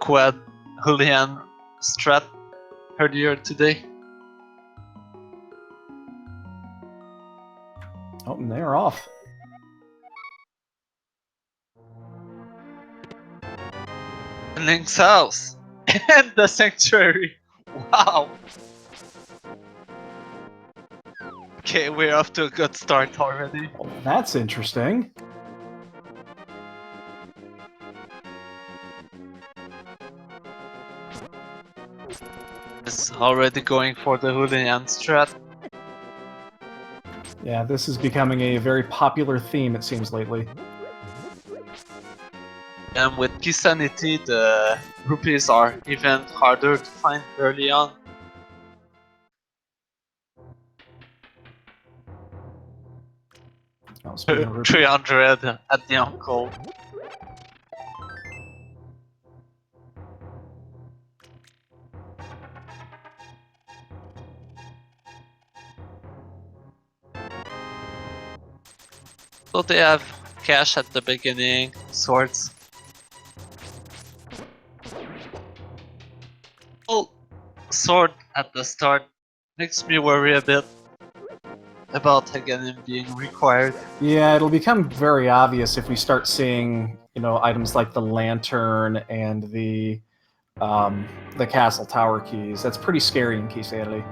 quad Julian strat earlier today. Oh, and they're off. Link's house and the sanctuary. Wow. Okay, we're off to a good start already. Well, that's interesting. It's already going for the Julian strat. Yeah, this is becoming a very popular theme, it seems, lately. And with Keysanity, the rupees are even harder to find early on. Oh, speaking of rupees. 300 at the uncle. So they have cash at the beginning, swords. Full sword at the start makes me worry a bit about Ganon being required. Yeah, it'll become very obvious if we start seeing, you know, items like the lantern and the castle tower keys. That's pretty scary in Keysanity.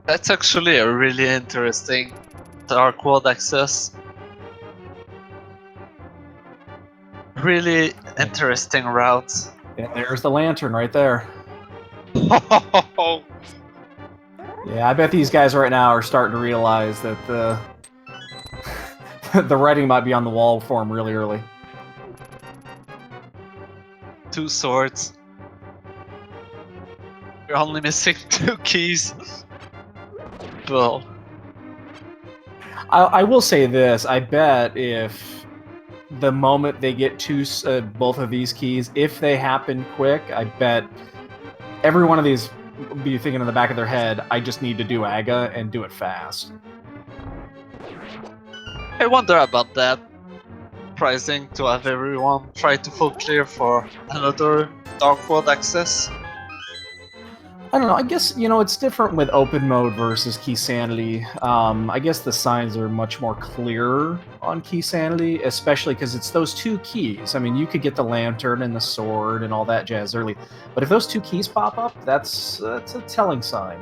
That's actually a really interesting dark world access. Really interesting route. And there's the lantern right there. Yeah, I bet these guys right now are starting to realize that the the writing might be on the wall for them really early. 2 swords. You're only missing 2 keys. Well, I will say this: I bet if the moment they get both of these keys, if they happen quick, I bet every one of these will be thinking in the back of their head, "I just need to do Aga and do it fast." I wonder about that. Surprising to have everyone try to full clear for another dark world access. I don't know. I guess, you know, it's different with open mode versus Keysanity. I guess the signs are much more clear on Keysanity, especially because it's those 2 keys. I mean, you could get the lantern and the sword and all that jazz early, but if those 2 keys pop up, that's a telling sign.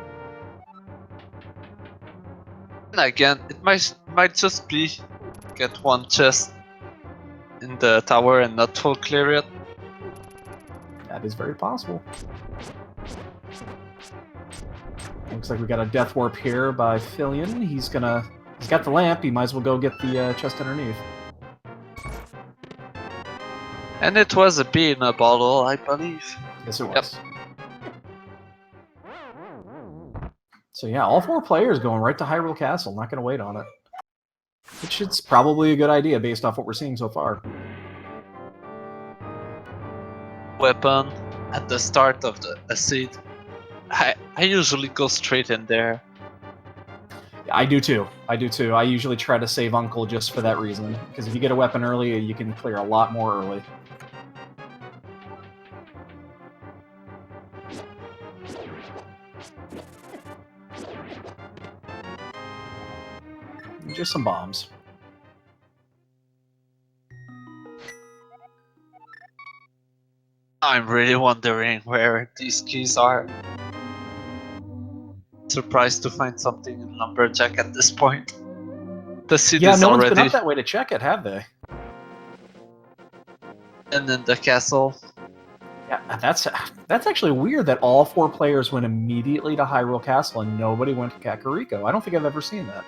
And again, it might just be get one chest in the tower and not full clear it. That is very possible. Looks like we got a death warp here by fylion. He's got the lamp. He might as well go get the chest underneath. And it was a bee in a bottle, I believe. Yes, it was. So yeah, all 4 players going right to Hyrule Castle. Not going to wait on it. Which is probably a good idea based off what we're seeing so far. Weapon at the start of the seed. I usually go straight in there. I do too. I usually try to save Uncle just for that reason. Because if you get a weapon early, you can clear a lot more early. Just some bombs. I'm really wondering where these keys are. Surprised to find something in Lumberjack at this point. The city is no already... one's been up that way to check it, have they? And in the castle. Yeah, that's actually weird that all 4 players went immediately to Hyrule Castle and nobody went to Kakariko. I don't think I've ever seen that.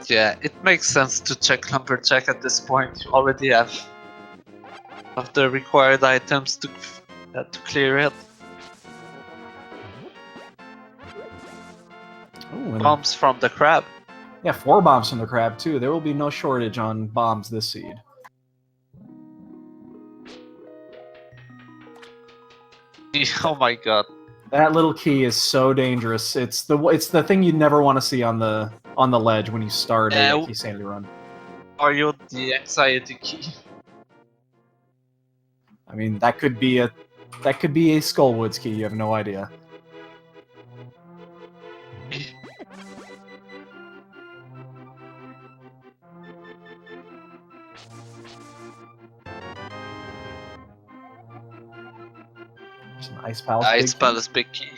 Yeah, it makes sense to check Lumberjack at this point. You already have of the required items to clear it. Ooh, Bombs from the crab. Yeah, 4 bombs from the crab too. There will be no shortage on bombs this seed. Oh my god. That little key is so dangerous. It's the thing you never want to see on the ledge when you start a Keysanity run. Are you the anxiety key? I mean, that could be a Skullwoods key. You have no idea. There's an Ice Palace. Ice Palace big key.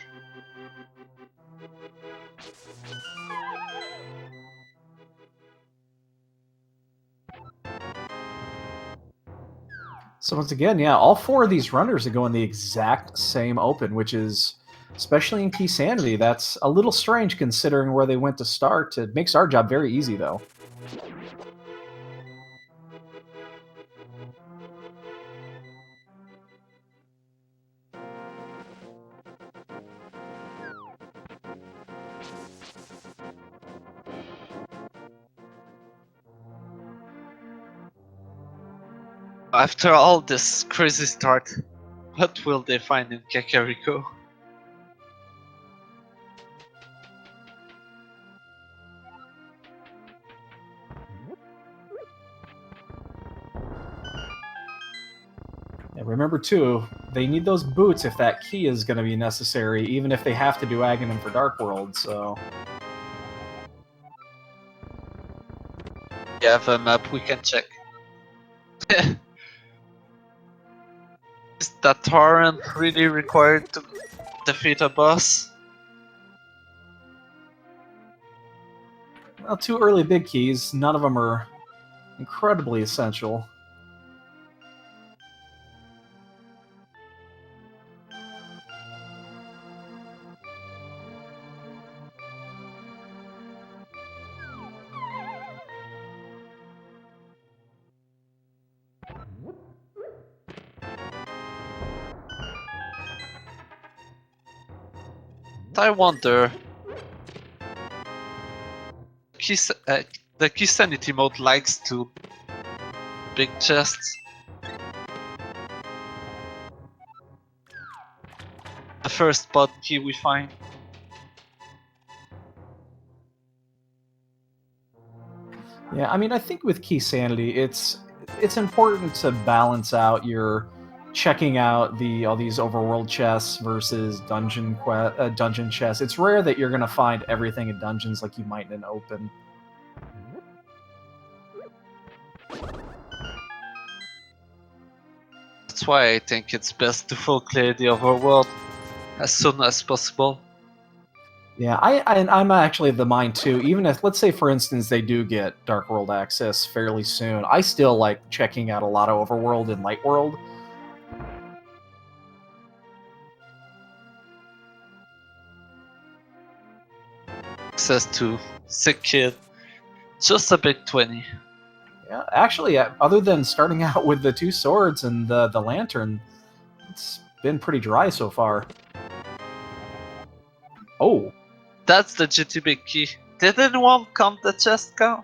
So once again, yeah, all four of these runners are going the exact same open, which is, especially in Keysanity, that's a little strange considering where they went to start. It makes our job very easy, though. After all this crazy start, what will they find in Kakariko? And remember, too, they need those boots if that key is going to be necessary, even if they have to do Aghanim for Dark World, so... You have a map we can check. Is that torrent really required to defeat a boss? Well, two early big keys, none of them are incredibly essential. I wonder... the Keysanity mode likes to big chests. The first bot key we find. Yeah, I mean, I think with Keysanity, it's important to balance out your checking out all these overworld chests versus dungeon chests. It's rare that you're gonna find everything in dungeons like you might in an open. That's why I think it's best to full clear the overworld as soon as possible. Yeah, I'm actually of the mind too. Even if, let's say, for instance, they do get Dark World access fairly soon, I still like checking out a lot of Overworld and Light World. Access to Sick Kid, just a big 20. Yeah, actually, other than starting out with the two swords and the lantern, it's been pretty dry so far. Oh. That's the GT big key. Did anyone count the chest count?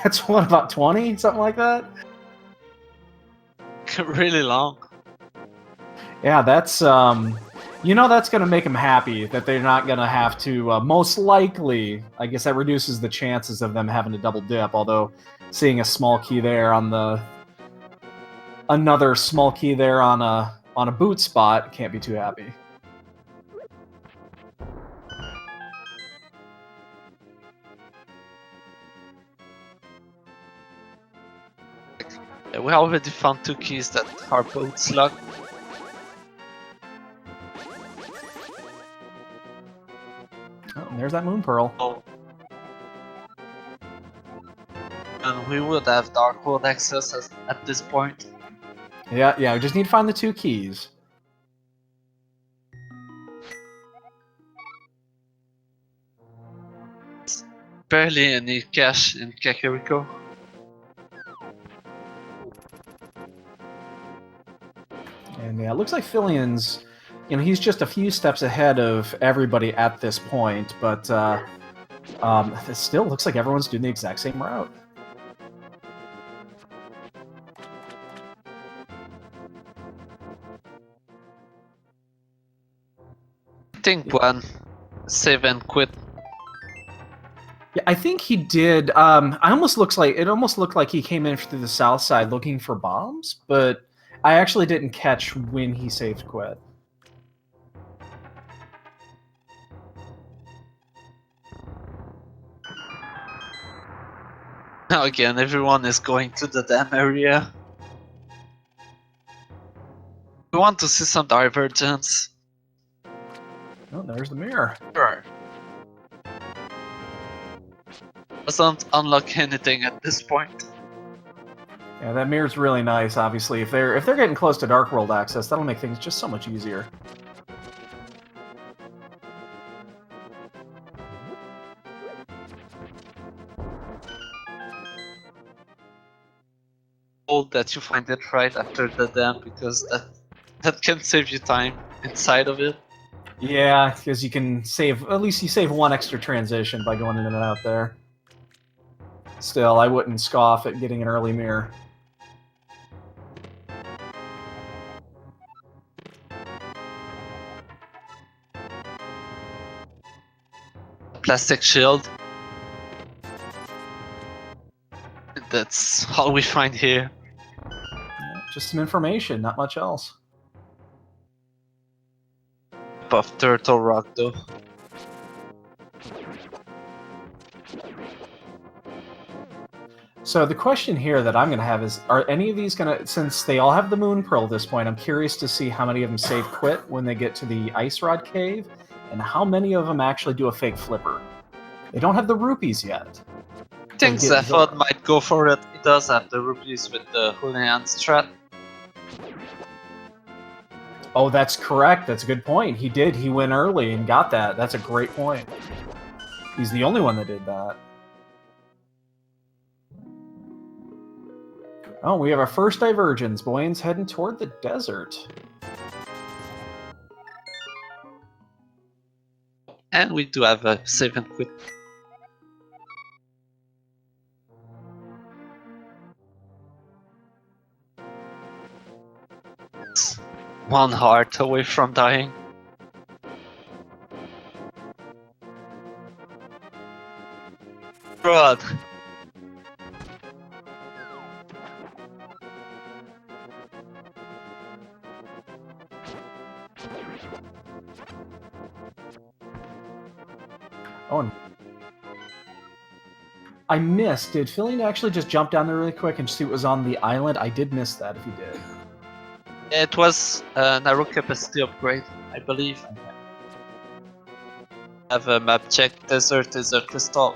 That's what, about 20? Something like that? Really long. Yeah, that's, you know, that's going to make them happy that they're not going to have to, most likely, I guess that reduces the chances of them having to double dip, although seeing a small key there on the... another small key there on a boot spot, can't be too happy. We already found two keys that are both slug. Oh, and there's that Moon Pearl. Oh. And we would have Dark World access at this point. Yeah, we just need to find the two keys. Barely any cash in Kakariko. And yeah, it looks like Fylion's, you know, he's just a few steps ahead of everybody at this point, but it still looks like everyone's doing the exact same route. think Buane save and quit. Yeah, I think he did. It almost looked like he came in through the south side looking for bombs, but I actually didn't catch when he saved quit. Now again, everyone is going to the dam area. We want to see some divergence. Oh, there's the mirror. Sure. Doesn't unlock anything at this point. Yeah, that mirror's really nice. Obviously, if they're getting close to Dark World access, that'll make things just so much easier. Hope that you find it right after the dam, because that can save you time inside of it. Yeah, because you can save, at least you save one extra transition by going in and out there. Still, I wouldn't scoff at getting an early mirror. Plastic shield. That's all we find here. Yeah, just some information, not much else. Of turtle rock though. So the question here that I'm going to have is, are any of these going to, since they all have the moon pearl at this point, I'm curious to see how many of them save quit when they get to the ice rod cave, and how many of them actually do a fake flipper. They don't have the rupees yet. I think Zephod might go for it. He does have the rupees with the Hulian strat. Oh, that's correct. That's a good point. He did. He went early and got that. That's a great point. He's the only one that did that. Oh, we have our first divergence. Buane's heading toward the desert. And we do have a save and quit. It's 1 heart away from dying. God. Oh, and I missed. Did fylion actually just jump down there really quick and see what was on the island? I did miss that if he did. It was a narrow capacity upgrade, I believe. Have a map check. Desert is a crystal.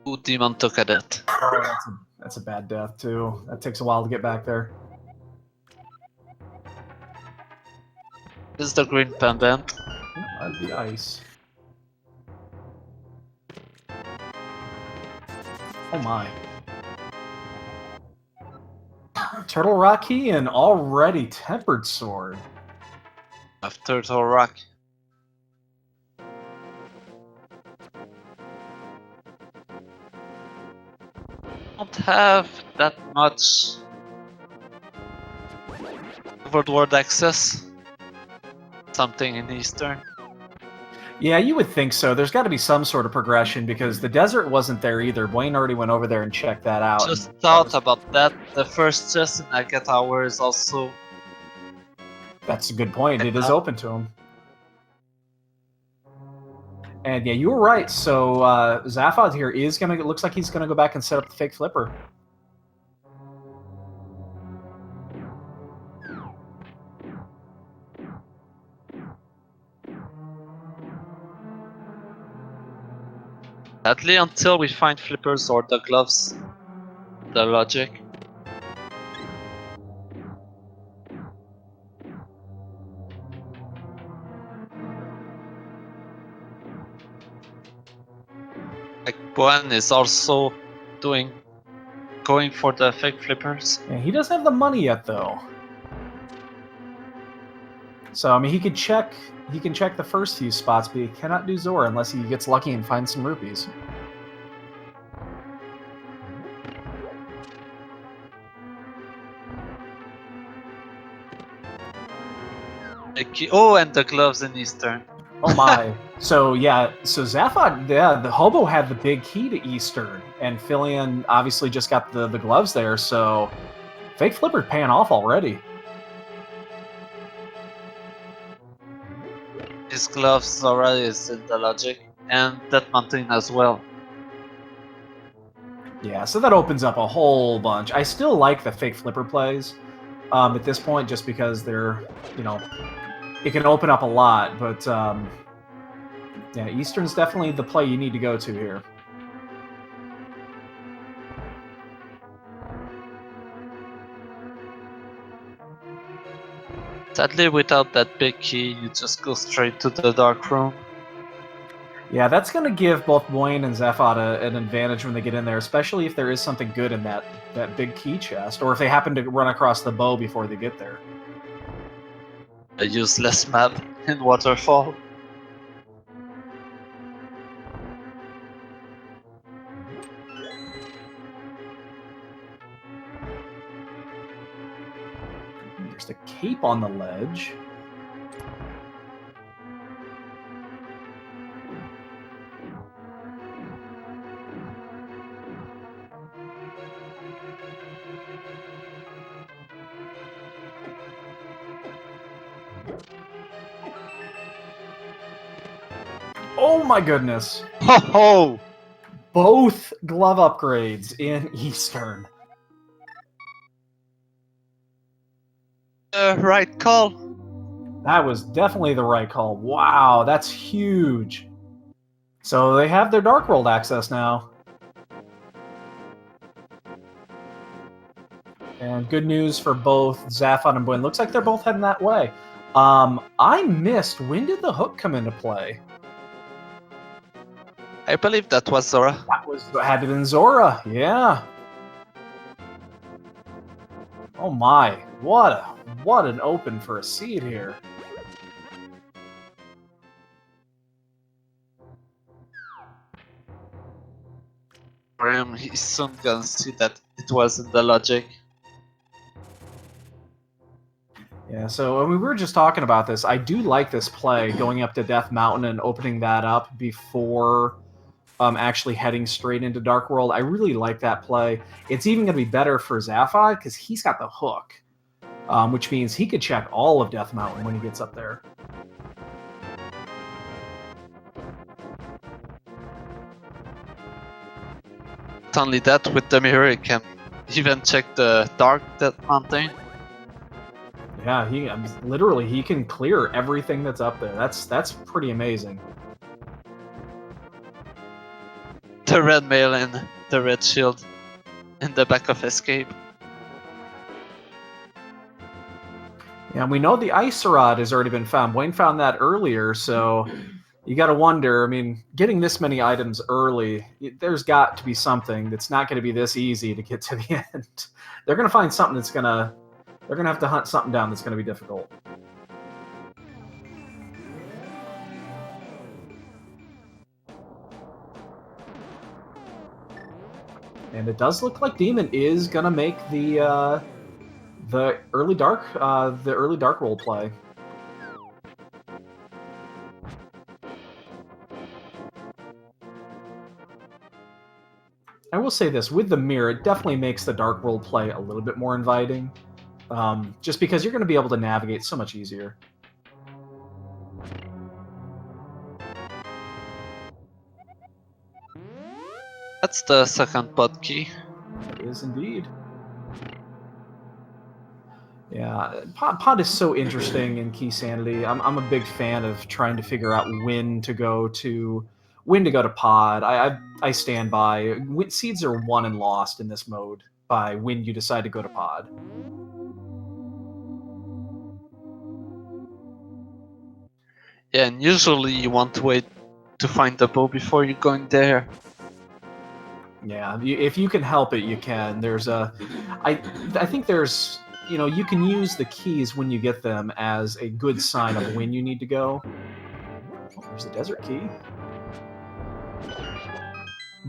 Ooh, demon took a death. Oh, that's a bad death, too. That takes a while to get back there. This is the green pendant. That'd be ice. Oh my. Turtle Rock Key and already Tempered Sword. Of Turtle Rock. Don't have that much overworld access. Something in Eastern. Yeah, you would think so. There's got to be some sort of progression because the desert wasn't there either. Buane already went over there and checked that out. Just thought about that. The first chest in Nugget Tower is also... That's a good point. It is open to him. And yeah, you were right. So Zephod here is gonna. It looks like he's gonna go back and set up the fake flipper. Sadly, until we find flippers or the gloves, the logic. Like Buane is also going for the fake flippers. Yeah, he doesn't have the money yet, though. So I mean, he could check. He can check the first few spots, but he cannot do Zora unless he gets lucky and finds some rupees. Oh, and the gloves in Eastern. Oh my. So yeah, so Zaphod, yeah, the hobo had the big key to Eastern, and fylion obviously just got the gloves there, so Fake Flipper paying off already. His gloves already is in the logic, and that mountain as well. Yeah, so that opens up a whole bunch. I still like the Fake Flipper plays at this point, just because they're, you know, it can open up a lot, but yeah, Eastern's definitely the play you need to go to here. Sadly, without that big key, you just go straight to the dark room. Yeah, that's going to give both Buane and Zaphod an advantage when they get in there, especially if there is something good in that big key chest, or if they happen to run across the bow before they get there. A useless map in Waterfall. There's the cape on the ledge. Oh my goodness! Ho ho! Both glove upgrades in Eastern. Right call. That was definitely the right call. Wow, that's huge. So they have their Dark World access now. And good news for both Zaphod and Buane. Looks like they're both heading that way. I missed. When did the hook come into play? I believe that was Zora. Had to been Zora. Yeah. Oh my! What an open for a seed here. For him, he's soon gonna see that it was in the logic. Yeah, so we were just talking about this. I do like this play, going up to Death Mountain and opening that up before actually heading straight into Dark World. I really like that play. It's even going to be better for Zaphod because he's got the hook, which means he could check all of Death Mountain when he gets up there. Not only that, with the mirror, he can even check the dark Death Mountain. Yeah, literally he can clear everything that's up there. That's pretty amazing. The red mail and the red shield in the back of Escape. Yeah, we know the Ice Rod has already been found. Wayne found that earlier, so you got to wonder. I mean, getting this many items early, there's got to be something that's not going to be this easy to get to the end. They're going to find something that's going to... They're going to have to hunt something down that's going to be difficult. And it does look like Demon is going to make the early dark roll play. I will say this, with the mirror, it definitely makes the dark roll play a little bit more inviting. Just because you're going to be able to navigate so much easier. That's the second pod key. It is indeed. Yeah, pod is so interesting in Keysanity. I'm a big fan of trying to figure out when to go to pod. I stand by. Seeds are won and lost in this mode by when you decide to go to pod. Yeah, and usually you want to wait to find the bow before you're going there. Yeah, if you can help it, you can. I think there's, you can use the keys when you get them as a good sign of when you need to go. Oh, there's the desert key.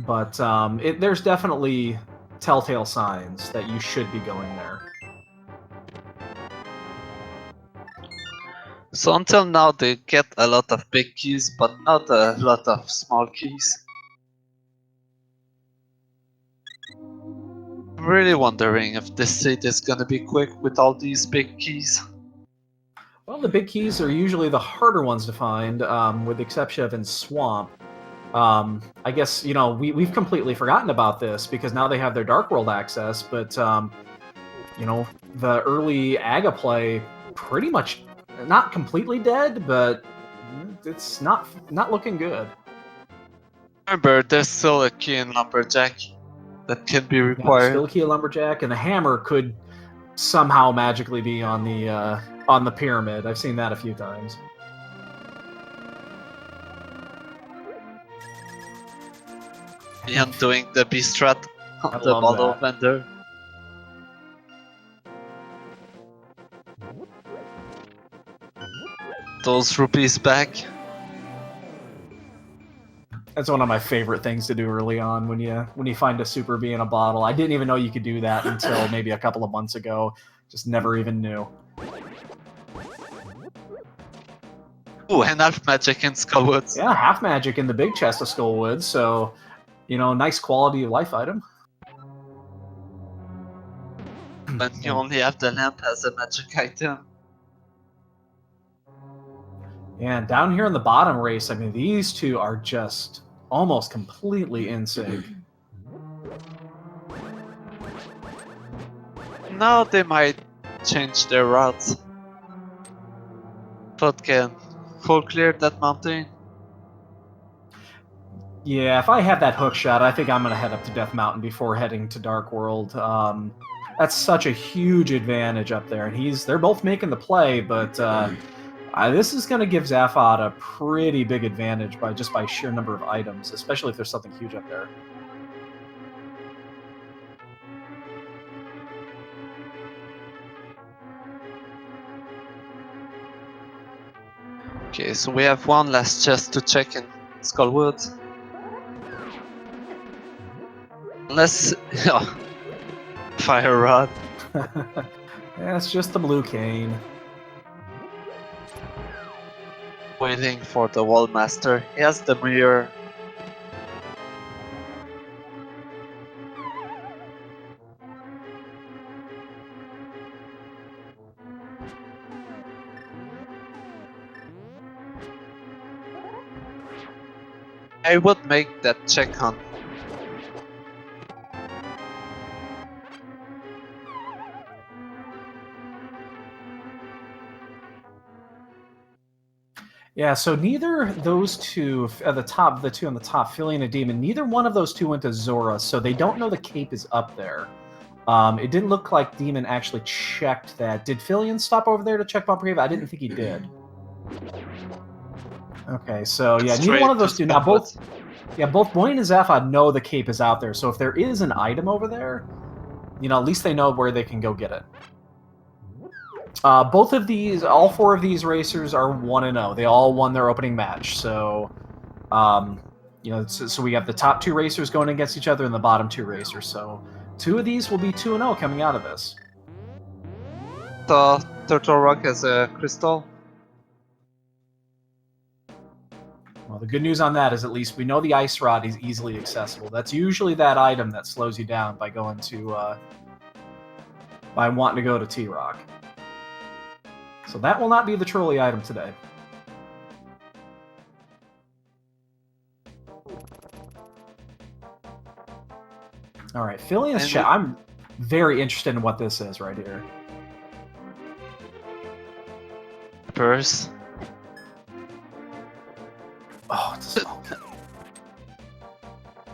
But there's definitely telltale signs that you should be going there. So until now they get a lot of big keys, but not a lot of small keys. I'm really wondering if this seed is gonna be quick with all these big keys. Well, the big keys are usually the harder ones to find, with the exception of in Swamp. I guess, you know, we've completely forgotten about this because now they have their Dark World access, but, you know, the early Aga play pretty much not completely dead, but it's not looking good. Remember, there's still a key in Lumberjack that can be Yeah, there's required. still a key of Lumberjack, and the hammer could somehow magically be on the pyramid. I've seen that a few times. Ian doing the B strat on I the love bottle that. vendor. Those rupees back. That's one of my favorite things to do early on when you find a super bee in a bottle. I didn't even know you could do that until maybe a couple of months ago. Just never even knew. Ooh, and half magic in Skullwoods. Yeah, half magic in the big chest of Skullwood, so, you know, nice quality of life item. But you only have the lamp as a magic item. Yeah, and down here in the bottom race, I mean, these two are just almost completely in sync. Now they might change their routes. But can full clear that mountain? Yeah, if I have that hook shot, I think I'm going to head up to Death Mountain before heading to Dark World. That's such a huge advantage up there, and they're both making the play, but this is going to give Zaphod a pretty big advantage by sheer number of items, especially if there's something huge up there. Okay, so we have one last chest to check in Skullwood. Unless... Fire Rod. Yeah, it's just the blue cane. Waiting for the Wall Master. He has the mirror. I would make that check on. Yeah, so neither those two at the top, the two on the top, fylion and Demon, neither one of those two went to Zora, so they don't know the cape is up there. It didn't look like Demon actually checked that. Did fylion stop over there to check Bumper Cave? I didn't think he did. Okay, so yeah, neither one of those two. Now both Buane and Zaphod know the cape is out there, so if there is an item over there, you know, at least they know where they can go get it. Both of these, all four of these racers are 1-0. They all won their opening match, so you know, so we have the top two racers going against each other and the bottom two racers. So two of these will be 2-0 coming out of this. The Turtle Rock has a crystal. Well, the good news on that is at least we know the Ice Rod is easily accessible. That's usually that item that slows you down by going to by wanting to go to T-Rock. So that will not be the trolley item today. All right, fylian's chat. I'm very interested in what this is right here. Purse. Oh, it's a small key.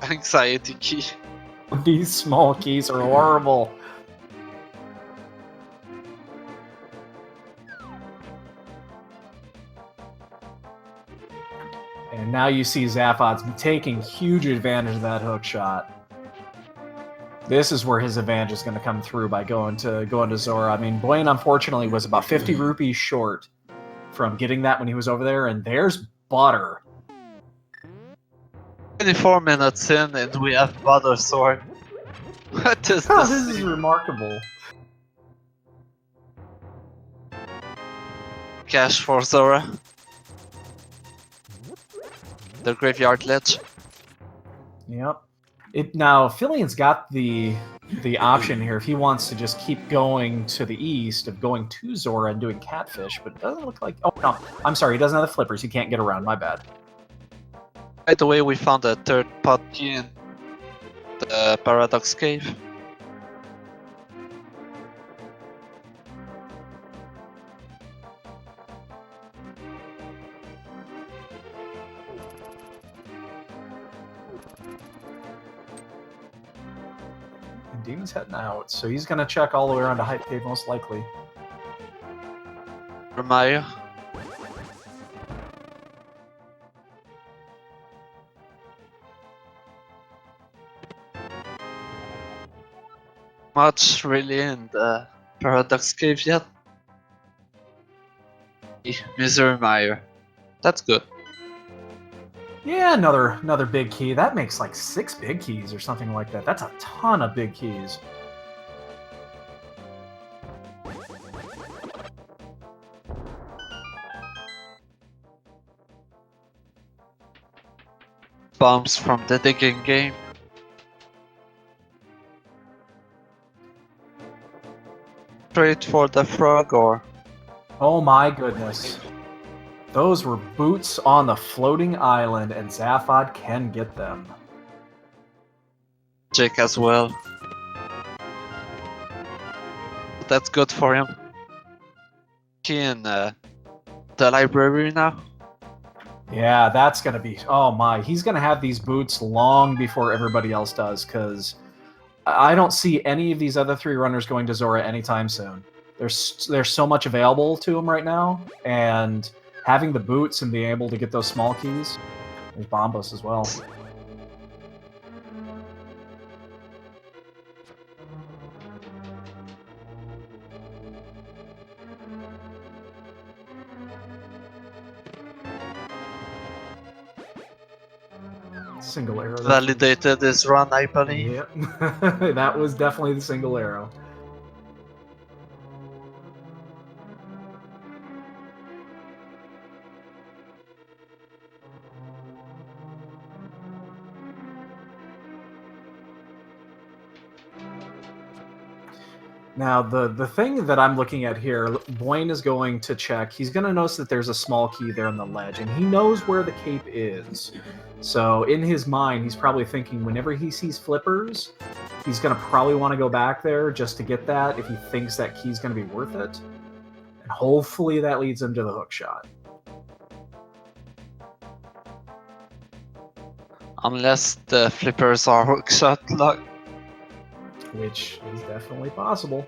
Anxiety key. These small keys are horrible. And now you see Zaphod's taking huge advantage of that hook shot. This is where his advantage is going to come through by going to Zora. I mean, Buane unfortunately was about 50 rupees short from getting that when he was over there, and there's Butter. 24 minutes in and we have Butter Sword. What is This this? is remarkable. cache for Zora. The graveyard ledge. Yep. Now Fillion's got the option here if he wants to just keep going to the east of going to Zora and doing catfish, but it doesn't look like. Oh no, I'm sorry, he doesn't have the flippers. He can't get around. My bad. By the way, we found a third pot key in the Paradox Cave. And Demon's heading out, so he's gonna check all the way around to Hype Cave most likely. Maya. Much really in the Paradox Cave yet. Misery Mire. That's good. Yeah, another big key. That makes like 6 big keys or something like that. That's a ton of big keys. Bombs from the digging game. Straight for the frog or... Oh my goodness. Those were boots on the floating island, and Zaphod can get them. Jake as well. That's good for him. He in the library now. Yeah, that's gonna be... Oh my, he's gonna have these boots long before everybody else does, because I don't see any of these other 3 runners going to Zora anytime soon. There's so much available to him right now, and having the boots and being able to get those small keys. There's Bombos as well. Single arrow. Validated his run, I believe. Yep. That was definitely the single arrow. Now, the thing that I'm looking at here, Buane is going to check. He's going to notice that there's a small key there on the ledge, and he knows where the cape is. So in his mind, he's probably thinking whenever he sees flippers, he's going to probably want to go back there just to get that if he thinks that key's going to be worth it. And hopefully that leads him to the hook shot. Unless the flippers are hookshot luck. Which is definitely possible.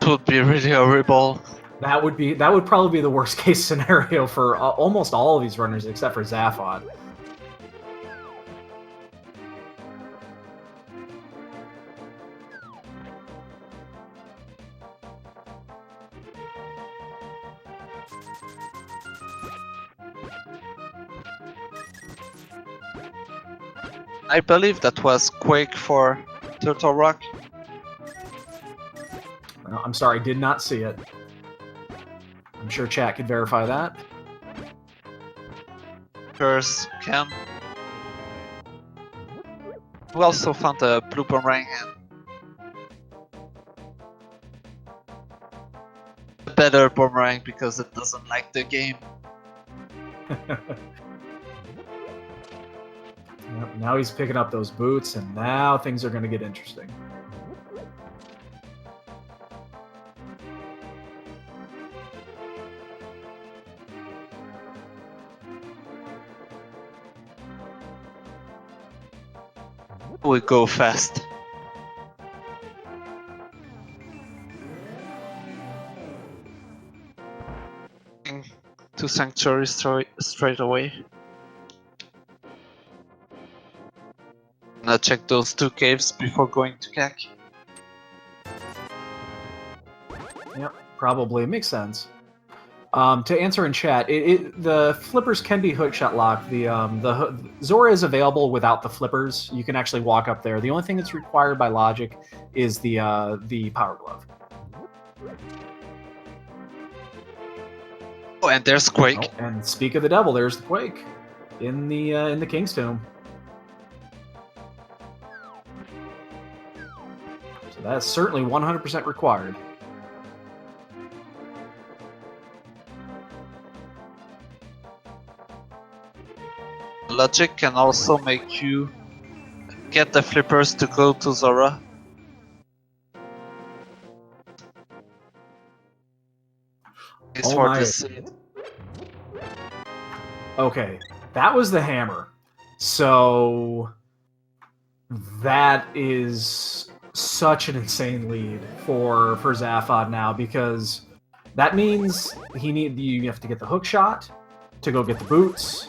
It would be really horrible. That would probably be the worst case scenario for almost all of these runners except for Zaphod. I believe that was Quake for Turtle Rock. I'm sorry, did not see it. I'm sure chat could verify that. Curse can. We also found a blue boomerang and a better boomerang because it doesn't like the game. Yep, now he's picking up those boots, and now things are going to get interesting. We go fast. To Sanctuary straight away. Gonna check those 2 caves before going to CAC. Yep, probably. Makes sense. To answer in chat, the flippers can be hookshot locked. The Zora is available without the flippers. You can actually walk up there. The only thing that's required by logic is the Power Glove. Oh, and there's Quake. Oh, and speak of the devil, there's the Quake in the King's Tomb. So that's certainly 100% required. Logic can also make you get the flippers to go to Zora. It's Oh for my. the seed. Okay, that was the hammer. So that is such an insane lead for Zaphod now, because that means you have to get the hook shot to go get the boots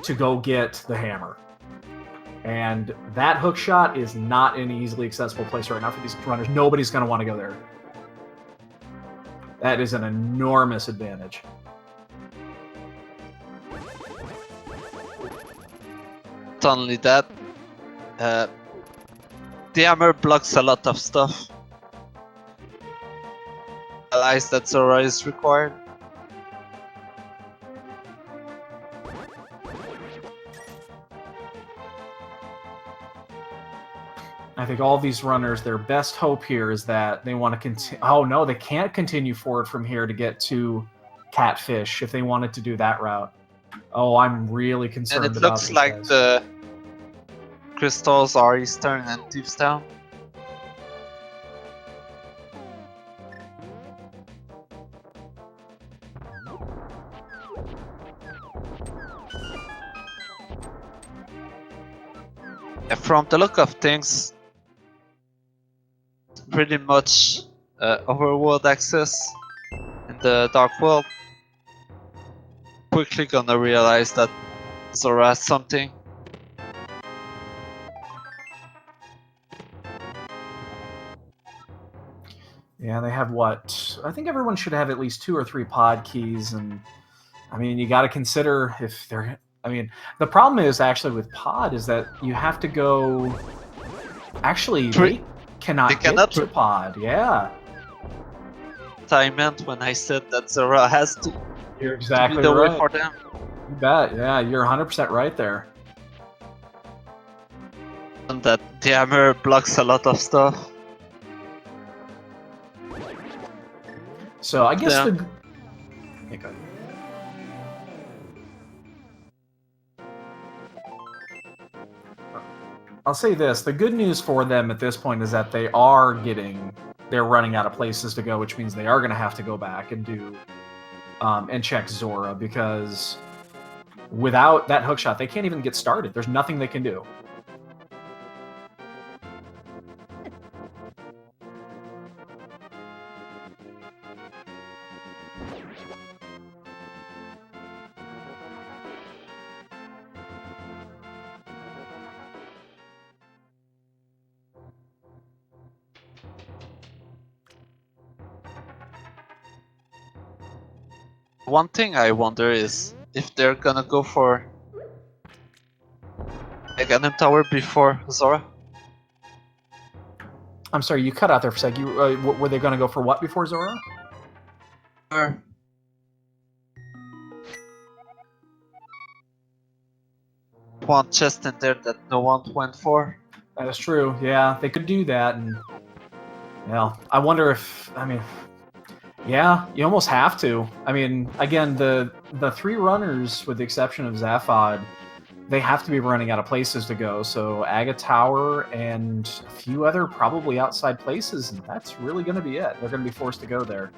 to go get the hammer. And that hook shot is not an easily accessible place right now for these runners. Nobody's going to want to go there. That is an enormous advantage. Not only that, the hammer blocks a lot of stuff. Realize that Zora is required. I think all these runners, their best hope here is that they want to continue. Oh no, they can't continue forward from here to get to Catfish if they wanted to do that route. Oh, I'm really concerned And it about looks these like guys. the crystals are Eastern and Thieves Town. From the look of things, pretty much overworld access in the Dark World. Quickly gonna realize that Zora has something. Yeah, they have what? I think everyone should have at least 2 or 3 pod keys, and I mean, you got to consider if they're. I mean, the problem is actually with pod is that you have to go. Actually, they cannot get to pod. Yeah, I meant when I said that Zora has to. You're exactly to be the right. way for them. You bet. Yeah, you're 100% right there. And that the hammer blocks a lot of stuff. So I guess Yeah. the. Okay. I'll say this: the good news for them at this point is that they're running out of places to go, which means they are going to have to go back and do and check Zora, because without that hookshot, they can't even get started. There's nothing they can do. One thing I wonder is if they're gonna go for a Ganon Tower before Zora. I'm sorry, you cut out there for a sec. Were they going to go for what before Zora? One chest in there that no one went for. That is true. Yeah, they could do that, and I wonder if yeah, you almost have to. I mean, again, the 3 runners, with the exception of Zaphod, they have to be running out of places to go. So Aga Tower and a few other probably outside places, and that's really going to be it. They're going to be forced to go there.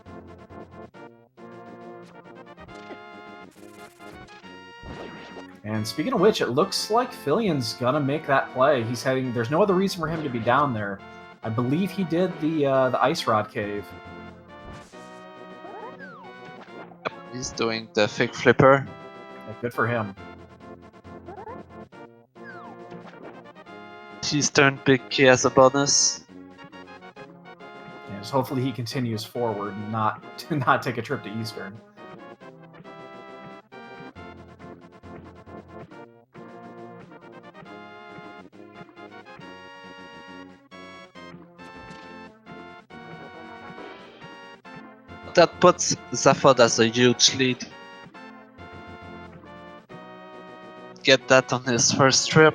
And speaking of which, it looks like fylyon's gonna make that play. He's heading. There's no other reason for him to be down there. I believe he did the Ice Rod Cave. He's doing the fig flipper. Yeah, good for him. He's turned big key as a bonus. Yes, hopefully he continues forward and not take a trip to Eastern. That puts Zaphod as a huge lead. get that on his first trip.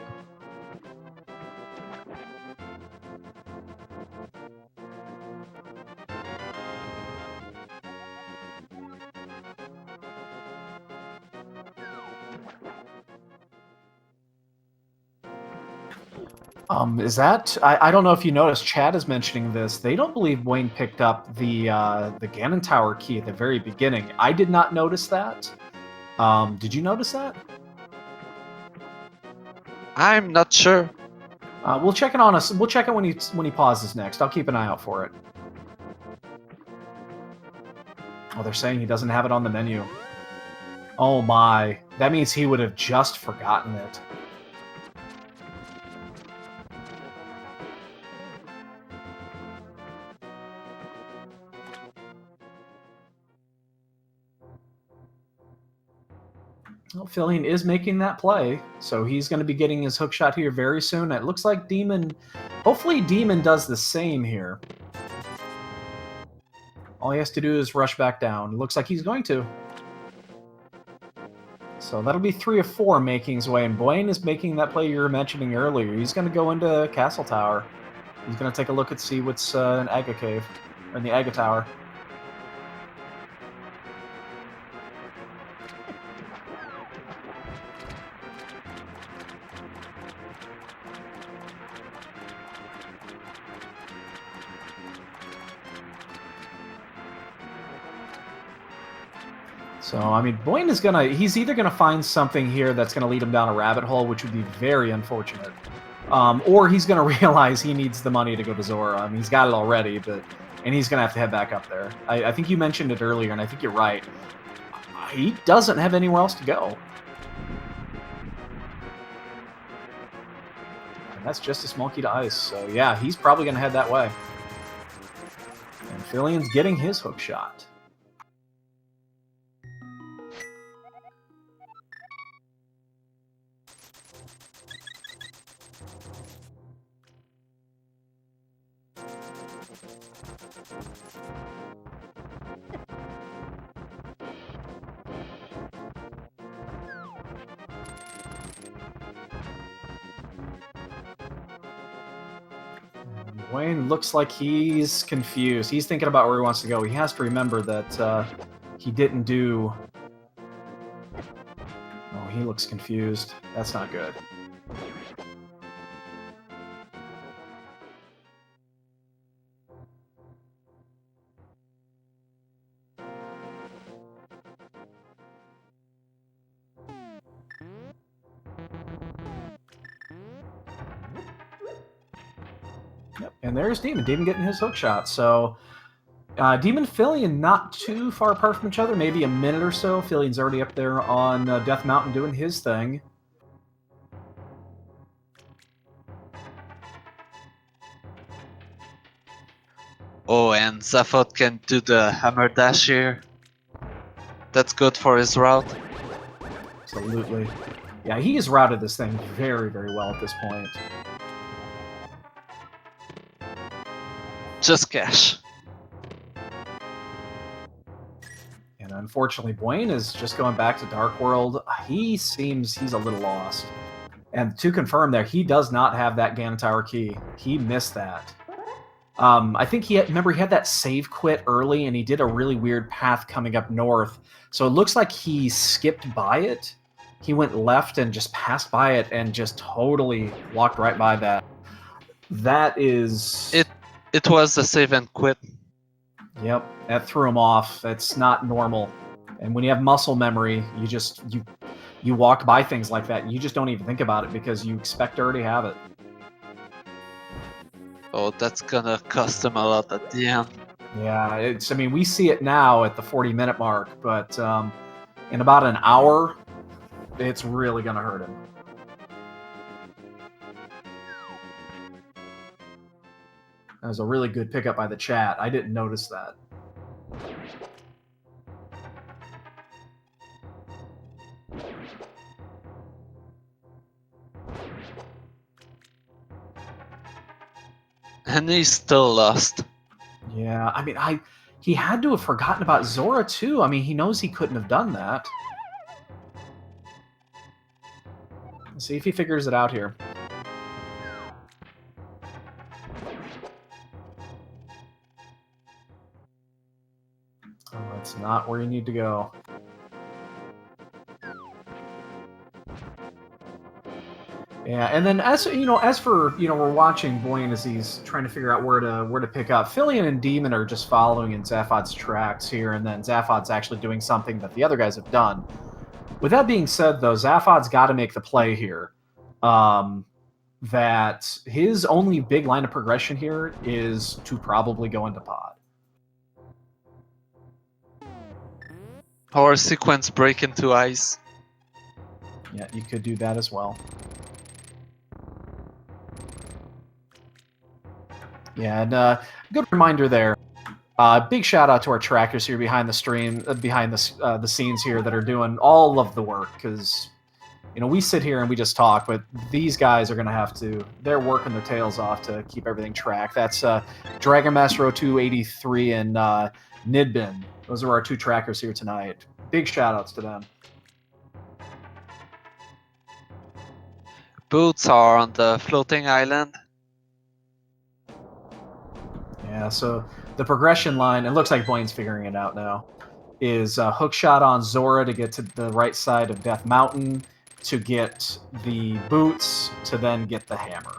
Is that I don't know if you noticed, Chad is mentioning this. They don't believe Buane picked up the Ganon Tower key at the very beginning. I did not notice that. Did you notice that? I'm not sure. We'll check it on us. We'll check it when he pauses next. I'll keep an eye out for it. Oh, they're saying he doesn't have it on the menu. Oh my, that means he would have just forgotten it. Well, fylion is making that play, so he's going to be getting his hook shot here very soon. It looks like Demon... Hopefully Demon does the same here. All he has to do is rush back down. It looks like he's going to. So that'll be 3 of 4 making his way, and Buane is making that play you were mentioning earlier. He's going to go into Castle Tower. He's going to take a look and see what's in Aga Cave, or in the Aga Tower. So, I mean, Buane is he's either gonna find something here that's gonna lead him down a rabbit hole, which would be very unfortunate, or he's gonna realize he needs the money to go to Zora. I mean, he's got it already, and he's gonna have to head back up there. I think you mentioned it earlier, and I think you're right. He doesn't have anywhere else to go. And that's just a small key to ice, so yeah, he's probably gonna head that way. And Phylion's getting his hook shot. Buane looks like he's confused. He's thinking about where he wants to go. He has to remember that he didn't do... Oh, he looks confused. That's not good. Yep, and there's Demon. Demon getting his hook shot. So, Demon and fylion not too far apart from each other. Maybe a minute or so. Phylion's already up there on Death Mountain doing his thing. Oh, and Zaphod can do the hammer dash here. That's good for his route. Absolutely. Yeah, he has routed this thing very, very well at this point. Just cash. And unfortunately, Buane is just going back to Dark World. He seems he's a little lost. And to confirm there, he does not have that Ganon Tower key. He missed that. I think he had that save quit early, and he did a really weird path coming up north. So it looks like he skipped by it. He went left and just passed by it and just totally walked right by that. That is... It was a save and quit. Yep, that threw him off. That's not normal. And when you have muscle memory, you walk by things like that. You just don't even think about it because you expect to already have it. Oh, that's gonna cost him a lot at the end. Yeah, I mean, we see it now at the 40-minute mark, but in about an hour, it's really gonna hurt him. That was a really good pickup by the chat. I didn't notice that. And he's still lost. Yeah, I mean, he had to have forgotten about Zora, too. I mean, he knows he couldn't have done that. See if he figures it out here. Oh, that's not where you need to go. Yeah, and then as for we're watching Buane as he's trying to figure out where to pick up. fylion and Demon are just following in Zaphod's tracks here, and then Zaphod's actually doing something that the other guys have done. With that being said, though, Zaphod's got to make the play here. That his only big line of progression here is to probably go into pod. Or sequence break into ice. Yeah, you could do that as well. Yeah, and good reminder there. Big shout out to our trackers here behind the stream, behind the scenes here that are doing all of the work, because we sit here and we just talk, but these guys are going to have to. They're working their tails off to keep everything tracked. That's Dragon Master 0283 and Nidbin. Those are our two trackers here tonight. Big shout outs to them. Boots are on the floating island. Yeah, so the progression line, it looks like Buane's figuring it out now, is hook shot on Zora to get to the right side of Death Mountain, to get the boots, to then get the hammer.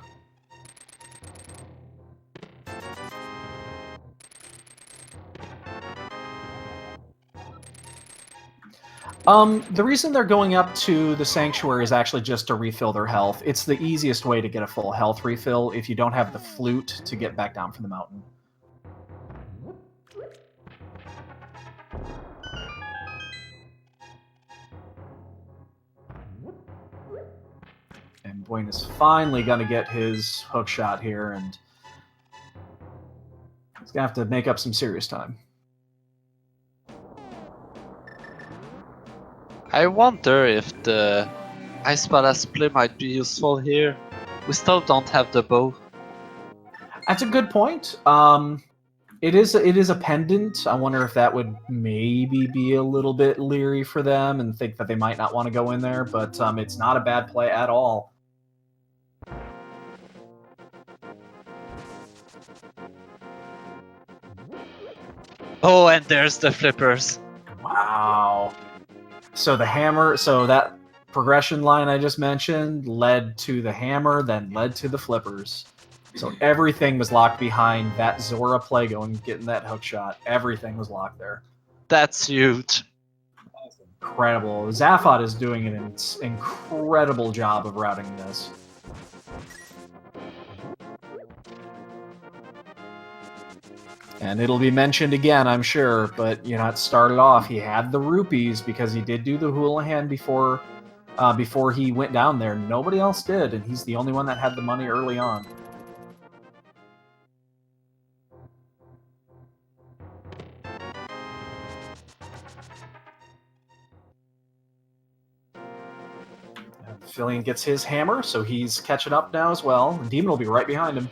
The reason they're going up to the Sanctuary is actually just to refill their health. It's the easiest way to get a full health refill if you don't have the flute to get back down from the mountain. And Buane is finally going to get his hook shot here, and he's going to have to make up some serious time. I wonder if the Ice Palace play might be useful here. We still don't have the bow. That's a good point. It is a pendant. I wonder if that would maybe be a little bit leery for them and think that they might not want to go in there, but it's not a bad play at all. Oh, and there's the flippers. Wow. So the hammer, so that progression line I just mentioned led to the hammer, then led to the flippers. So everything was locked behind that Zora play going, getting that hook shot. Everything was locked there. That's huge. That's incredible. Zaphod is doing an incredible job of routing this. And it'll be mentioned again, I'm sure, but it started off, he had the rupees because he did do the Houlihan before he went down there. Nobody else did, and he's the only one that had the money early on. fylion gets his hammer, so he's catching up now as well. And Demon will be right behind him.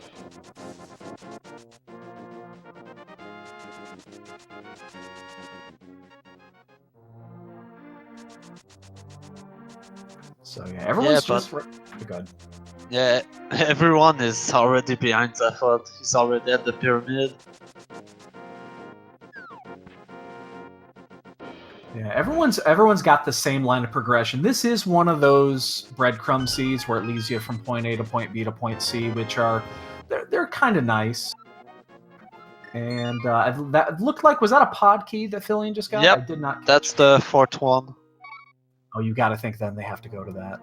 So yeah, everyone's just... Go ahead. Yeah, everyone is already behind Zaphod. He's already at the pyramid. Yeah, everyone's got the same line of progression. This is one of those breadcrumb seeds where it leads you from point A to point B to point C, which are they're kind of nice. And that looked like, was that a pod key that fylion just got? Yep, I did not. That's the fourth one. Oh, you got to think then they have to go to that.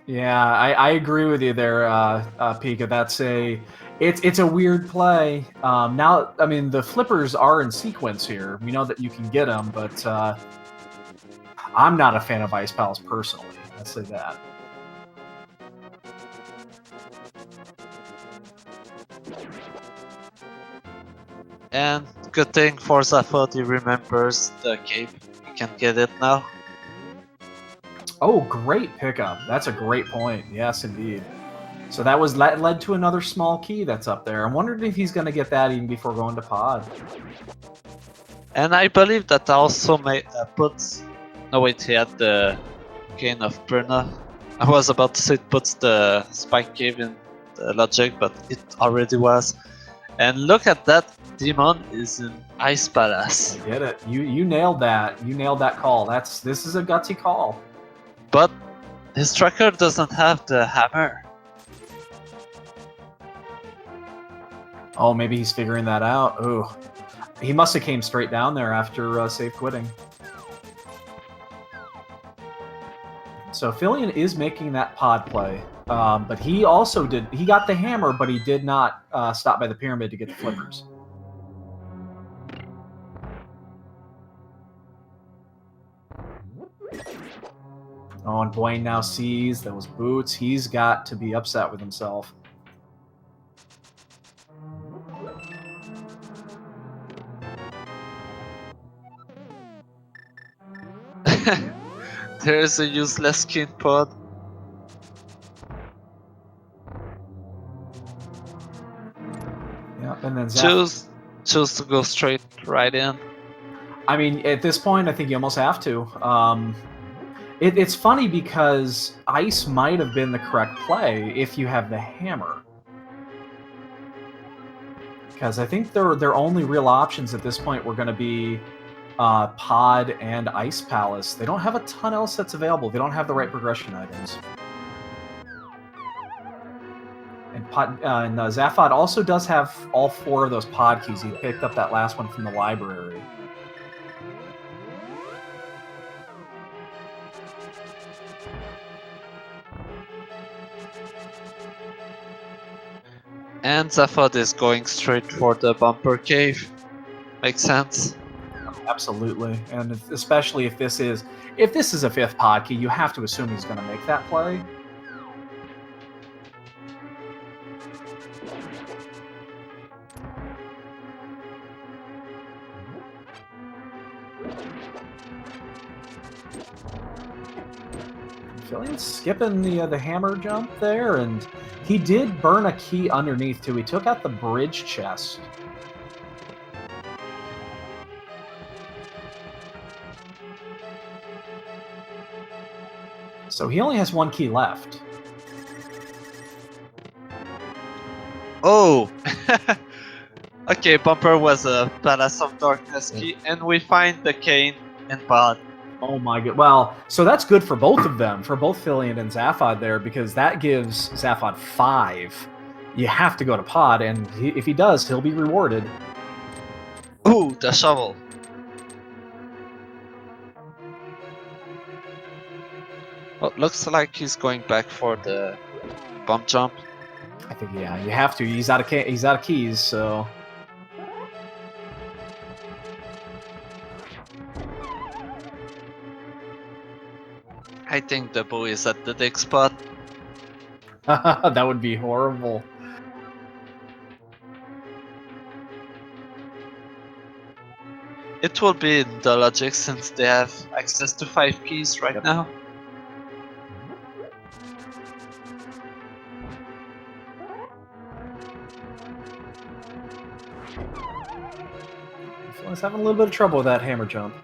Yeah, I agree with you there, Pika. That's it's a weird play. Now, I mean, the flippers are in sequence here. We know that you can get them, but I'm not a fan of Ice Palace personally. Let's say that. And good thing for Zaphod, he remembers the cape. He can get it now. Oh, great pickup. That's a great point. Yes, indeed. So that led to another small key that's up there. I'm wondering if he's going to get that even before going to pod. And I believe that also puts. No wait, he had the gain of Perna. I was about to say it puts the spike cave in the logic, but it already was. And look at that, demon is in Ice Palace. I get it. You nailed that. You nailed that call. This is a gutsy call. But his tracker doesn't have the hammer. Oh, maybe he's figuring that out. Ooh. He must have came straight down there after safe quitting. So fylion is making that pod play. But he also he got the hammer, but he did not stop by the pyramid to get the flippers. Oh, and Buane now sees those boots. He's got to be upset with himself. There's a useless skin pod. Yeah, and then choose to go straight right in. I mean, at this point, I think you almost have to. It's funny because ice might have been the correct play if you have the hammer. Because I think their only real options at this point were going to be Pod and Ice Palace. They don't have a ton else that's available. They don't have the right progression items. And Zaphod also does have all 4 of those pod keys. He picked up that last one from the library. And Zaphod is going straight for the bumper cave. Makes sense. Absolutely, and especially if this is a 5th pod key, you have to assume he's going to make that play. Fylion skipping the hammer jump there, and he did burn a key underneath too. He took out the bridge chest. So he only has 1 key left. Oh! Okay, bumper was a Palace of Darkness key, and we find the cane and pod. Oh my god. Well, so that's good for both of them, for both fylion and Zaphod there, because that gives Zaphod 5. You have to go to pod, and if he does, he'll be rewarded. Ooh, the shovel. Well, looks like he's going back for the bump jump. I think, yeah, you have to. He's out of keys, so... I think the bow is at the dig spot. That would be horrible. It will be in the logic since they have access to 5 keys right now. Fyon's having a little bit of trouble with that hammer jump.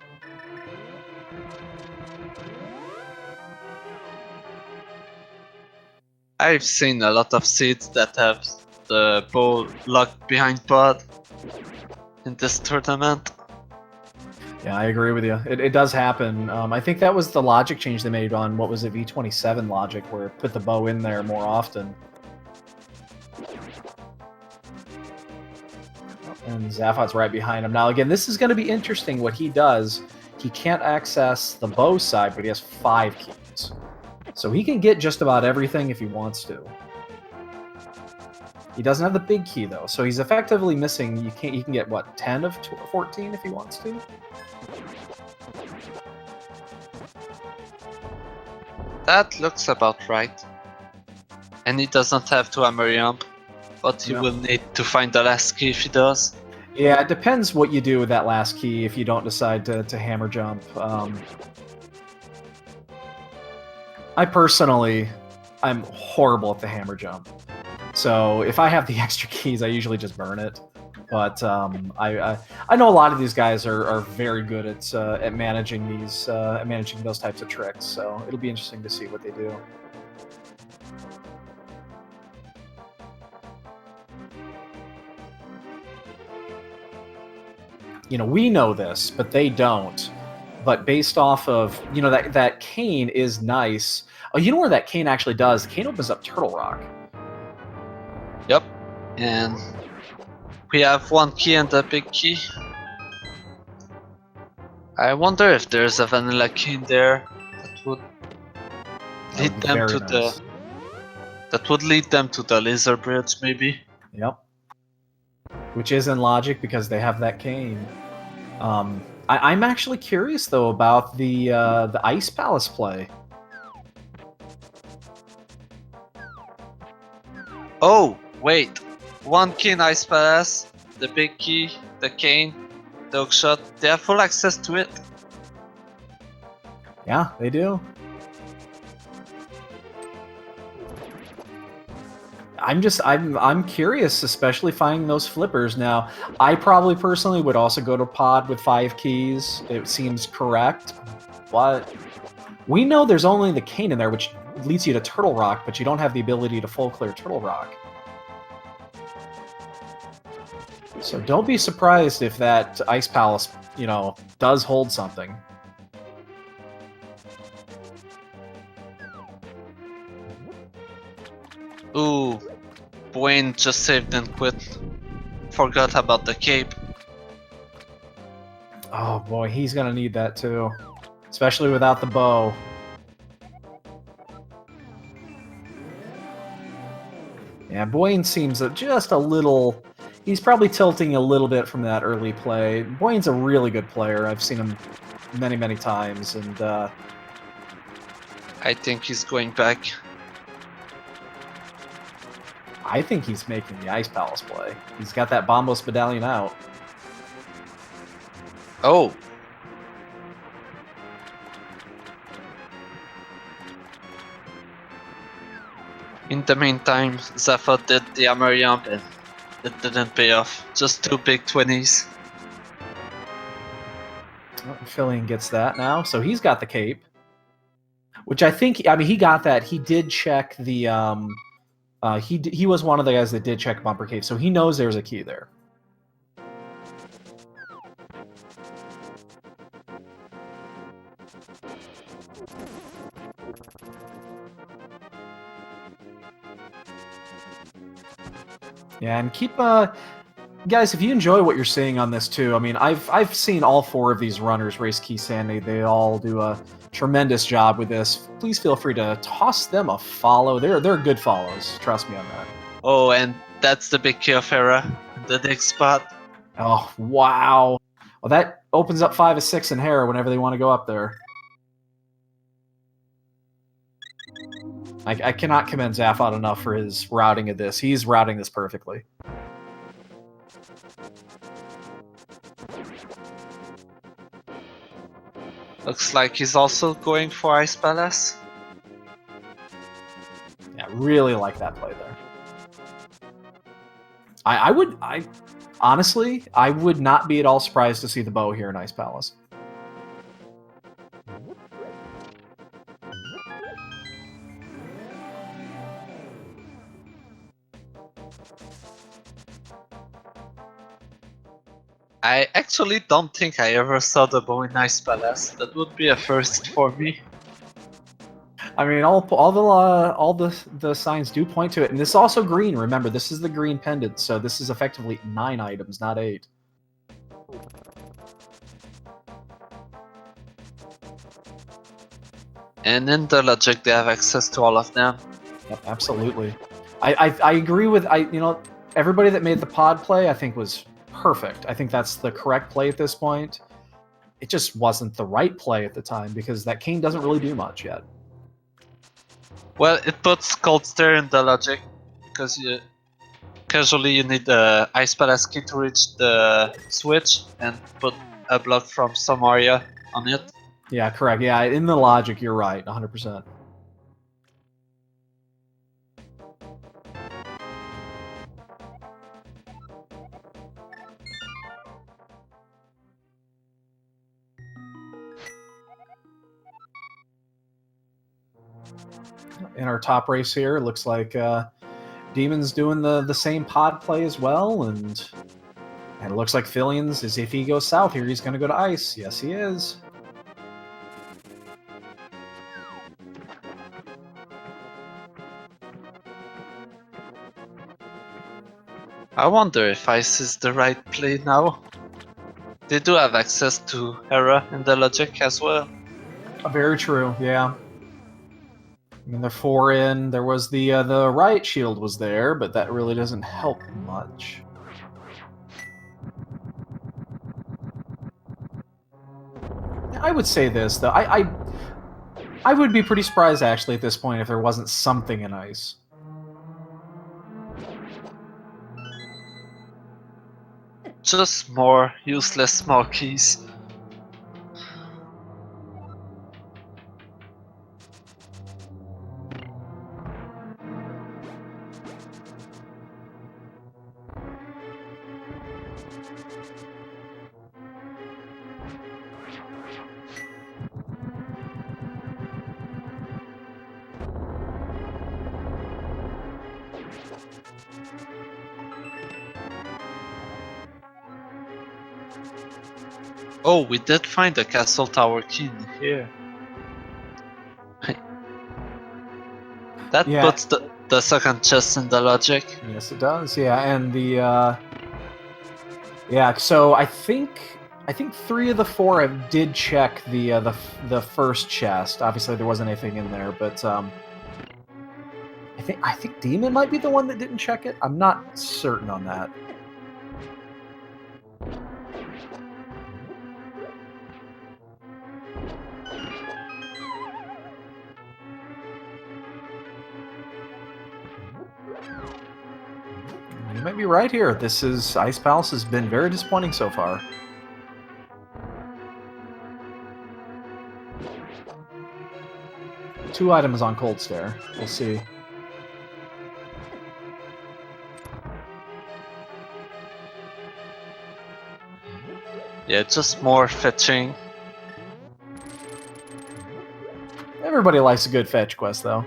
I've seen a lot of seeds that have the bow locked behind pod in this tournament. Yeah, I agree with you. It does happen. I think that was the logic change they made on, what was it, V27 logic, where it put the bow in there more often. And Zaphod's right behind him. Now, again, this is going to be interesting what he does. He can't access the bow side, but he has 5 keys. So he can get just about everything if he wants to. He doesn't have the big key, though, so he's effectively missing... He can get, what, 10 of 14 if he wants to? That looks about right. And he doesn't have to hammer jump, but he will need to find the last key if he does. Yeah, it depends what you do with that last key if you don't decide to hammer jump. I personally, I'm horrible at the hammer jump. So if I have the extra keys, I usually just burn it. But I know a lot of these guys are very good at managing these managing those types of tricks. So it'll be interesting to see what they do. You know, we know this, but they don't. But based off of, you know, that cane is nice. Oh, you know where that cane actually does? The cane opens up Turtle Rock. Yep. And we have one key and a big key. I wonder if there's a vanilla key in there that would lead them to nice. that would lead them to the laser bridge, maybe. Yep. Which is in logic because they have that cane. I'm actually curious though about the Ice Palace play. Oh, wait. One key in Ice Palace, the big key, the cane, the hookshot, they have full access to it. Yeah, they do. I'm curious, especially finding those flippers. Now, I probably personally would also go to pod with 5 keys. It seems correct, but we know there's only the cane in there, which leads you to Turtle Rock, but you don't have the ability to full clear Turtle Rock. So don't be surprised if that Ice Palace, you know, does hold something. Ooh, Buane just saved and quit. Forgot about the cape. Oh boy, he's gonna need that too. Especially without the bow. Yeah, Buane seems just a little... He's probably tilting a little bit from that early play. Buane's a really good player. I've seen him many, many times, and I think he's going back. I think he's making the Ice Palace play. He's got that Bombos medallion out. Oh. In the meantime, Zaffa did the hammer jump and it didn't pay off. Just 2 big 20s. Oh, fylion gets that now, so he's got the cape. Which I think, I mean, he got that. He did check the, he was one of the guys that did check bumper cape, so he knows there's a key there. Yeah, and keep, guys, if you enjoy what you're seeing on this too, I mean, I've seen all 4 of these runners race Keysanity. They all do a tremendous job with this. Please feel free to toss them a follow. They're good follows. Trust me on that. Oh, and that's the big key of Era. The next spot. Oh, wow. Well, that opens up 5 of 6 in Hera whenever they want to go up there. I cannot commend Zaphod enough for his routing of this. He's routing this perfectly. Looks like he's also going for Ice Palace. Yeah, really like that play there. Honestly, I would not be at all surprised to see the bow here in Ice Palace. I actually don't think I ever saw the bow in Ice Palace. That would be a first for me. I mean, all the signs do point to it, and this is also green. Remember, this is the green pendant, so this is effectively 9 items, not 8. And in the logic, they have access to all of them. Yep, absolutely. I agree with everybody that made the pod play. I think was perfect. I think that's the correct play at this point. It just wasn't the right play at the time because that cane doesn't really do much yet. Well, it puts Coldster in the logic because casually you need the Ice Palace key to reach the switch and put a block from some area on it. Yeah, correct. Yeah, in the logic, you're right, 100%. in our top race here. Looks like Demon's doing the same pod play as well, and it looks like fylions is if he goes south here, he's going to go to ice. Yes, he is. I wonder if ice is the right play now. They do have access to Hera in the logic as well. Very true, yeah. I mean, they're 4 in. There was the riot shield was there, but that really doesn't help much. I would say this though. I would be pretty surprised actually at this point if there wasn't something in ice. Just more useless small keys. Oh, we did find a castle tower key in here. That Yeah. puts the second chest in the logic. Yes, it does. Yeah, and the yeah. So I think 3 of the 4 did check the first chest. Obviously, there wasn't anything in there, but I think Demon might be the one that didn't check it. I'm not certain on that. You might be right here. This is Ice Palace has been very disappointing so far. Two items on Cold Stare. We'll see. Yeah, just more fetching. Everybody likes a good fetch quest, though.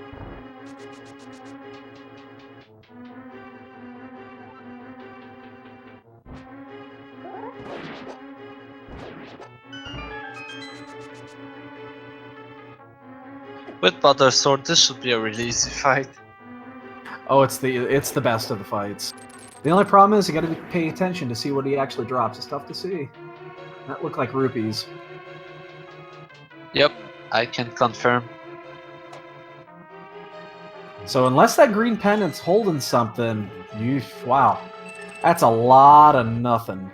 With Butter Sword, this should be a really easy fight. Oh, it's the best of the fights. The only problem is you got to pay attention to see what he actually drops. It's tough to see. That looked like rupees. Yep, I can confirm. So unless that green pendant's holding something, wow, that's a lot of nothing.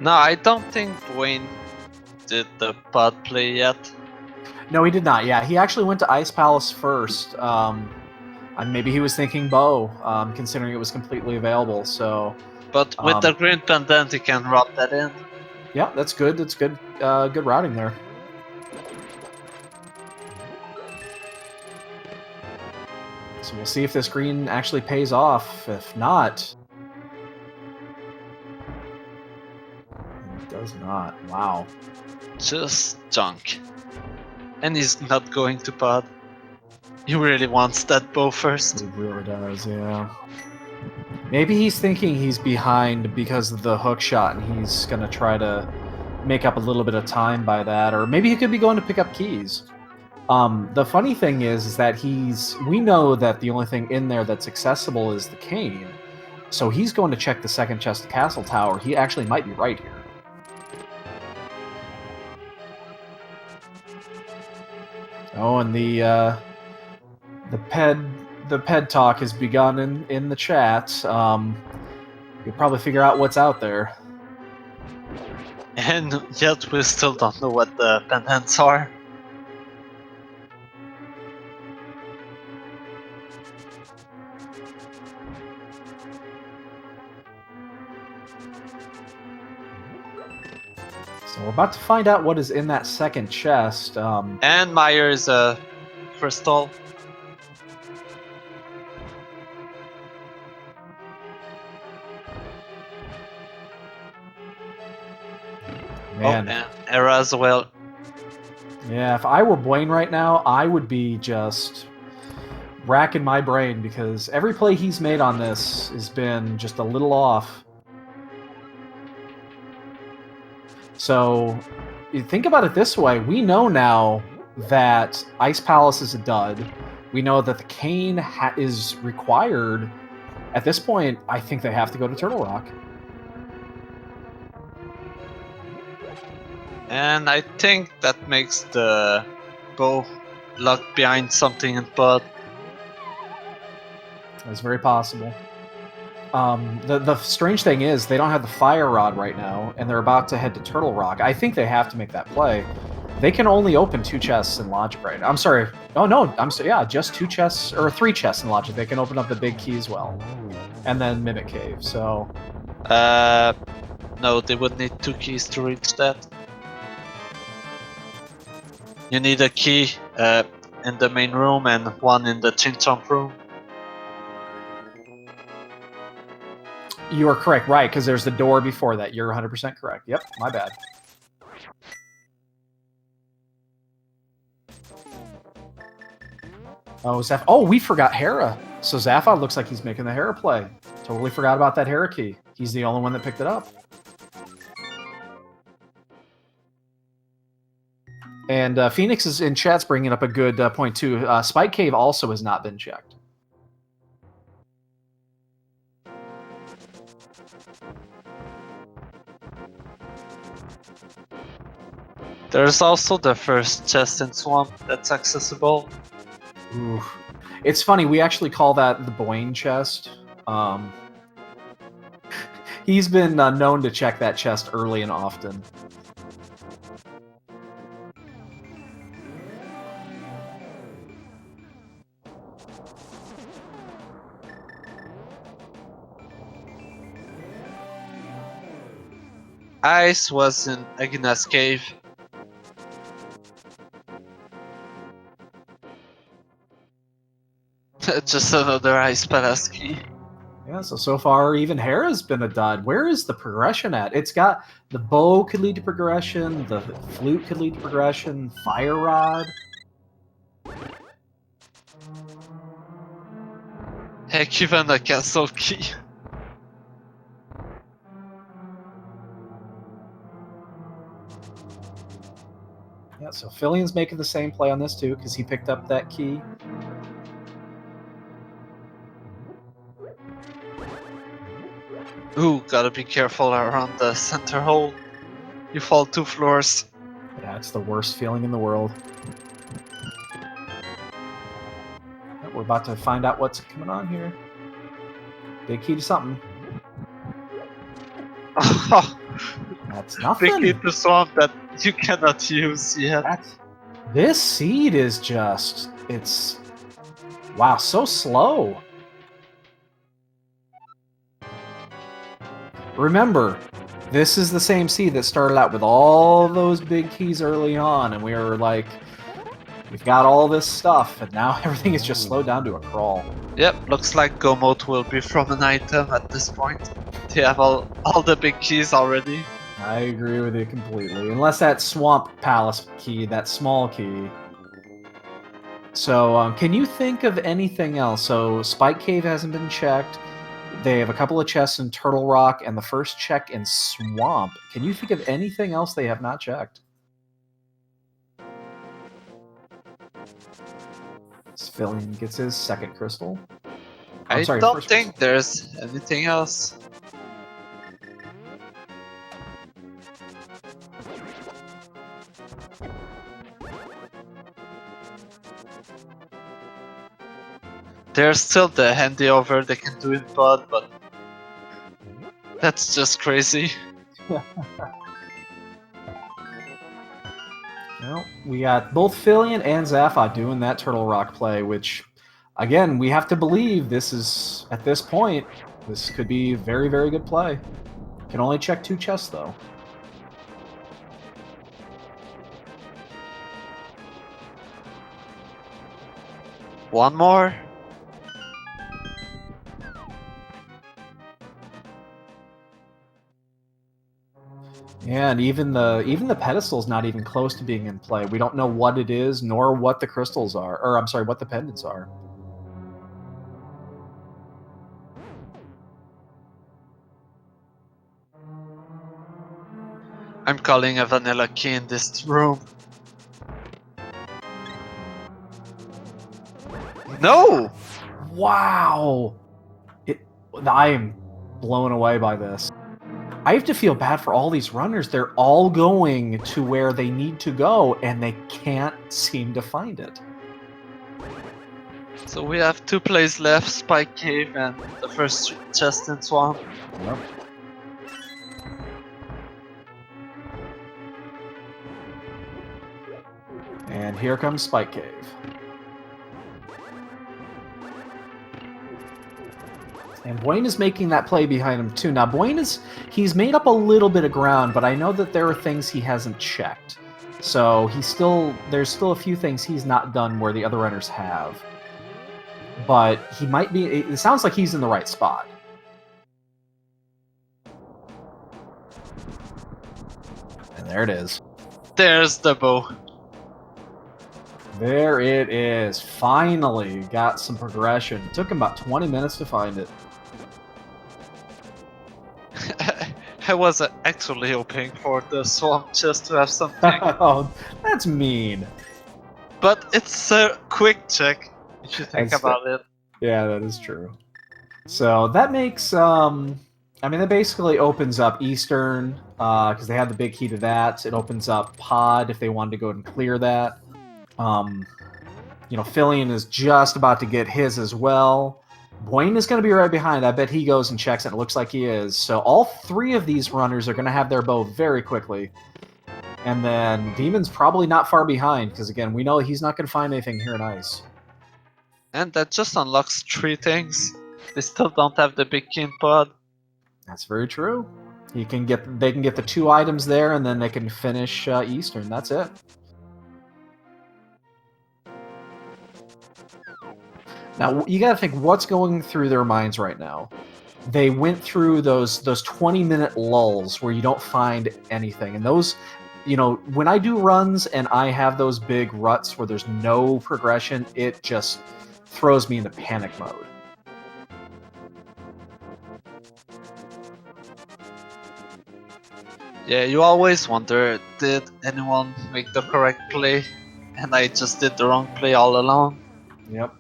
No, I don't think Buane did the pod play yet. No, he did not. Yeah, he actually went to Ice Palace first. And maybe he was thinking bow, considering it was completely available. So, but with the green pendant, he can rub that in. Yeah, that's good. That's good. Good routing there. So we'll see if this green actually pays off. If not, it does not. Wow. Just junk. And he's not going to pod. He really wants that bow first. He really does, yeah. Maybe he's thinking he's behind because of the hook shot and he's going to try to make up a little bit of time by that. Or maybe he could be going to pick up keys. The funny thing is that we know that the only thing in there that's accessible is the cane. So he's going to check the second chest of Castle Tower. He actually might be right here. Oh, and the ped talk has begun in the chat. You'll probably figure out what's out there. And yet we still don't know what the pendants are. So we're about to find out what is in that second chest. And Myers crystal. Man. Oh, and Era as well. Yeah, if I were Buane right now, I would be just racking my brain because every play he's made on this has been just a little off. So, you think about it this way. We know now that Ice Palace is a dud. We know that the cane is required. At this point, I think they have to go to Turtle Rock. And I think that makes the bow locked behind something in pod. That's very possible. The strange thing is they don't have the Fire Rod right now, and they're about to head to Turtle Rock. I think they have to make that play. They can only open 2 chests in Logic right now. I'm sorry. Oh, no. Yeah, just 2 chests, or 3 chests in Logic. They can open up the big key as well. And then Mimic Cave, so... No, they would need 2 keys to reach that. You need a key in the main room and 1 in the Chin Chomp room. You are correct, right, because there's the door before that. You're 100% correct. Yep, my bad. Oh, oh, we forgot Hera. So Zaphod looks like he's making the Hera play. Totally forgot about that Hera key. He's the only one that picked it up. And Phoenix is in chat's bringing up a good point, too. Spike Cave also has not been checked. There's also the first chest in Swamp that's accessible. Ooh. It's funny, we actually call that the Buane chest. He's been known to check that chest early and often. Ice was in Agina's cave. Just another Ice Palace key. Yeah, so far, even Hera's been a dud. Where is the progression at? It's got... The bow could lead to progression, the flute could lead to progression, Fire Rod... Heck, even a castle key. Yeah, so Fillion's making the same play on this too, because he picked up that key. Ooh, gotta be careful around the center hole. You fall 2 floors. Yeah, it's the worst feeling in the world. Yeah, we're about to find out what's coming on here. Big key to something. That's nothing. Big key to Swamp that you cannot use yet. This seed is just... It's... Wow, so slow. Remember, this is the same seed that started out with all those big keys early on, and we were like, we've got all this stuff, and now everything is just slowed down to a crawl. Yep, looks like Go Mode will be from an item at this point. They have all the big keys already. I agree with you completely. Unless that Swamp Palace key, that small key. So, can you think of anything else? So, Spike Cave hasn't been checked. They have a couple of chests in Turtle Rock, and the first check in Swamp. Can you think of anything else they have not checked? Fylion gets his second crystal. I don't think there's anything else. There's still the handy over they can do in pod, but that's just crazy. Well, we got both Fylion and Zaphod doing that Turtle Rock play, which, again, we have to believe this is, at this point, this could be a very, very good play. Can only check 2 chests, though. One more? Yeah, and even the pedestal's not even close to being in play. We don't know what it is, nor what the crystals are, or I'm sorry, what the pendants are. I'm calling a vanilla key in this room. No! Wow! I am blown away by this. I have to feel bad for all these runners. They're all going to where they need to go, and they can't seem to find it. So we have 2 plays left, Spike Cave and the first chest in Swamp. Yep. And here comes Spike Cave. And Buane is making that play behind him too. Now Buane he's made up a little bit of ground, but I know that there are things he hasn't checked. So there's still a few things he's not done where the other runners have. But he might be, it sounds like he's in the right spot. And there it is. There's the bow. There it is. Finally got some progression. It took him about 20 minutes to find it. I was actually hoping for the Swamp chest to have something. Oh, that's mean. But it's a quick check, if you think about it. Yeah, that is true. So that makes, I mean, that basically opens up Eastern, because they have the big key to that. It opens up Pod if they wanted to go and clear that. You know, fylion is just about to get his as well. Buane is going to be right behind. I bet he goes and checks it. It looks like he is. So all 3 of these runners are going to have their bow very quickly. And then Demon's probably not far behind, because again, we know he's not going to find anything here in Ice. And that just unlocks 3 things. They still don't have the big key in Pod. That's very true. They can get the 2 items there, and then they can finish Eastern. That's it. Now you got to think what's going through their minds right now. They went through those 20-minute lulls where you don't find anything, and those, you know, when I do runs and I have those big ruts where there's no progression, it just throws me into panic mode. Yeah, you always wonder, did anyone make the correct play? And I just did the wrong play all along. Yep.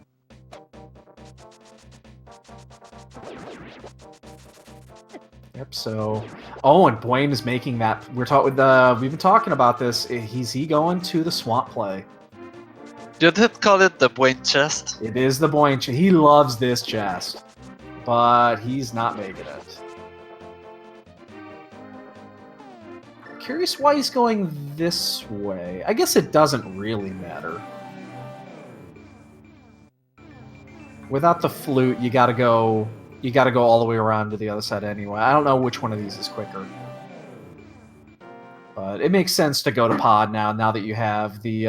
Yep. So, oh, and Buane is making that. We've been talking about this. Is he going to the swamp play? You did call it the Buane chest. It is the Buane chest. He loves this chest, but he's not making it. Curious why he's going this way. I guess it doesn't really matter. Without the flute, you gotta go all the way around to the other side anyway. I don't know which one of these is quicker. But it makes sense to go to Pod now that you have the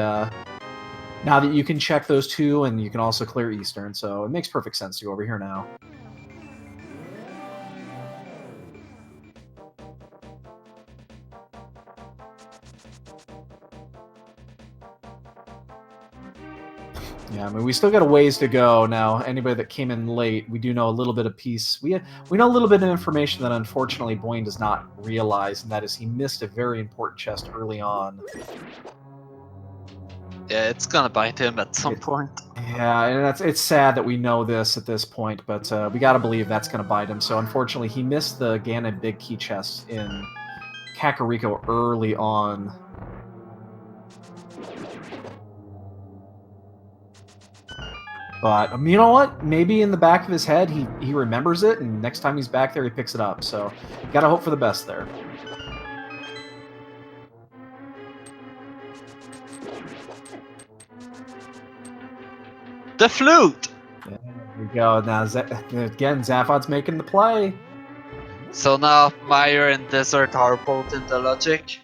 now that you can check those 2 and you can also clear Eastern, so it makes perfect sense to go over here now. Yeah, I mean, we still got a ways to go now. Anybody that came in late, we do know a little bit of piece. We know a little bit of information that unfortunately Buane does not realize, and that is he missed a very important chest early on. Yeah, it's gonna bite him at some point. Yeah, and it's sad that we know this at this point, but we gotta believe that's gonna bite him. So unfortunately, he missed the Ganon big key chest in Kakariko early on. But you know what? Maybe in the back of his head, he remembers it, and next time he's back there, he picks it up. So, gotta hope for the best there. The flute! There we go. Now, again, Zaphod's making the play. So now Meyer and Desert are both in the logic.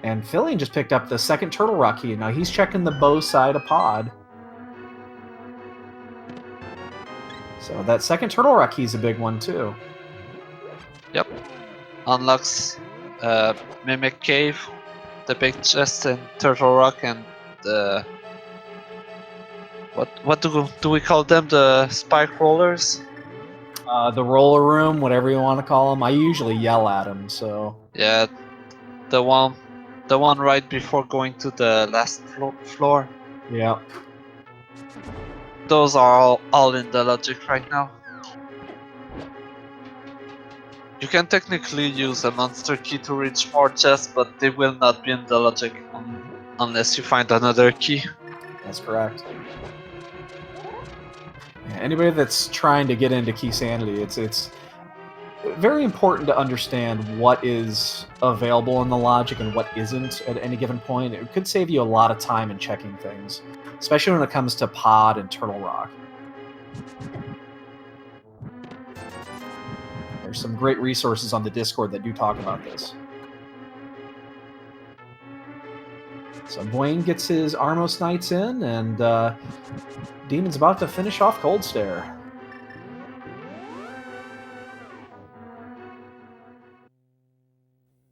And fylion just picked up the second Turtle Rock key. Now he's checking the bow side of Pod. So that second Turtle Rock key is a big one, too. Yep. unlocks Mimic Cave, the big chest in Turtle Rock, and the what do we call them? The spike rollers. The roller room, whatever you want to call them. I usually yell at him, so Yeah, the one right before going to the last floor. yeah. Those are all in the logic right now. You can technically use a monster key to reach more chests, but they will not be in the logic unless you find another key. That's correct. Yeah, anybody that's trying to get into Keysanity, it's very important to understand what is available in the logic and what isn't at any given point. It could save you a lot of time in checking things, especially when it comes to Pod and Turtle Rock. There's some great resources on the Discord that do talk about this. So Buane gets his Armos Knights in, and Demon's about to finish off Cold Stare.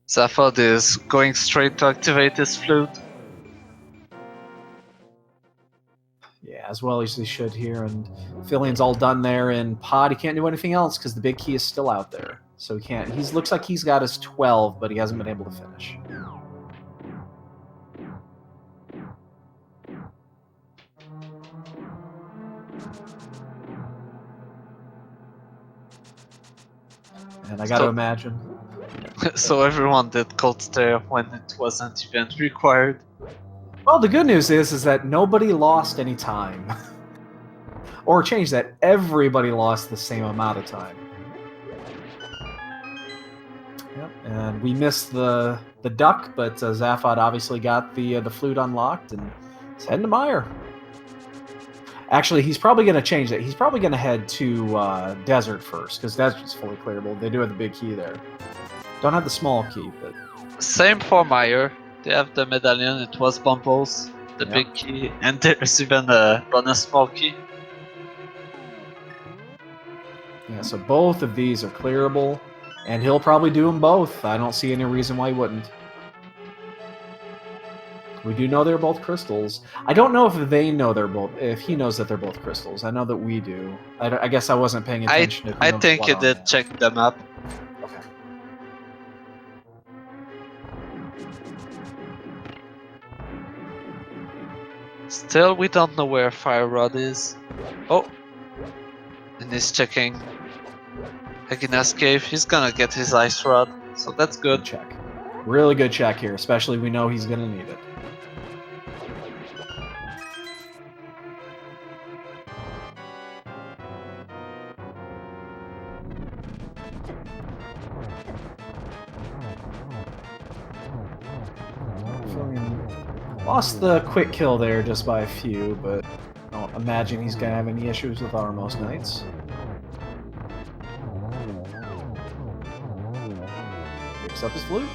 Zaphod is going straight to activate his flute. Yeah, as well as he should here, and Fylion's all done there, and Pod, he can't do anything else because the big key is still out there. So he can't. He looks like he's got his 12, but he hasn't been able to finish. And I got to imagine. So everyone did Cold Stare when it wasn't even required. Well, the good news is that nobody lost any time. Or change that, everybody lost the same amount of time. Yep, and we missed the duck, but Zaphod obviously got the flute unlocked, and he's heading to Mire. Actually, he's probably going to change that. He's probably going to head to Desert first, because Desert's fully clearable. They do have the big key there. Don't have the small key, but... Same for Mire. They have the medallion, it was Bumbles, the big key, and there's even a bonus small key. Yeah, so both of these are clearable, and he'll probably do them both. I don't see any reason why he wouldn't. We do know they're both crystals. I don't know if they know they're both, if he knows that they're both crystals. I know that we do. I guess I wasn't paying attention. I think he did check the map. Okay. Still, we don't know where Fire Rod is. Oh! And he's checking Agina's cave. He's gonna get his Ice Rod, so that's good. Good check. Really good check here, especially we know he's gonna need it. Lost the quick kill there just by a few, but I don't imagine he's going to have any issues with Armos Knights. Picks up his flute.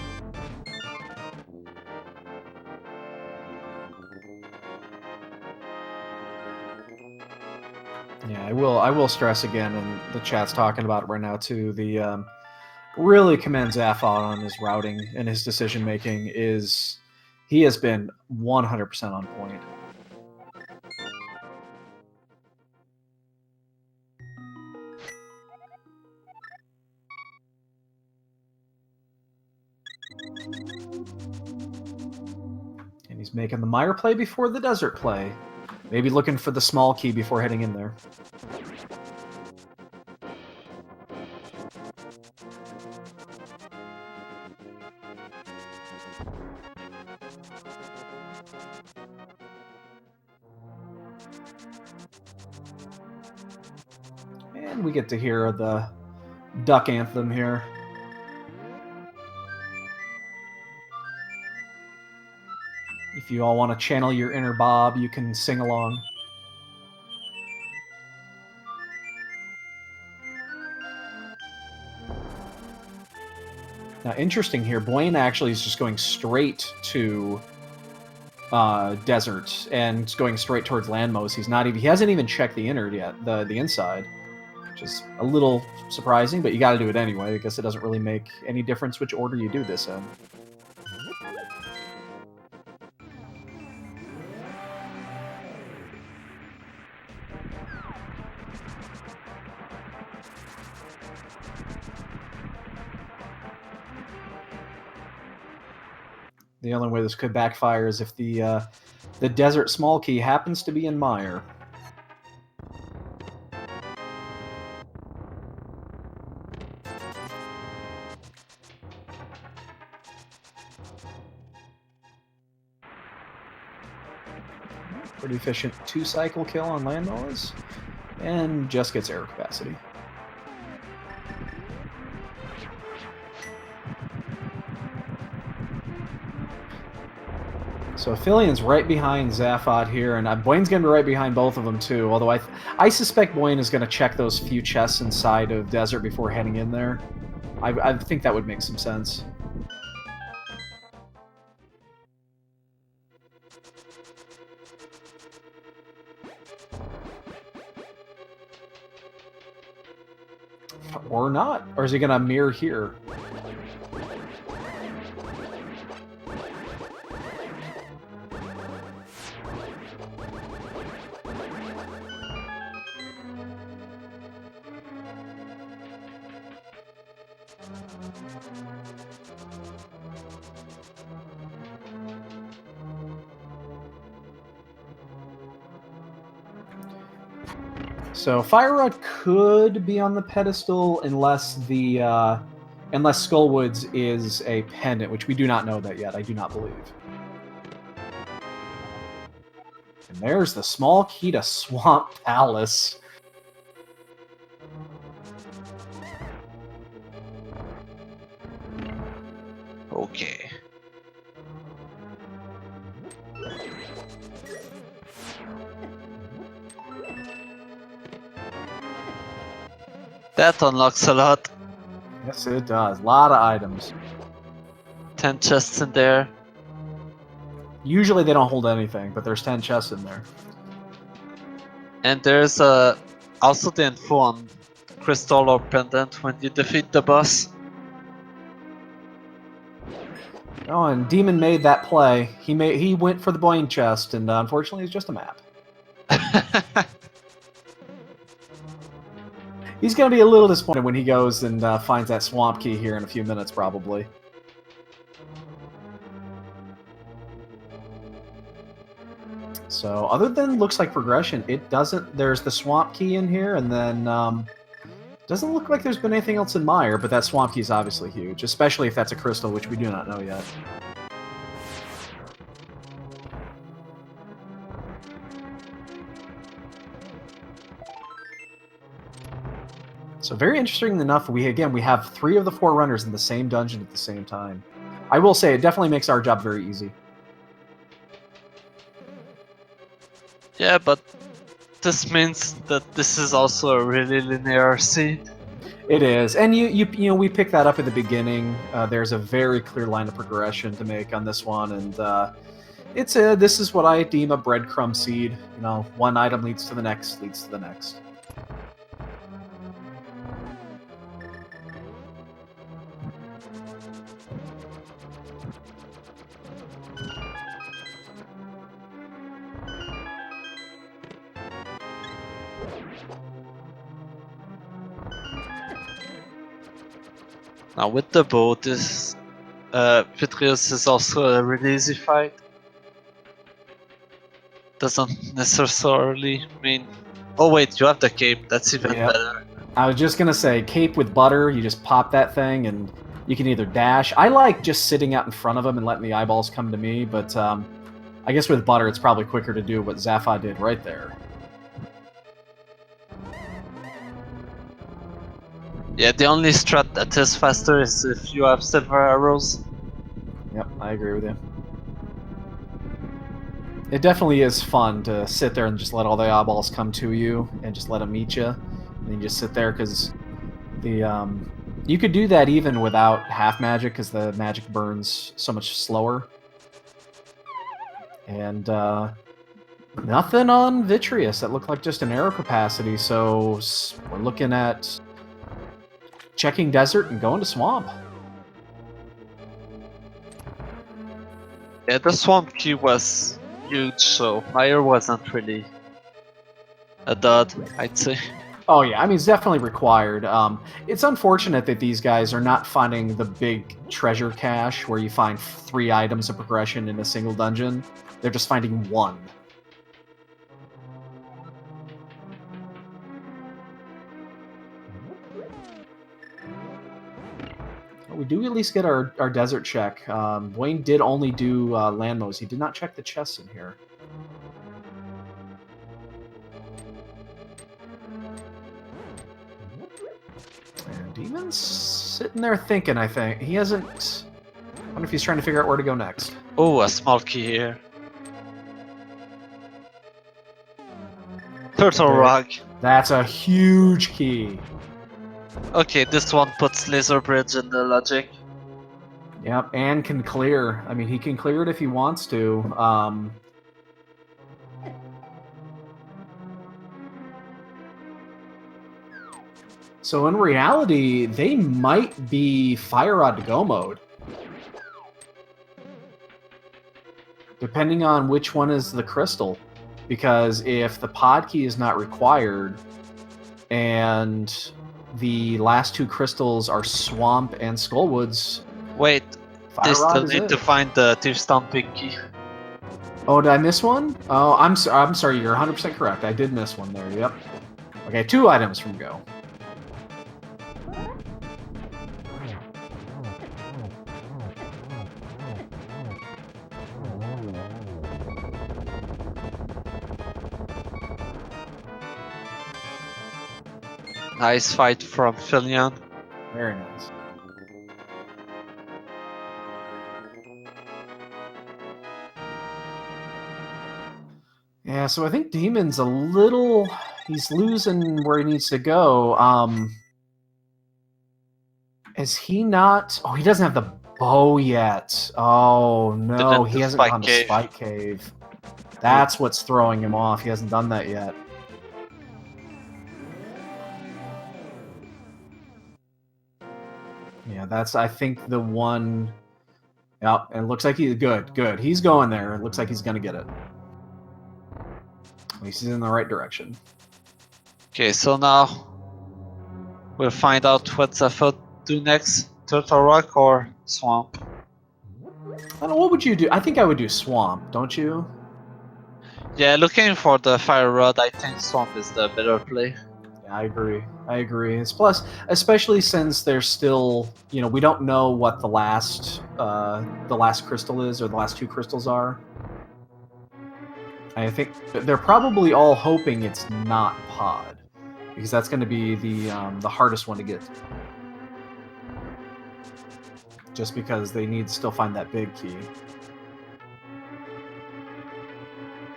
Yeah, I will stress again, and the chat's talking about it right now too, the really commend Zaphod on his routing and his decision making. He has been 100% on point. And he's making the Mire play before the Desert play. Maybe looking for the small key before heading in there. And we get to hear the duck anthem here. If you all want to channel your inner Bob, you can sing along. Now, interesting here, Buane actually is just going straight to Desert and going straight towards Landmos. He hasn't even checked the inner yet, the inside. which is a little surprising, but you got to do it anyway. I guess it doesn't really make any difference which order you do this in. The only way this could backfire is if the desert small key happens to be in mire. Pretty efficient 2-cycle kill on landmines, and just gets air capacity. So Fylion's right behind Zaphod here, and Buane's going to be right behind both of them too, although I suspect Buane is going to check those few chests inside of Desert before heading in there. I think that would make some sense. Or not. Or is he going to mirror here? So Fire Rod could be on the pedestal unless unless Skullwoods is a pendant, which we do not know that yet. I do not believe. And there's the small key to Swamp Palace. Okay. That unlocks a lot. Yes, it does. A lot of items. 10 chests in there. Usually they don't hold anything, but there's 10 chests in there. And there's also the info on Crystal or Pendant when you defeat the boss. Oh, and Demon made that play. He went for the Buane chest, and unfortunately it's just a map. He's going to be a little disappointed when he goes and finds that swamp key here in a few minutes, probably. So, other than looks like progression, it doesn't... There's the swamp key in here, and then... doesn't look like there's been anything else in mire, but that swamp key is obviously huge, especially if that's a crystal, which we do not know yet. So very interesting enough, we have 3 of the 4 runners in the same dungeon at the same time. I will say, it definitely makes our job very easy. Yeah, but this means that this is also a really linear scene. It is, and you know, we picked that up at the beginning. There's a very clear line of progression to make on this one, and this is what I deem a breadcrumb seed. You know, one item leads to the next, leads to the next. Now with the bow, this Vitreous is also a really easy fight. Doesn't necessarily mean... Oh wait, you have the cape, that's even better. I was just gonna say, cape with butter, you just pop that thing and you can either dash. I like just sitting out in front of him and letting the eyeballs come to me, but I guess with butter it's probably quicker to do what Zaphod did right there. Yeah, the only strat that is faster is if you have silver arrows. Yep, I agree with you. It definitely is fun to sit there and just let all the eyeballs come to you and just let them meet you. And then you just sit there because you could do that even without half magic because the magic burns so much slower. And Nothing on Vitreous. That looked like just an arrow capacity, so we're looking at checking desert and going to swamp. Yeah, the swamp key was huge, so fire wasn't really a dud, I'd say. Oh yeah, I mean it's definitely required. It's unfortunate that these guys are not finding the big treasure cache where you find 3 items of progression in a single dungeon. They're just finding 1. We do at least get our desert check. Buane did only do landmos. He did not check the chests in here. And Demon's sitting there thinking, I think. He hasn't... I wonder if he's trying to figure out where to go next. Oh, a small key here. Turtle Rock. That's a huge key. Okay, this one puts Laser Bridge in the logic. Yep, and can clear. I mean, he can clear it if he wants to. So in reality, they might be Fire Rod to go mode. Depending on which one is the crystal. Because if the pod key is not required, and the last 2 crystals are Swamp and Skullwoods... Wait, Fire they Rod still is need it. to find the Thief Stomping key. Oh, did I miss one? Oh, I'm sorry, you're 100% correct. I did miss one there, yep. Okay, 2 items from go. Nice fight from fylion. Very nice. Yeah, so I think Demon's a little... He's losing where he needs to go. Is he not... Oh, he doesn't have the bow yet. Oh, no, he hasn't gone to Spike Cave. That's what's throwing him off. He hasn't done that yet. Yeah, that's, I think, the one... Yep, and it looks like he's good. Good. He's going there. It looks like he's going to get it. At least he's in the right direction. Okay, so now we'll find out what Zephyr do next. Turtle Rock or Swamp? I don't know, what would you do? I think I would do Swamp, don't you? Yeah, looking for the Fire Rod, I think Swamp is the better play. Yeah, I agree. I agree. It's plus, especially since there's still, you know, we don't know what the last crystal is, or the last 2 crystals are. I think they're probably all hoping it's not Pod, because that's going to be the hardest one to get. Just because they need to still find that big key.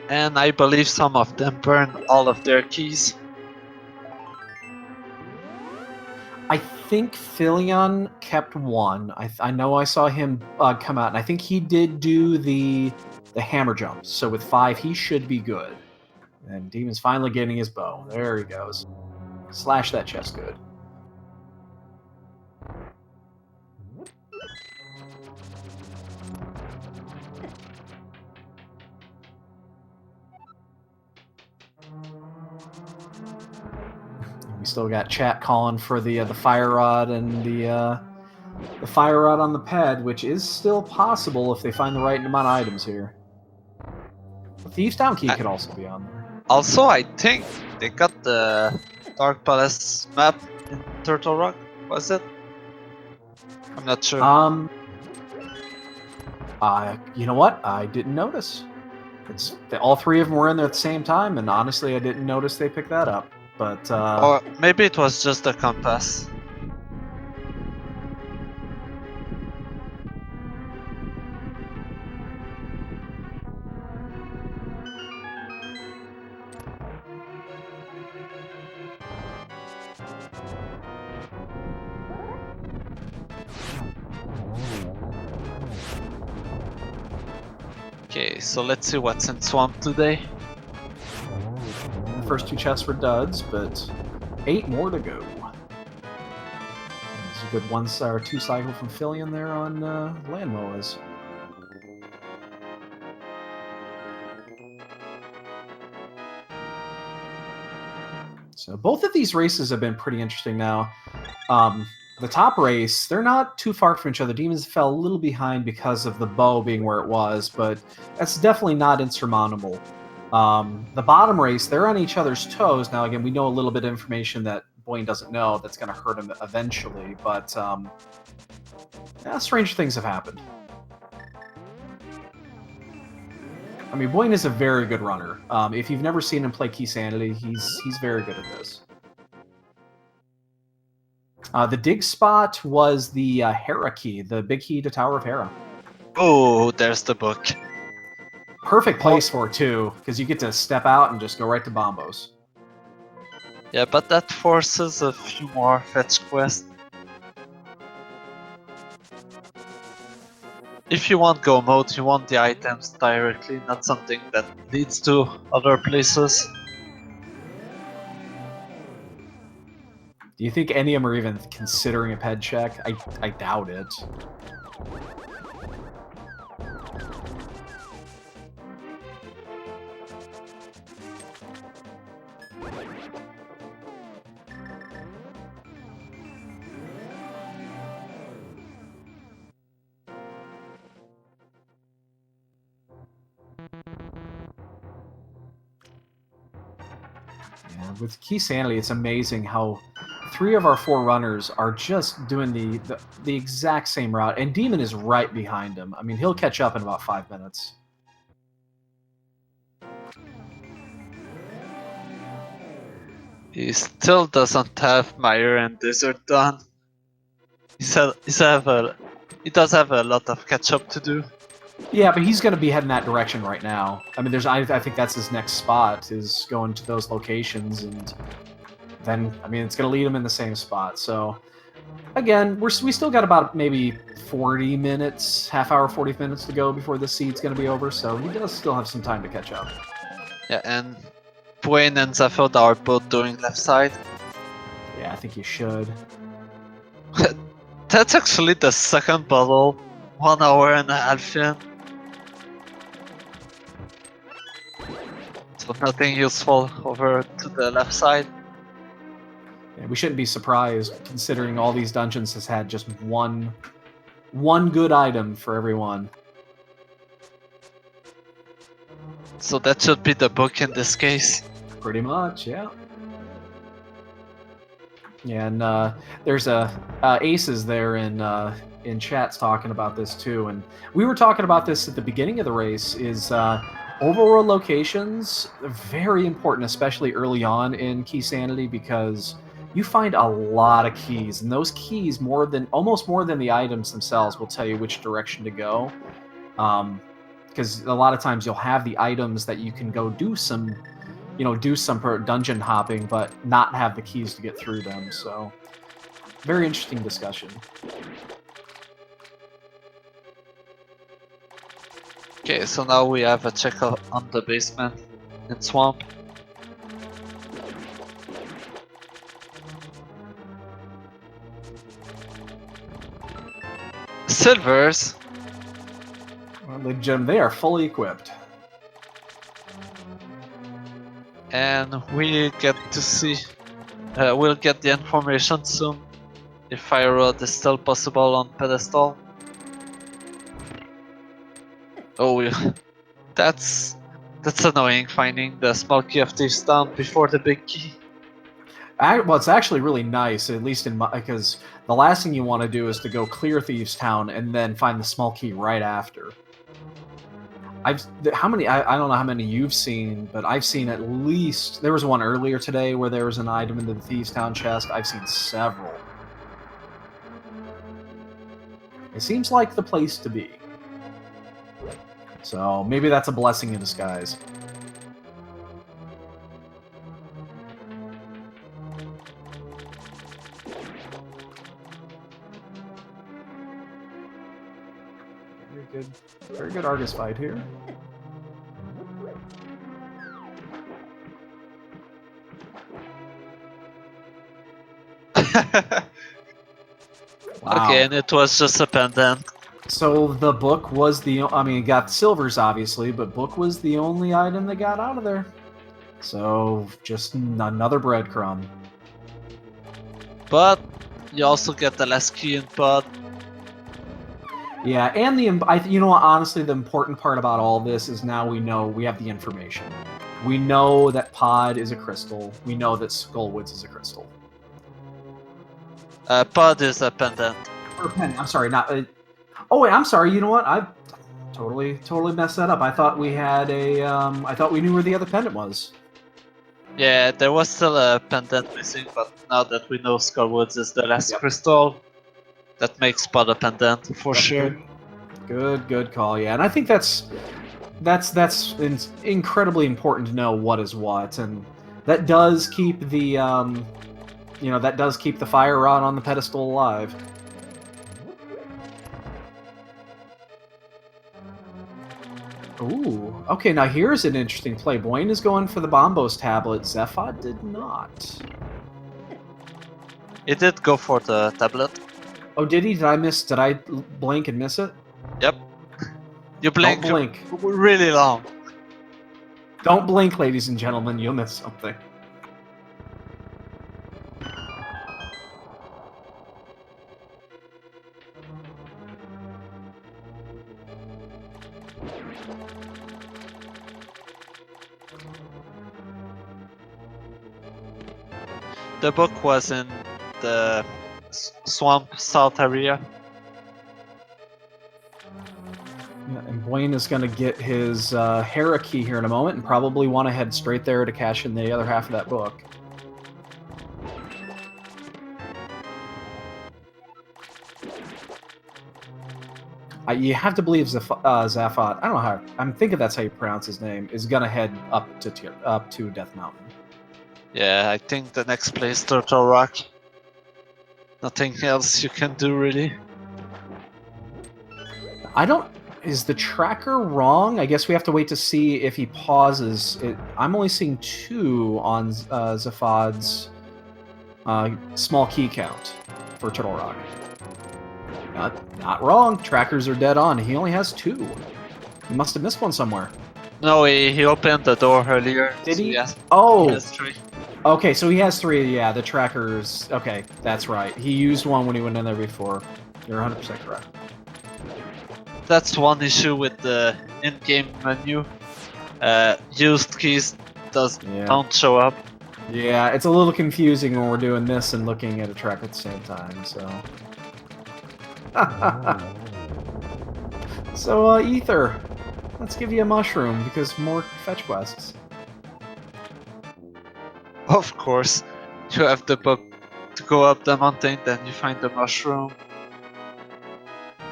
And I believe some of them burn all of their keys. I think fylion kept 1. I know I saw him come out, and I think he did do the hammer jumps. So with 5, he should be good. And Demon's finally getting his bow. There he goes. Slash that chest good. We still got chat calling for the fire rod and the fire rod on the pad, which is still possible if they find the right amount of items here. The Thieves Town key could also be on there. Also, I think they got the Dark Palace map in Turtle Rock. Was it? I'm not sure. You know what? I didn't notice. All 3 of them were in there at the same time, and honestly, I didn't notice they picked that up. But or maybe it was just the compass. Okay, so let's see what's in Swamp today. first 2 chests were duds, but 8 more to go. There's a good 2 cycle from fylion there on land moas. So both of these races have been pretty interesting now. The top race, they're not too far from each other. Demons fell a little behind because of the bow being where it was, but that's definitely not insurmountable. The bottom race, they're on each other's toes. Now, again, we know a little bit of information that Buane doesn't know that's going to hurt him eventually, but yeah, stranger things have happened. I mean, Buane is a very good runner. If you've never seen him play Keysanity, he's very good at this. The dig spot was the Hera key, the big key to Tower of Hera. Oh, there's the book. Perfect place for it, too, because you get to step out and just go right to Bombos. Yeah, but that forces a few more fetch quests. If you want go mode, you want the items directly, not something that leads to other places. Do you think any of them are even considering a ped check? I doubt it. Yeah, with Keysanity, it's amazing how 3 of our 4 runners are just doing the exact same route, and Demon is right behind him. I mean, he'll catch up in about 5 minutes. He still doesn't have Mire and Desert done. He does have a lot of catch up to do. Yeah, but he's going to be heading that direction right now. I mean, I think that's his next spot, is going to those locations, and then, I mean, it's going to lead him in the same spot. So, again, we still got about maybe 40 minutes, half hour, 40 minutes to go before the seed's going to be over, so he does still have some time to catch up. Yeah, and Buane and Zaphod are both doing left side. Yeah, I think you should. That's actually the second bottle, 1 hour and a half in. So nothing useful over to the left side. Yeah, we shouldn't be surprised, considering all these dungeons has had just one good item for everyone. So that should be the book in this case. Pretty much, yeah. Yeah, and there's Aces there in chats talking about this too, and we were talking about this at the beginning of the race. Is overworld locations very important, especially early on in Keysanity, because you find a lot of keys, and those keys almost more than the items themselves will tell you which direction to go. Because a lot of times you'll have the items that you can go do some dungeon hopping, but not have the keys to get through them. So, very interesting discussion. Okay, so now we have a check on the basement in Swamp. Silvers. Well, the gem, they are fully equipped. And we get to see, we'll get the information soon if Fire Rod is still possible on pedestal. Oh, that's annoying, finding the small key of Thieves Town before the big key. Well, it's actually really nice, at least because the last thing you want to do is to go clear Thieves Town and then find the small key right after. I don't know how many you've seen, but I've seen at least, there was one earlier today where there was an item in the Thieves Town chest. I've seen several. It seems like the place to be. So maybe that's a blessing in disguise. Very good Argus fight here. Wow. Okay, and it was just a pendant. So the book was I mean, it got silvers obviously, but book was the only item that got out of there. So just another breadcrumb. But you also get the last key in pod. Yeah, and you know what? Honestly, the important part about all this is now we have the information. We know that pod is a crystal. We know that Skullwoods is a crystal. Pod is a pendant. Or pen. I'm sorry, not. Oh wait, I'm sorry. You know what? I totally messed that up. I thought we had a. I thought we knew where the other pendant was. Yeah, there was still a pendant missing, but now that we know Skullwoods is the last Yep. crystal, that makes pod a pendant for Yep, sure. Good call. Yeah, and I think that's incredibly important to know what is what, and that does keep the that does keep the fire rod on the pedestal alive. Ooh, okay, now here's an interesting play. Buane is going for the Bombos tablet. Zephod did not. He did go for the tablet. Oh, did he? Did I blink and miss it? Yep. You blink, Don't blink. really long. Don't blink, ladies and gentlemen. You'll miss something. The book was in the swamp south area. Yeah, and Buane is going to get his Hera key here in a moment and probably want to head straight there to cash in the other half of that book. You have to believe Zaphod, I don't know how, I'm thinking that's how you pronounce his name, is going to head up to Death Mountain. Yeah, I think the next place Turtle Rock. Nothing else you can do really. Is the tracker wrong? I guess we have to wait to see if he pauses. I'm only seeing 2 on Zaphod's small key count for Turtle Rock. Not wrong. Trackers are dead on. He only has 2. He must have missed one somewhere. No, he opened the door earlier. Did he? Yes. Oh! He has 3. Okay, so he has 3, yeah, the trackers... Okay, that's right. He used one when he went in there before. You're 100% correct. That's one issue with the in-game menu. Used keys don't show up. Yeah, it's a little confusing when we're doing this and looking at a track at the same time, so... So, Ether, let's give you a mushroom, because more fetch quests. Of course, you have the book to go up the mountain, then you find the mushroom.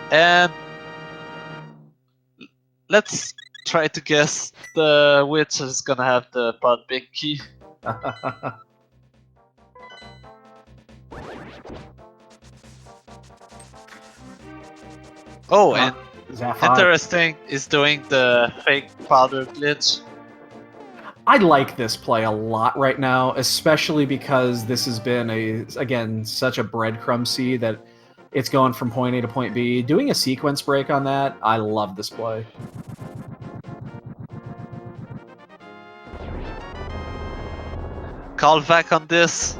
And let's try to guess the which is gonna have the pod big key. Oh, and interesting is doing the fake powder glitch. I like this play a lot right now, especially because this has been again such a breadcrumb seed that it's going from point A to point B. Doing a sequence break on that, I love this play. Call back on this.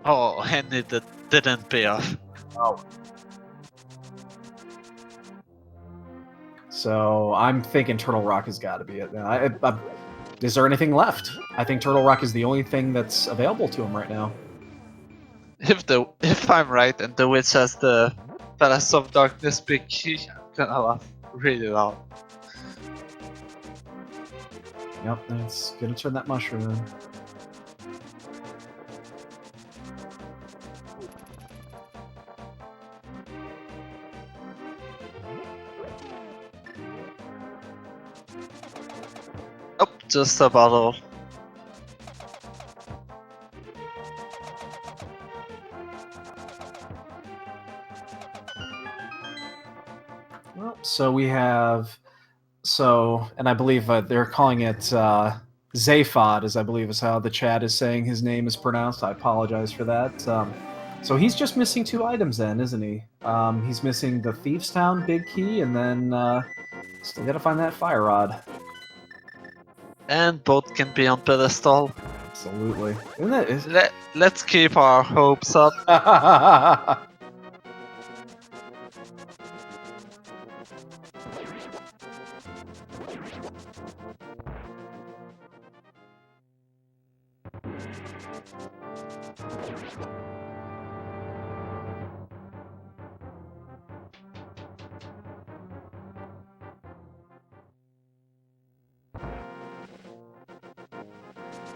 Oh, and it didn't pay off. Oh. So I'm thinking Turtle Rock has got to be it. Is there anything left? I think Turtle Rock is the only thing that's available to him right now. If I'm right and the witch has the Palace of Darkness big key, I'm gonna laugh really loud. Yep, it's gonna turn that mushroom in. Oh, just a bottle. Well, so we have So, and I believe they're calling it Zaphod, as I believe is how the chat is saying his name is pronounced. I apologize for that. So he's just missing 2 items then, isn't he? He's missing the Thieves Town big key, and then still gotta find that fire rod. And both can be on pedestal. Absolutely. Isn't that... Let's keep our hopes up.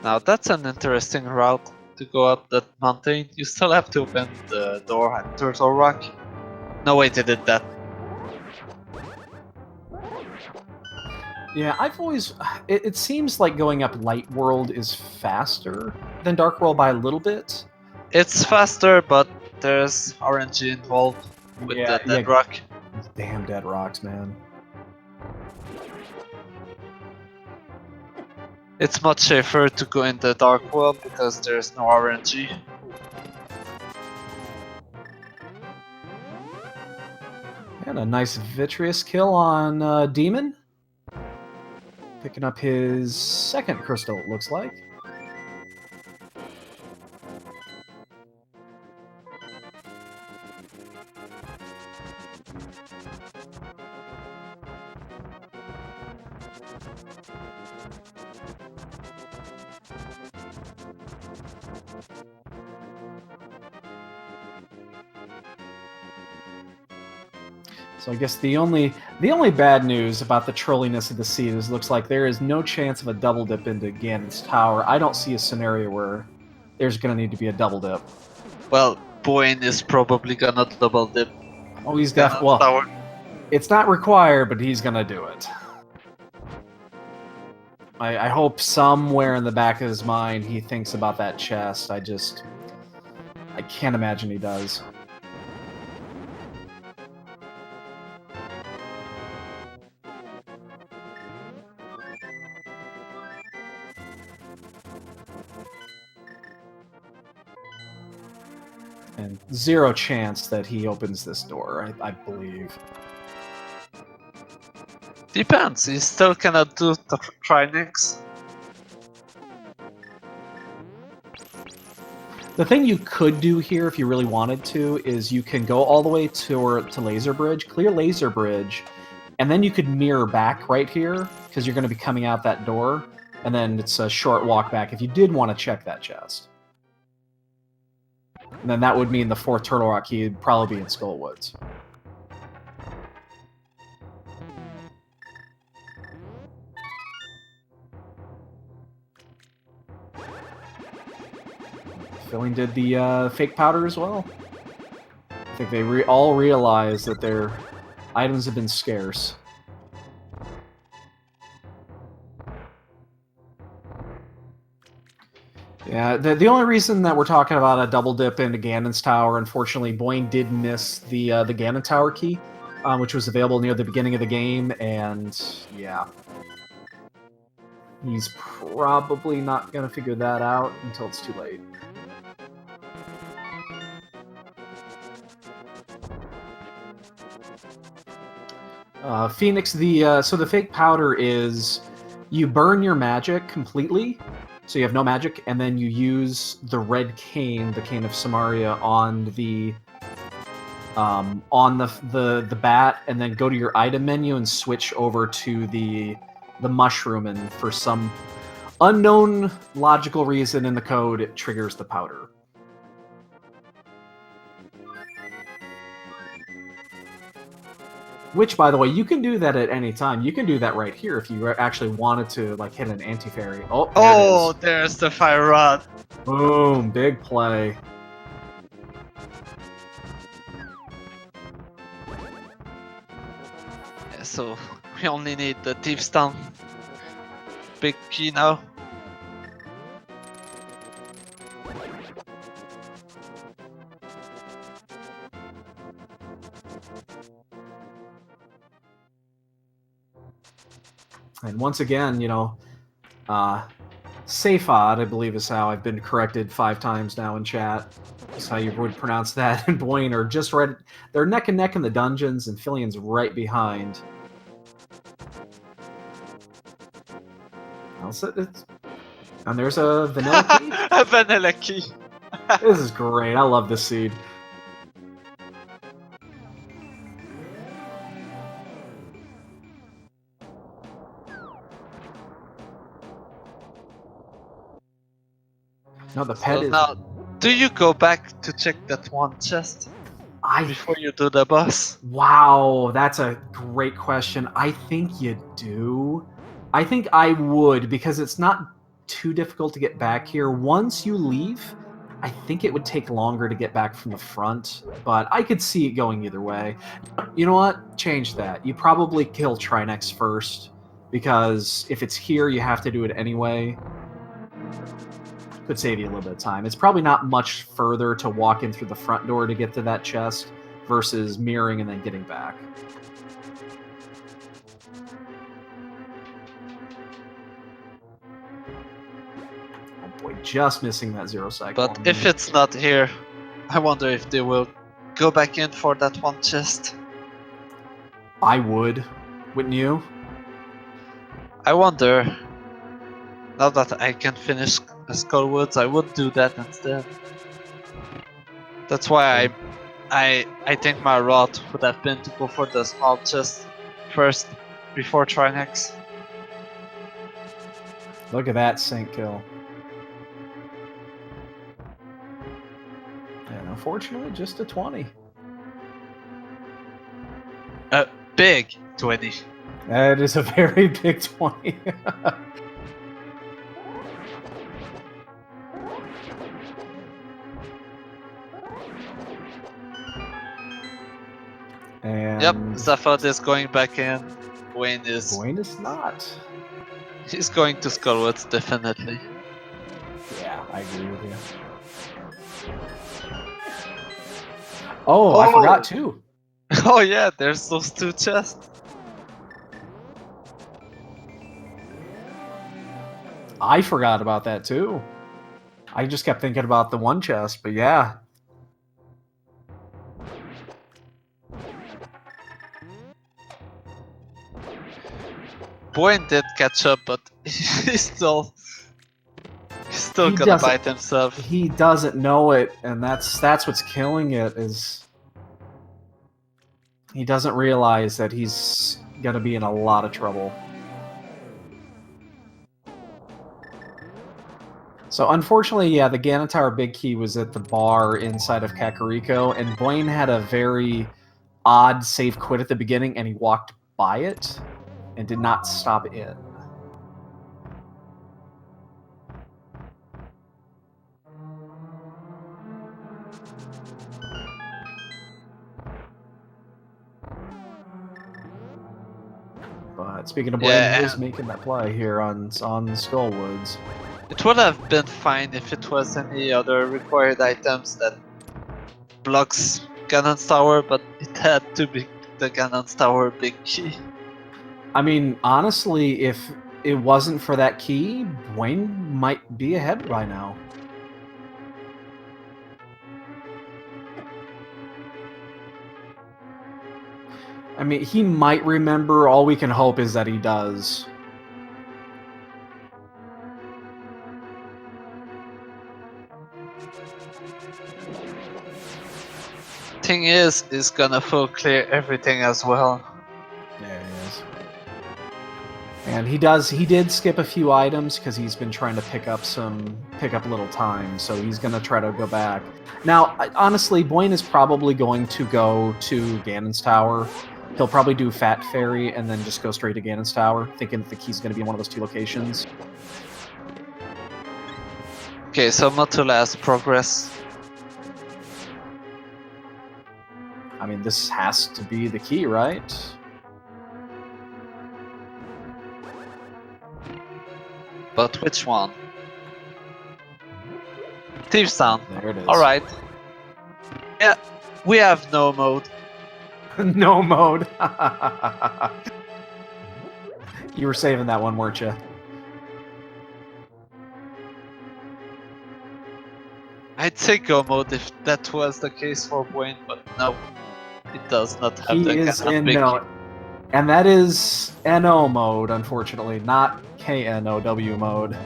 Now that's an interesting route to go up that mountain. You still have to open the door at Turtle Rock. No way they did that. Yeah, I've always... It seems like going up Light World is faster than Dark World by a little bit. It's faster, but there's RNG involved with the dead rock. These damn dead rocks, man. It's much safer to go in the Dark World because there's no RNG. And a nice Vitreous kill on Demon. Picking up his 2nd crystal, it looks like. So I guess the only bad news about the trolliness of the seed is looks like there is no chance of a double dip into Ganon's tower. I don't see a scenario where there's going to need to be a double dip. Well, Buane is probably gonna double dip. Oh, he's definitely... Well, it's not required, but he's going to do it. I hope somewhere in the back of his mind he thinks about that chest. I can't imagine he does. And 0 chance that he opens this door, I believe. Depends, he still cannot do the Trinix. The thing you could do here, if you really wanted to, is you can go all the way to Laser Bridge, clear Laser Bridge, and then you could mirror back right here, because you're going to be coming out that door, and then it's a short walk back if you did want to check that chest. And then that would mean the 4th Turtle Rock key would probably be in Skullwoods. Filling did the fake powder as well. I think they all realize that their items have been scarce. Yeah, the only reason that we're talking about a double dip into Ganon's tower, unfortunately, Buane did miss the Ganon tower key, which was available near the beginning of the game, and yeah. He's probably not going to figure that out until it's too late. Phoenix, so the fake powder is you burn your magic completely, so you have no magic, and then you use the red cane, the cane of Samaria, on the bat, and then go to your item menu and switch over to the mushroom, and for some unknown logical reason in the code, it triggers the powder. Which, by the way, you can do that at any time. You can do that right here if you actually wanted to, like, hit an anti-fairy. Oh, there's the fire rod. Boom, big play. Yeah, so we only need the Thieves Town big key now. And once again, you know, Safad, I believe is how I've been corrected 5 times now in chat. That's how you would pronounce that. And Buane are just right. They're neck and neck in the dungeons, and Fylion's right behind. And there's a vanilla key. A vanilla key. This is great. I love this seed. No, the pet is. Now, do you go back to check that one chest before you do the boss? Wow, that's a great question. I think you do. I think I would, because it's not too difficult to get back here. Once you leave, I think it would take longer to get back from the front, but I could see it going either way. You know what? Change that. You probably kill Trinex first, because if it's here, you have to do it anyway. Could save you a little bit of time. It's probably not much further to walk in through the front door to get to that chest versus mirroring and then getting back. Oh boy, just missing that 0 cycle. But if it's not here, I wonder if they will go back in for that one chest. I would. Wouldn't you? I wonder. Now that I can finish Skullwoods, I would do that instead. That's why I think my route would have been to go for the small chest first before Trinex. Look at that sync kill. And unfortunately, just a 20. A big 20. That is a very big 20. And yep, Zafad is going back in. Buane is not. He's going to Skullwoods, definitely. Yeah, I agree with you. Oh, I forgot too. Oh yeah, there's those 2 chests. I forgot about that too. I just kept thinking about the 1 chest, but yeah. Buane did catch up, but he's still gonna bite himself. He doesn't know it, and that's what's killing it, is he doesn't realize that he's gonna be in a lot of trouble. So unfortunately, yeah, the Ganon Tower Big Key was at the bar inside of Kakariko, and Buane had a very odd save quit at the beginning, and he walked by it and did not stop in. But speaking of Buane, he is making that play here on Skullwoods. It would have been fine if it was any other required items that blocks Ganon's Tower, but it had to be the Ganon's Tower Big Key. I mean, honestly, if it wasn't for that key, Buane might be ahead by now. I mean, he might remember. All we can hope is that he does. Thing is gonna full clear everything as well. Yeah, he is. And he did skip a few items because he's been trying to pick up a little time, so he's gonna try to go back. Now, honestly, Buane is probably going to go to Ganon's Tower. He'll probably do Fat Fairy and then just go straight to Ganon's Tower, thinking that the key's gonna be in one of those 2 locations. Okay, so Motula has progress. I mean, this has to be the key, right? But which one? Thief's Town. There it is. Alright. Yeah, we have no mode. No mode. You were saving that one, weren't you? I'd say go mode if that was the case for Buane, but no, it does not have the He is Ganon in big no, key. and that is NO mode, unfortunately, not KNOW mode.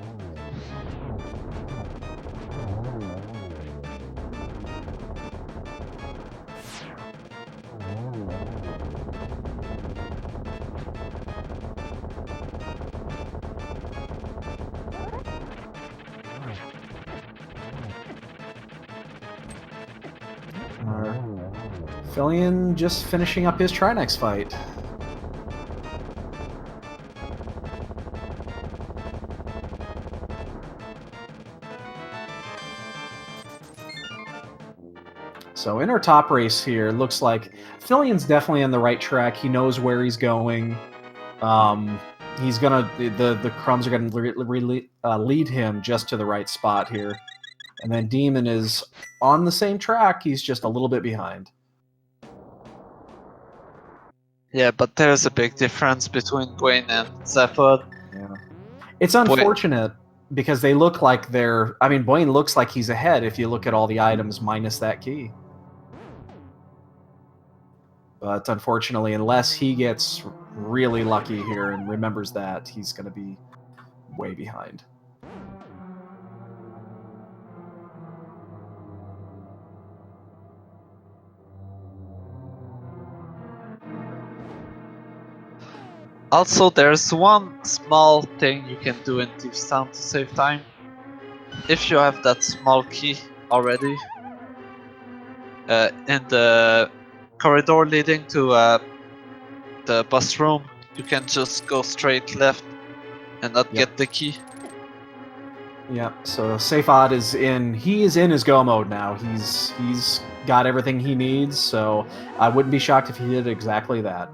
Fylion just finishing up his Trinex fight. So in our top race here, looks like Fyllion's definitely on the right track. He knows where he's going. He's gonna the crumbs are gonna lead him just to the right spot here, and then Demon is on the same track. He's just a little bit behind. Yeah, but there's a big difference between Buane and Zephod. Yeah, it's unfortunate because they look like they're. I mean, Buane looks like he's ahead if you look at all the items minus that key. But unfortunately, unless he gets really lucky here and remembers that, he's going to be way behind. Also, there's one small thing you can do in Thieves Town to save time. If you have that small key already, in the corridor leading to the bus room, you can just go straight left and not get the key. Yeah, so Safad is in. He is in his go mode now. He's got everything he needs. So I wouldn't be shocked if he did exactly that.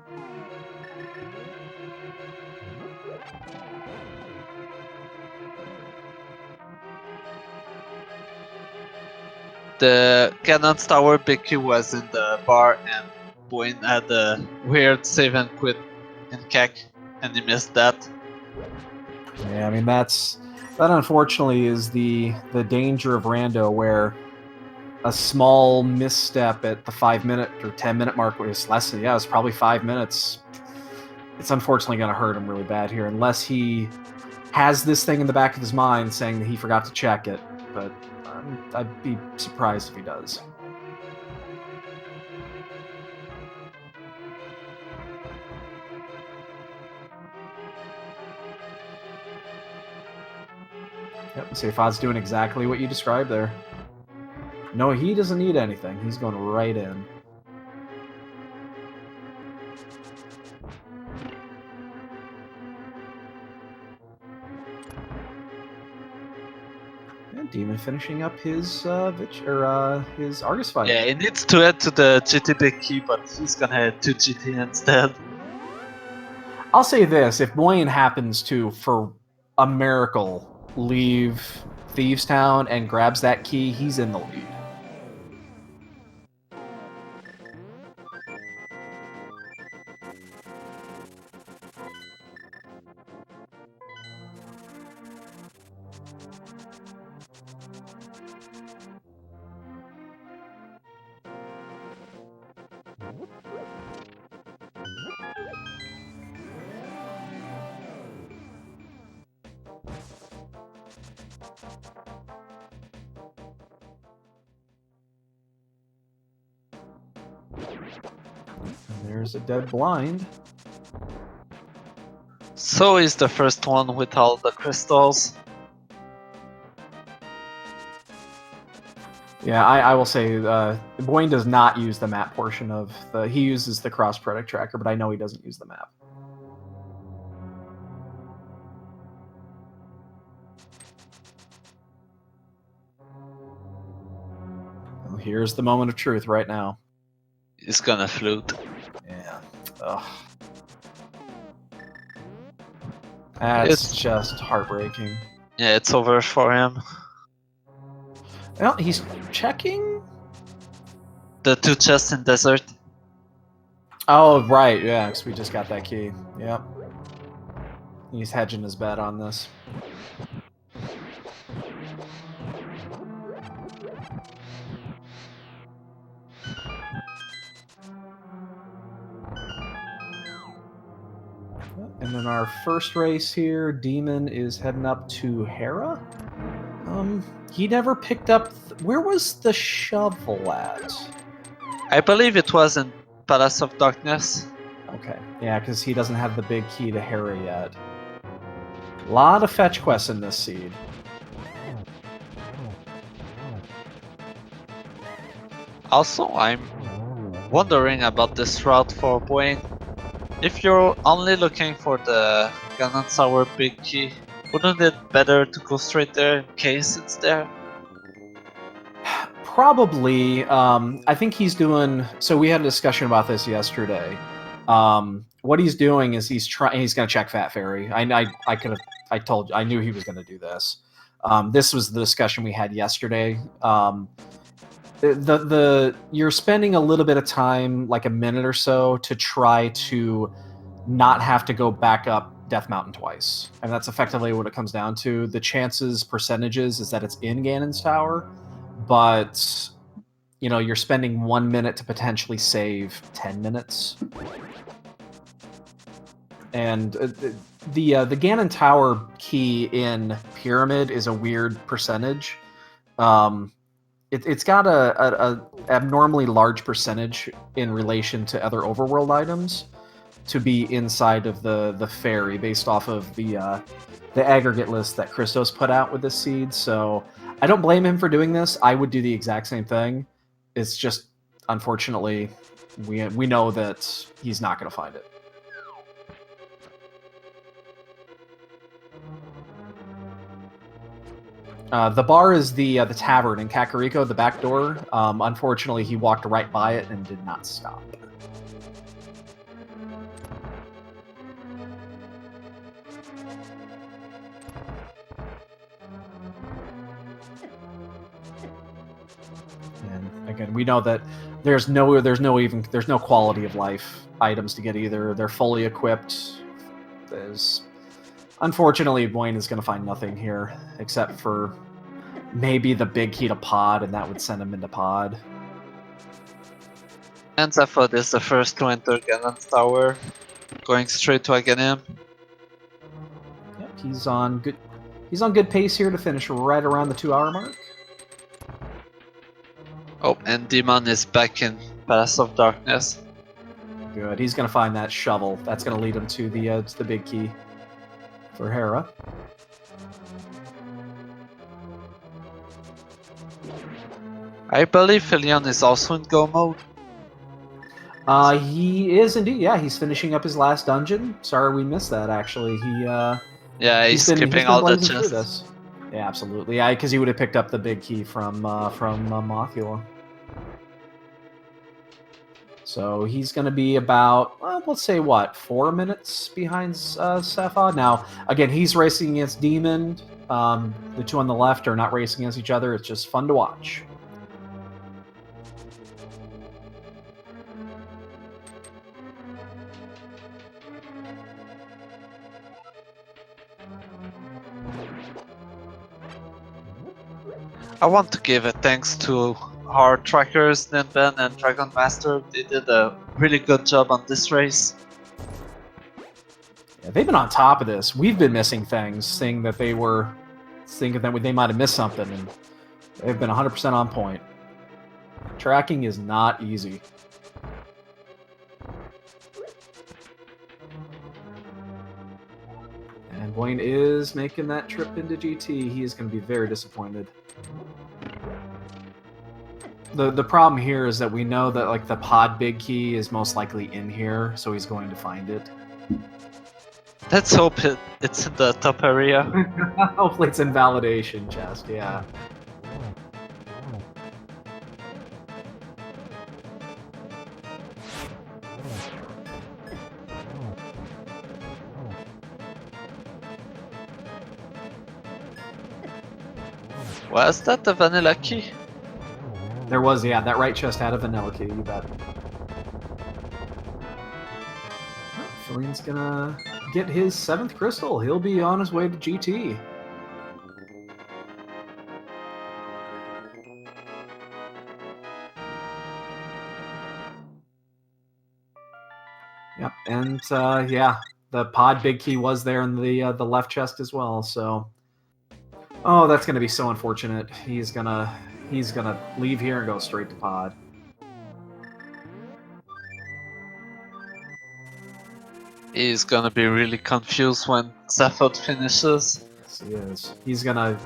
The Ganon's Tower big key was in the bar, and Buane had a weird save and quit in CAC, and he missed that. Yeah, I mean that unfortunately is the danger of Rando, where a small misstep at the 5-minute or 10-minute mark was less than, it's probably 5 minutes. It's unfortunately going to hurt him really bad here, unless he has this thing in the back of his mind saying that he forgot to check it. But I'd be surprised if he does. Yep, Safad's doing exactly what you described there. No, he doesn't need anything. He's going right in. And Demon finishing up his his Argus fight. Yeah, he needs to head to the GT big key, but he's gonna head to GT instead. I'll say this: if Buane happens to, for a miracle, leave Thieves Town and grabs that key, he's in the lead. And there's a dead blind. So he's the first one with all the crystals. Yeah, I will say Buane does not use the map portion of the. He uses the cross product tracker, but I know he doesn't use the map. Well, here's the moment of truth right now. He's gonna flute. Yeah. Ugh. That's just heartbreaking. Yeah, it's over for him. Well, he's checking. The 2 chests in desert. Oh, right. Yeah, because we just got that key. Yep. He's hedging his bet on this. And then our first race here, Demon is heading up to Hera. He never picked up... Where was the shovel at? I believe it was in Palace of Darkness. Okay, yeah, because he doesn't have the big key to Hera yet. A lot of fetch quests in this seed. Also, I'm wondering about this route for Buane. If you're only looking for the Ganon Tower big key, wouldn't it better to go straight there in case it's there? Probably. I think he's doing... So we had a discussion about this yesterday. What he's doing is he's going to check Fat Fairy. I knew he was going to do this. This was the discussion we had yesterday. You're spending a little bit of time, like a minute or so, to try to not have to go back up Death Mountain twice. And that's effectively what it comes down to. The percentages is that it's in Ganon's Tower, but you're spending 1 minute to potentially save 10 minutes. And the Ganon Tower key in Pyramid is a weird percentage. It's got a abnormally large percentage in relation to other overworld items to be inside of the fairy, based off of the aggregate list that Christos put out with this seed. So I don't blame him for doing this. I would do the exact same thing. It's just, unfortunately, we know that he's not going to find it. The bar is the tavern in Kakariko, the back door. Unfortunately, he walked right by it and did not stop. And again, we know that there's no quality of life items to get either. They're fully equipped. Unfortunately, Buane is going to find nothing here, except for maybe the big key to Pod, and that would send him into Pod. And Zephyr is the first to enter Ganon's Tower, going straight to Aganim. Yep, he's on good pace here to finish right around the 2-hour mark. Oh, and Demon is back in Palace of Darkness. Good. He's going to find that shovel. That's going to lead him to the big key for Hera. I believe fylion is also in go mode. He is indeed. Yeah, he's finishing up his last dungeon. Sorry we missed that, actually. He's skipping all the chests. Yeah, absolutely. Yeah, because he would have picked up the big key from Mothula. So he's going to be about, let's say, 4 minutes behind Sepha. Now, again, he's racing against Demon. The two on the left are not racing against each other. It's just fun to watch. I want to give a thanks to our trackers, Ninben and Dragon Master. They did a really good job on this race. Yeah, they've been on top of this. We've been missing things, saying that they might have missed something, and they've been 100% on point. Tracking is not easy. And Buane is making that trip into GT. He is going to be very disappointed. The problem here is that we know that the pod big key is most likely in here, so he's going to find it. Let's hope it's in the top area. Hopefully it's in validation chest, yeah. Was that the vanilla key? There was, yeah. That right chest had a vanilla key, you bet. Fyllion's gonna get his 7th crystal. He'll be on his way to GT. Yep, and yeah, the pod big key was there in the left chest as well. So, oh, that's gonna be so unfortunate. He's gonna leave here and go straight to pod. He's gonna be really confused when Zephod finishes. Yes, he is. He's gonna.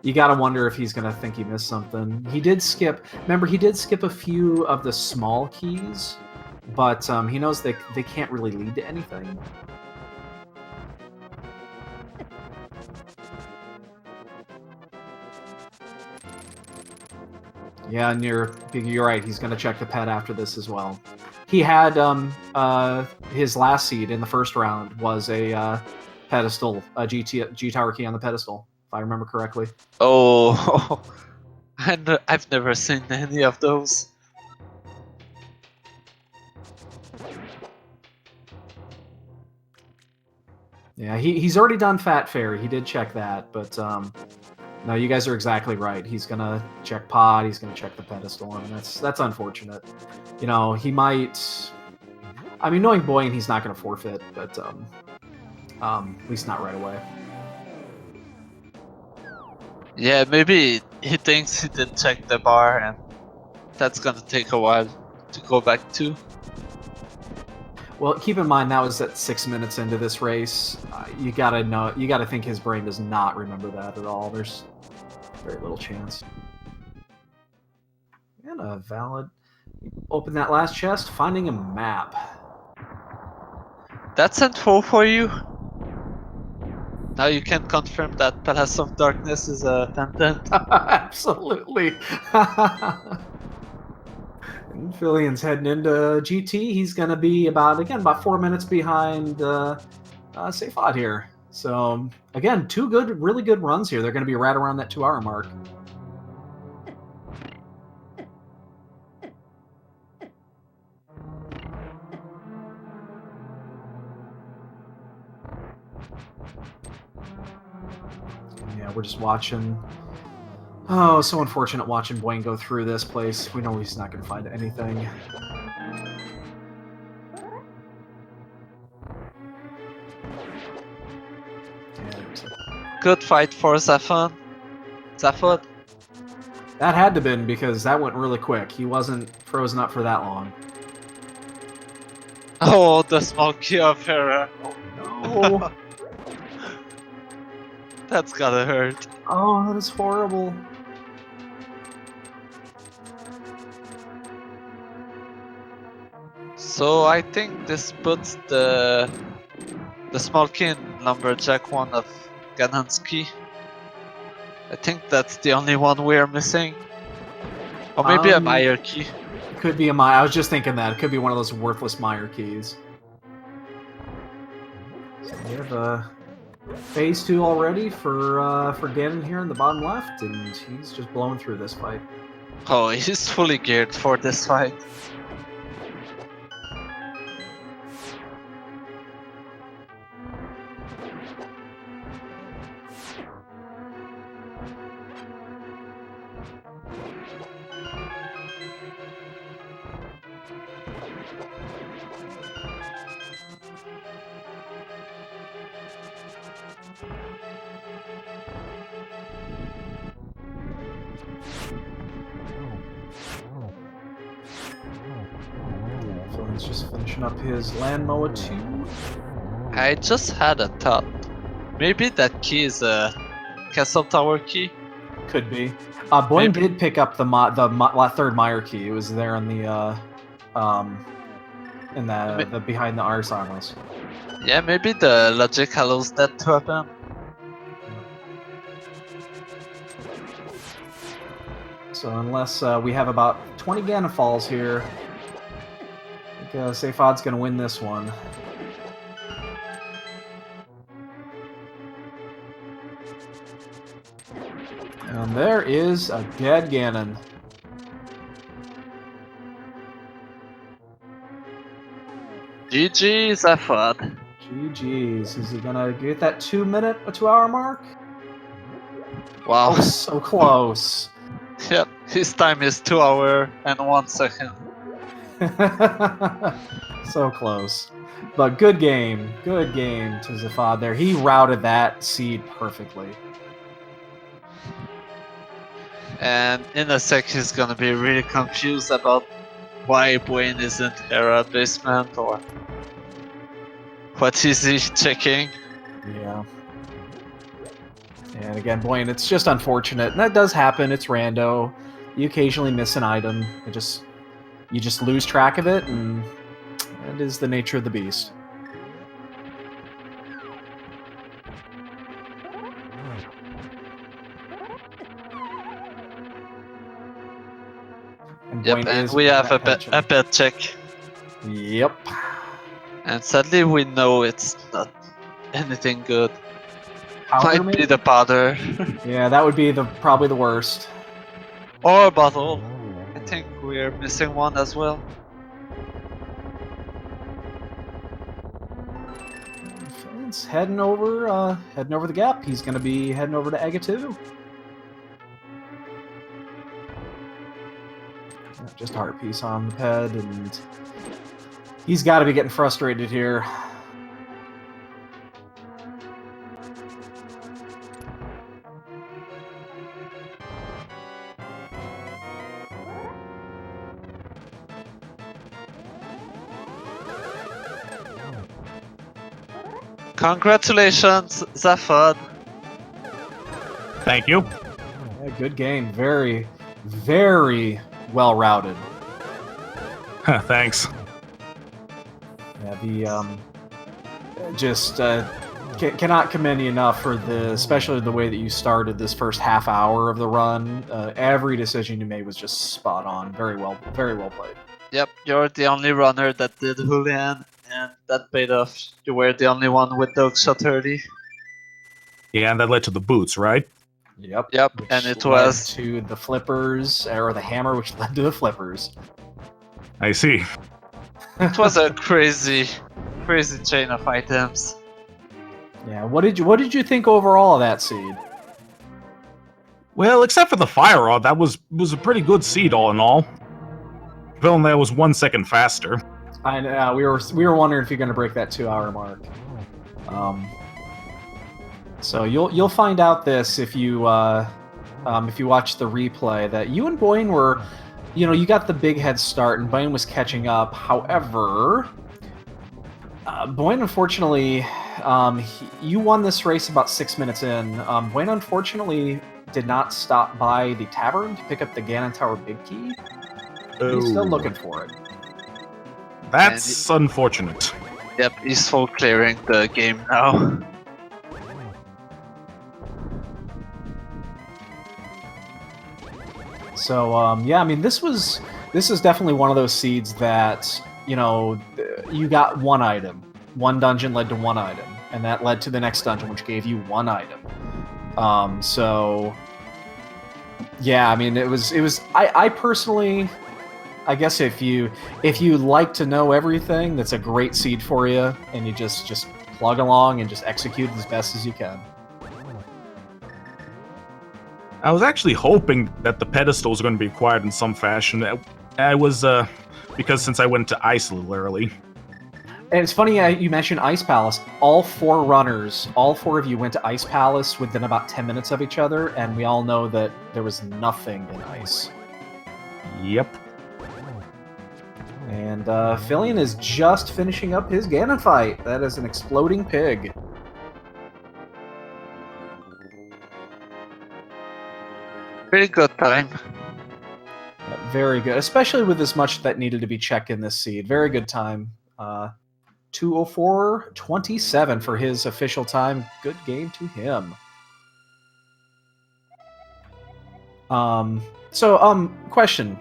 You gotta wonder if he's gonna think he missed something. He did skip. Remember, he did skip a few of the small keys, but he knows they can't really lead to anything. Yeah, and you're right. He's gonna check the pet after this as well. He had his last seed in the first round was a pedestal, a G tower key on the pedestal, if I remember correctly. Oh, I've never seen any of those. Yeah, he's already done Fat Fairy. He did check that, but no, you guys are exactly right. He's gonna check pod. He's gonna check the pedestal, and that's unfortunate. You know, he might. I mean, knowing Buane, he's not gonna forfeit, but at least not right away. Yeah, maybe he thinks he did check the bar, and that's gonna take a while to go back to. Well, keep in mind that was at 6 minutes into this race. You gotta think his brain does not remember that at all. There's very little chance. And a valid. Open that last chest, finding a map. That's info for you. Now you can confirm that Palace of Darkness is a pendant. Absolutely. And Fylion's heading into GT. He's going to be about 4 minutes behind Seyfod here. So, again, two really good runs here. They're going to be right around that 2-hour mark. Yeah, we're just watching. Oh, so unfortunate watching Buane go through this place. We know he's not going to find anything. Good fight for Zephod. That had to have been because that went really quick. He wasn't frozen up for that long. Oh, the small key of error. Oh, That's gotta hurt. oh, that is horrible. So I think this puts the small key in Lumberjack 1 of Ganon's key. I think that's the only one we're missing. Or maybe a Meyer key. Could be a Meyer. I was just thinking that. It could be one of those worthless Meyer keys. So we have phase 2 already for Ganon here in the bottom left, and he's just blowing through this fight. Oh, he's fully geared for this fight. So he's just finishing up his Land Moa 2. I just had a thought. Maybe that key is a Castle Tower key? Could be. Buane did pick up the third Meyer key. It was there in the behind the Ars Armos. Yeah, maybe the logic allows that to happen. So unless we have about 20 Ganon falls here, I think Seyfod's going to win this one. And there is a dead Ganon. GG, Zephod. GG's. Is he gonna get that 2-hour mark? Wow. Oh, so close. Yep, his time is 2 hours and 1 second. So close. But good game to Zafad there. He routed that seed perfectly. And in a sec, he's gonna be really confused about why Buane isn't Hera basement or what is he checking. Yeah. And again, Buane, it's just unfortunate. And that does happen. It's rando. You occasionally miss an item. You just lose track of it, and that is the nature of the beast. And Yep, Buane and is we have a pension. bet check. Yep. And sadly, we know it's not anything good. Powder, Might be the powder. Yeah, that would be probably the worst. Or a bottle. I think we're missing one as well. Finn's heading over the gap. He's going to be heading over to Ega 2. Just heart piece on the ped, and he's got to be getting frustrated here. Congratulations, Zafad. Thank you. Yeah, good game. Very, very well routed. Thanks. Yeah, cannot commend you enough for especially the way that you started this first half hour of the run. Every decision you made was just spot on. Very well played. Yep, you're the only runner that did Julian, and that paid off. You were the only one with the shot 30. Yeah, and that led to the boots, right? Yep. Yep, Which and it led was to the flippers, or the hammer, which led to the flippers. I see. it was a crazy chain of items. Yeah. What did you think overall of that seed? Well, except for the fire rod, that was a pretty good seed all in all. Villain there was 1 second faster. I know we were wondering if you're going to break that 2-hour mark. So you'll find out this if you watch the replay that you and Buane were, you got the big head start and Buane was catching up. However, Buane unfortunately, you won this race about 6 minutes in. Buane unfortunately did not stop by the tavern to pick up the Ganon Tower big key. He's still looking for it. That's unfortunate. Yep, he's full clearing the game now. So yeah, I mean this is definitely one of those seeds that you got one item, one dungeon led to one item, and that led to the next dungeon, which gave you one item. So yeah, I mean it was. I personally, I guess if you like to know everything, that's a great seed for you, and you just plug along and just execute as best as you can. I was actually hoping that the pedestal was going to be acquired in some fashion. I was, because since I went to Ice a little early. And it's funny you mentioned Ice Palace. All four of you went to Ice Palace within about 10 minutes of each other, and we all know that there was nothing in Ice. Yep. And fylion is just finishing up his Ganon fight. That is an exploding pig. Pretty good time. Yeah, very good, especially with as much that needed to be checked in this seed. Very good time. 2:04:27 for his official time. Good game to him. Question,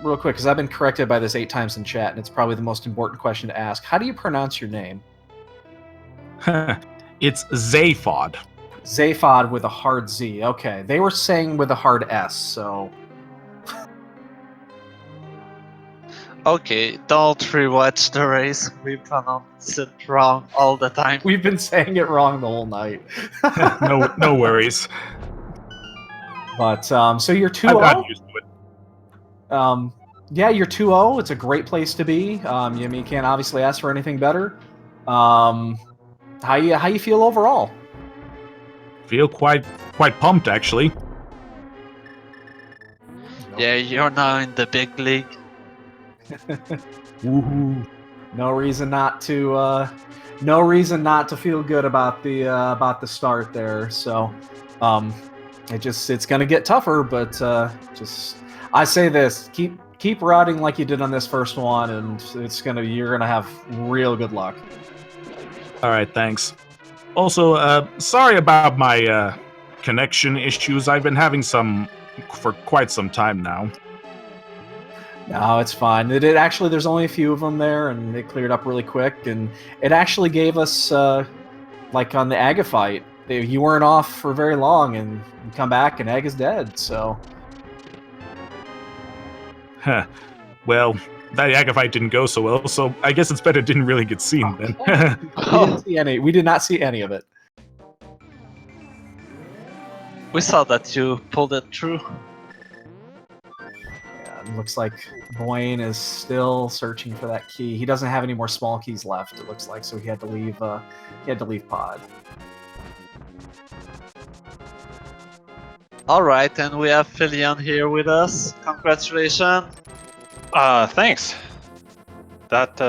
real quick, because I've been corrected by this 8 times in chat, and it's probably the most important question to ask. How do you pronounce your name? It's Zaphod. Zaphod with a hard Z. Okay, they were saying with a hard S, so... Okay, don't rewatch the race. We pronounce it wrong all the time. We've been saying it wrong the whole night. No worries. But so you're I've 2-0. gotten used to it. Yeah, you're 2-0. It's a great place to be. You can't obviously ask for anything better. How you feel overall? Feel quite pumped actually. Yeah, you're now in the big league. Woohoo! No reason not to feel good about the start there. So, it's gonna get tougher, but I say this: keep routing like you did on this first one, and you're gonna have real good luck. All right, thanks. Also, sorry about my connection issues. I've been having some for quite some time now. No, it's fine. It actually, there's only a few of them there, and it cleared up really quick. And it actually gave us, like on the Aga fight, you weren't off for very long, and you come back, and Aga's dead. So, Huh. Well, that Yaga fight didn't go so well, so I guess it's better it didn't really get seen then. we did not see any of it. We saw that you pulled it through. Yeah, it looks like Buane is still searching for that key. He doesn't have any more small keys left. It looks like, so he had to leave. He had to leave pod. All right, and we have fylion here with us. Congratulations. Thanks. That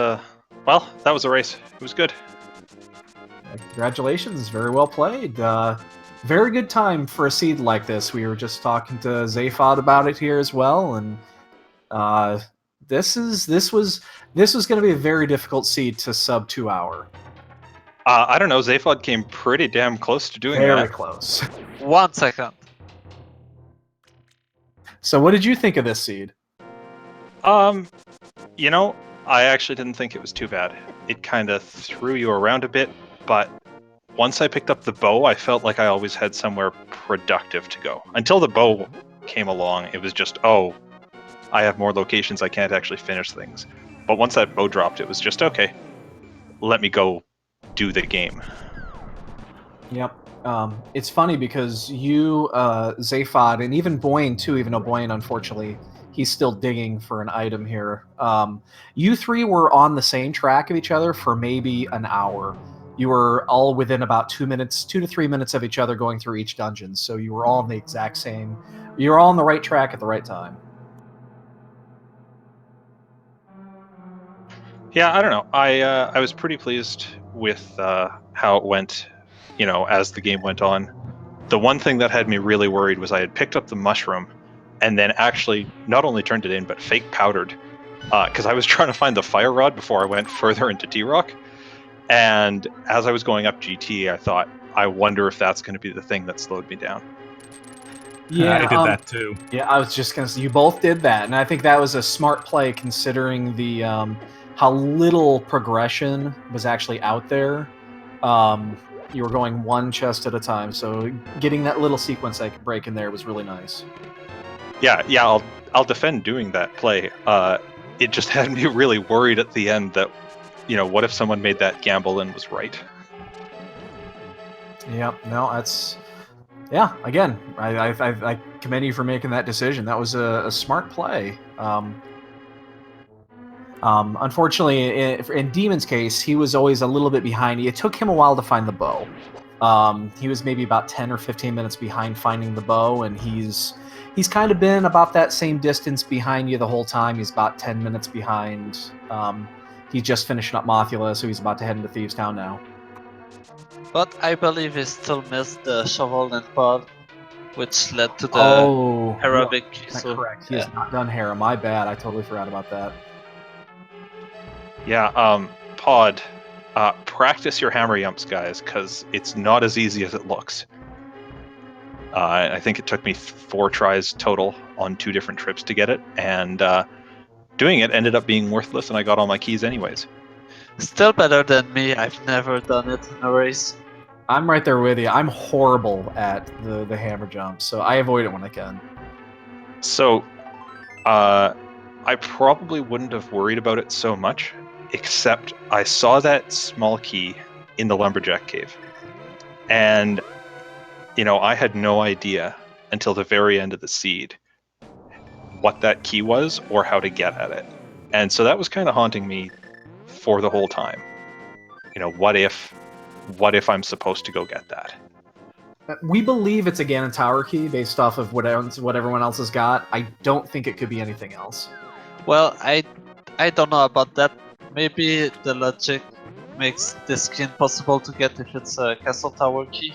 was a race. It was good. Congratulations, very well played. Very good time for a seed like this. We were just talking to Zaphod about it here as well, and this was going to be a very difficult seed to sub 2 hour. I don't know. Zaphod came pretty damn close to doing Very that. close. 1 second. So, what did you think of this seed? I actually didn't think it was too bad. It kind of threw you around a bit, but once I picked up the bow, I felt like I always had somewhere productive to go. Until the bow came along, it was just, oh, I have more locations, I can't actually finish things. But once that bow dropped, it was just, okay, let me go do the game. Yep. It's funny because you, Zaphod, and even Buane too, even though Buane, unfortunately, he's still digging for an item here. You three were on the same track of each other for maybe an hour. You were all within about 2 to 3 minutes of each other going through each dungeon. So you were all on the exact same, you were all on the right track at the right time. Yeah, I don't know. I was pretty pleased with how it went, as the game went on. The one thing that had me really worried was I had picked up the mushroom and then actually not only turned it in, but fake powdered. Because I was trying to find the fire rod before I went further into T-Rock. And as I was going up GT, I thought, I wonder if that's going to be the thing that slowed me down. Yeah, I did that too. Yeah, I was just going to say, you both did that. And I think that was a smart play considering the how little progression was actually out there. You were going one chest at a time, so getting that little sequence break in there was really nice. Yeah, I'll defend doing that play. It just had me really worried at the end that, what if someone made that gamble and was right? Yep, no, that's... Yeah, again, I commend you for making that decision. That was a smart play. Unfortunately, in Demon's case, he was always a little bit behind. It took him a while to find the bow. He was maybe about 10 or 15 minutes behind finding the bow, and he's kind of been about that same distance behind you the whole time. He's about 10 minutes behind. He's just finishing up Mothula, so he's about to head into Thieves Town now. But I believe he still missed the shovel and pod, which led to the heroic. That's correct. He has not done Hera. My bad. I totally forgot about that. Yeah, Pod, practice your hammer yumps, guys, because it's not as easy as it looks. I think it took me 4 tries total on 2 different trips to get it, and doing it ended up being worthless, and I got all my keys anyways. Still better than me. I've never done it in a race. I'm right there with you. I'm horrible at the hammer jump, so I avoid it when I can. So, I probably wouldn't have worried about it so much, except I saw that small key in the lumberjack cave. And, I had no idea until the very end of the seed what that key was or how to get at it. And so that was kind of haunting me for the whole time. What if I'm supposed to go get that? We believe it's a Ganon Tower key based off of what everyone else has got. I don't think it could be anything else. Well, I don't know about that. Maybe the logic makes this key impossible to get if it's a castle tower key.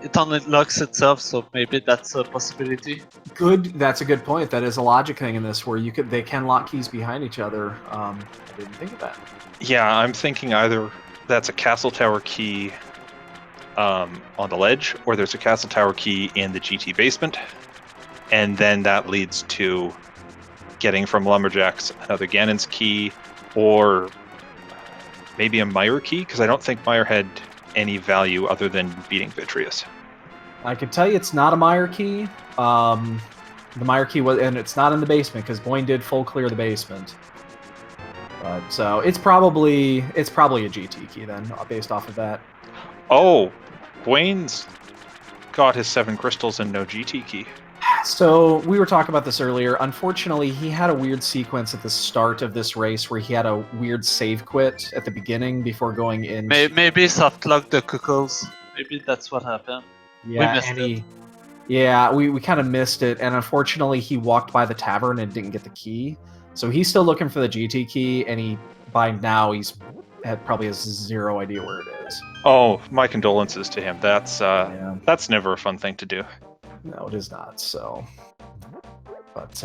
It only locks itself, so maybe that's a possibility. That's a good point. That is a logic thing in this, where they can lock keys behind each other. I didn't think of that. Yeah, I'm thinking either that's a castle tower key on the ledge, or there's a castle tower key in the GT basement, and then that leads to getting from lumberjacks another Ganon's key, or maybe a Meyer key, because I don't think Meyer had any value other than beating Vitreous. I can tell you it's not a Meyer key. The Meyer key was, and it's not in the basement because Buane did full clear the basement. So it's probably a GT key then, based off of that. Oh, Buane's got his 7 crystals and no GT key. So we were talking about this earlier. Unfortunately, he had a weird sequence at the start of this race where he had a weird save quit at the beginning before going in. Maybe soft lock the cuckoos. Maybe that's what happened. Yeah, we missed it. Yeah, we kind of missed it, and unfortunately, he walked by the tavern and didn't get the key. So he's still looking for the GT key, and by now he's probably has zero idea where it is. Oh, my condolences to him. That's never a fun thing to do. No, it is not. So, but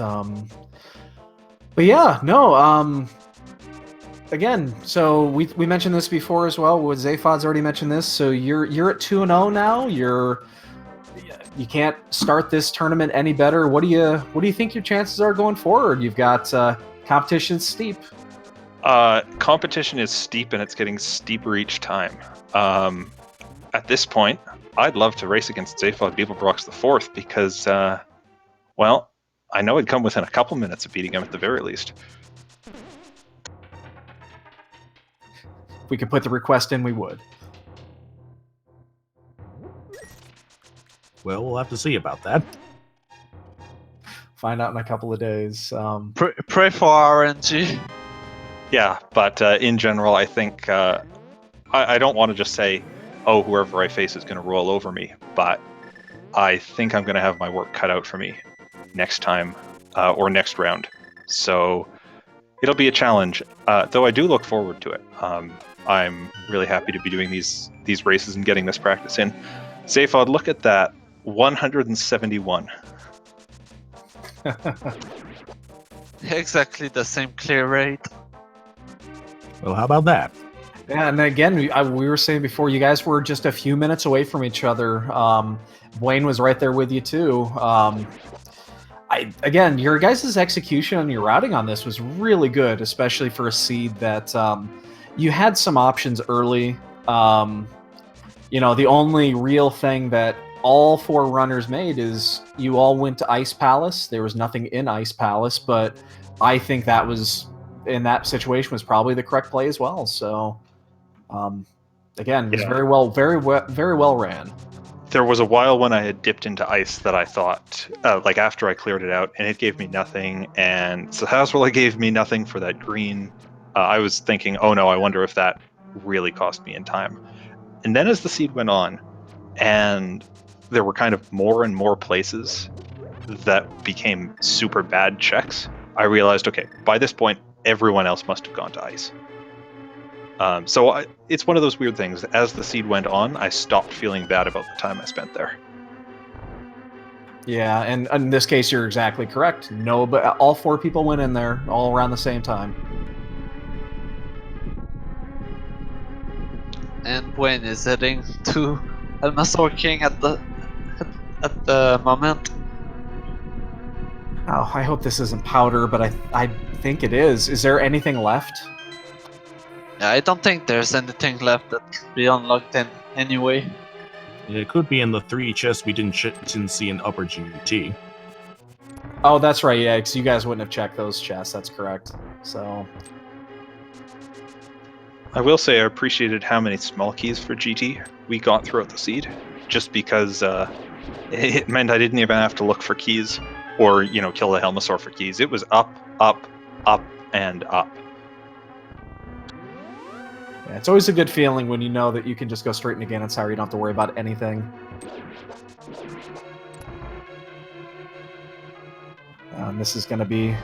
yeah, no. Again, so we mentioned this before as well. Zaphod's already mentioned this. So you're at 2-0 now. You can't start this tournament any better. What do you think your chances are going forward? You've got competition steep. Competition is steep, and it's getting steeper each time. At this point, I'd love to race against Zaphod Beeblebrox the 4th because, well, I know I'd come within a couple minutes of beating him at the very least. If we could put the request in, we would. Well, we'll have to see about that. Find out in a couple of days. Pray for RNG. Yeah, but in general, I think I don't want to just say, oh, whoever I face is going to roll over me, but I think I'm going to have my work cut out for me next time or next round. So it'll be a challenge, though I do look forward to it. I'm really happy to be doing these races and getting this practice in. Zaphod, look at that. 171. Exactly the same clear rate. Well, how about that? Yeah, and again, we were saying before, you guys were just a few minutes away from each other. Buane was right there with you too. Again, your guys' execution and your routing on this was really good, especially for a seed that you had some options early. The only real thing that all 4 runners made is you all went to Ice Palace. There was nothing in Ice Palace, but I think that was, in that situation, was probably the correct play as well. So, again, it was very well ran. There was a while when I had dipped into ice that I thought, like after I cleared it out, and it gave me nothing, and Sahaswala gave me nothing for that green. I was thinking, oh no, I wonder if that really cost me in time. And then as the seed went on, and there were kind of more and more places that became super bad checks, I realized, okay, by this point, everyone else must have gone to ice. So it's one of those weird things. As the seed went on, I stopped feeling bad about the time I spent there. Yeah, and in this case, you're exactly correct. No, but all 4 people went in there all around the same time. And Buane is heading to Elmasor King at the moment. Oh, I hope this isn't powder, but I think it is. Is there anything left? I don't think there's anything left that could be unlocked in anyway. It could be in the 3 chests we didn't see in upper GT. Oh, that's right. Yeah, because you guys wouldn't have checked those chests. That's correct. So I will say I appreciated how many small keys for GT we got throughout the seed, just because it meant I didn't even have to look for keys or, kill the Helmasaur for keys. It was up, up, up, and up. yeah, it's always a good feeling when you know that you can just go straight into Ganon's Tower. You don't have to worry about anything. And this is gonna be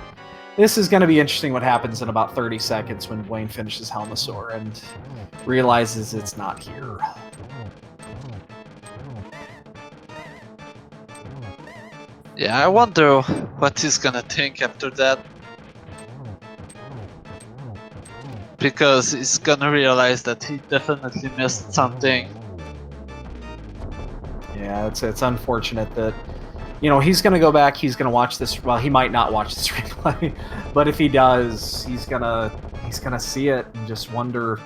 interesting. What happens in about 30 seconds when Buane finishes Helmasaur and realizes it's not here. Yeah, I wonder what he's gonna think after that. Because he's gonna realize that he definitely missed something. Yeah, it's unfortunate that he's gonna go back. He's gonna watch this. Well, he might not watch this replay, but if he does, he's gonna see it and just wonder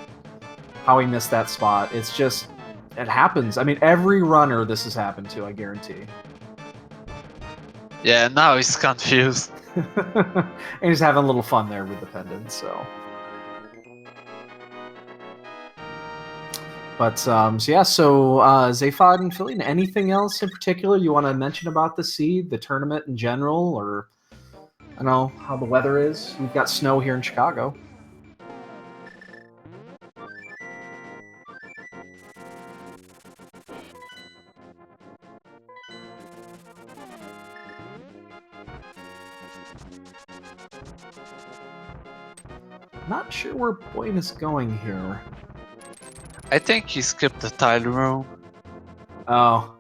how he missed that spot. It happens. I mean, every runner this has happened to, I guarantee. Yeah, now he's confused. And he's having a little fun there with the pendant, so. But, Zaphod and Fylion, anything else in particular you want to mention about the seed, the tournament in general, or, I don't know, how the weather is? We've got snow here in Chicago. Not sure where Buane is going here. I think he skipped the tile room. Oh.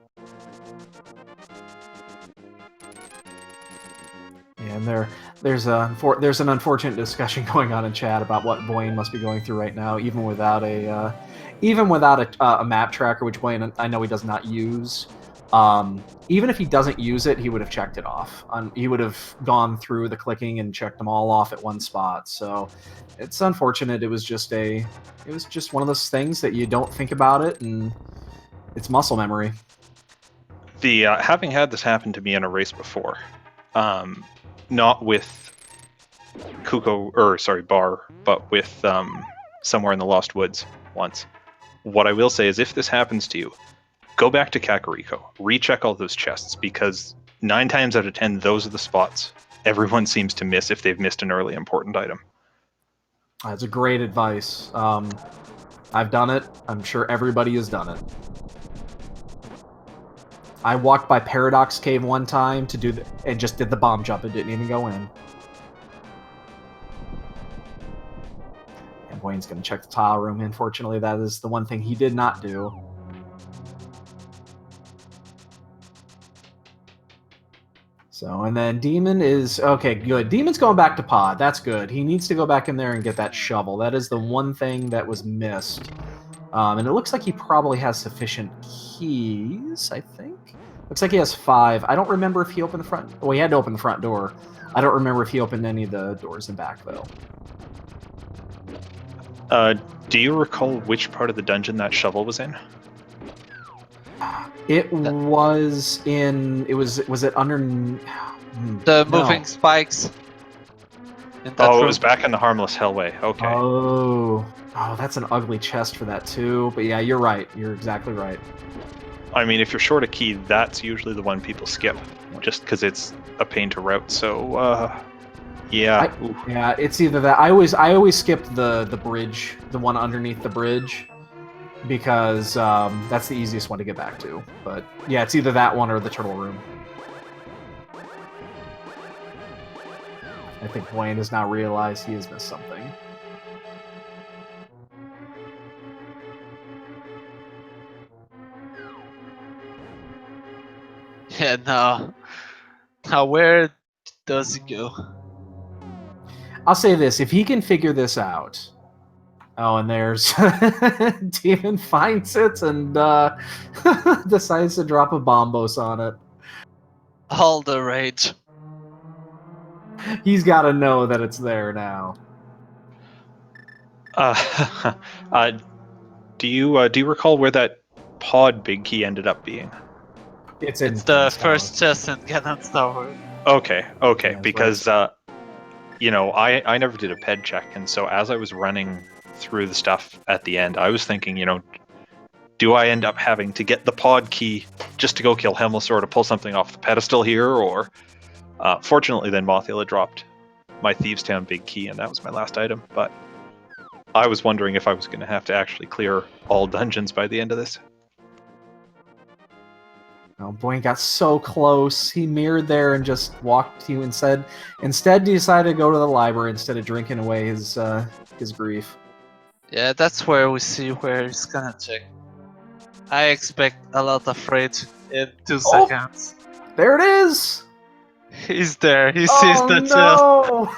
Yeah, and there's an unfortunate discussion going on in chat about what Buane must be going through right now, even without a map tracker, which Buane, I know he does not use. Even if he doesn't use it, he would have checked it off. He would have gone through the clicking and checked them all off at one spot. So it's unfortunate. It was just one of those things that you don't think about it, and it's muscle memory. The having had this happen to me in a race before, not with Bar, but with somewhere in the Lost Woods once. What I will say is, if this happens to you, go back to Kakariko, recheck all those chests, because 9 times out of 10, those are the spots everyone seems to miss if they've missed an early important item. That's a great advice. I've done it. I'm sure everybody has done it. I walked by Paradox Cave one time and just did the bomb jump and didn't even go in. And Buane's going to check the tile room. Unfortunately, that is the one thing he did not do. So, and then Demon is... Okay, good. Demon's going back to Pod. That's good. He needs to go back in there and get that shovel. That is the one thing that was missed. And it looks like he probably has sufficient keys, I think. Looks like he has 5. I don't remember if he opened the front... Well, he had to open the front door. I don't remember if he opened any of the doors in back, though. Do you recall which part of the dungeon that shovel was in? It was in... Was it under... The moving spikes. In that Oh, room. it was back in the Harmless Hellway. Okay. Oh, that's an ugly chest for that, too. But yeah, you're right. You're exactly right. I mean, if you're short a key, that's usually the one people skip, just because it's a pain to route. So, yeah. Yeah, it's either that. I always skip the bridge, the one underneath the bridge, because that's the easiest one to get back to. But yeah, it's either that one or the turtle room. I think Buane has now realized he has missed something. Yeah, no. Now where does he go? I'll say this, if he can figure this out... Oh, and there's... Demon finds it and decides to drop a bombos on it. All the rage. He's got to know that it's there now. Do you recall where that pod big key ended up being? It's the first chest in Ganon's Tower. Okay, Yeah, because you know, I never did a ped check, and so as I was running through the stuff at the end, I was thinking, you know, do I end up having to get the pod key just to go kill Hemmelsaur to pull something off the pedestal here, or fortunately then Mothula dropped my Thieves Town big key, and that was my last item, but I was wondering if I was going to have to actually clear all dungeons by the end of this. Oh, Buane got so close. He mirrored there and just walked to you and said, instead he decided to go to the library instead of drinking away his grief. Yeah, that's where we see where he's gonna check. I expect a lot of rage in 2 Oh! seconds. There it is! He's there. He sees the chest. No!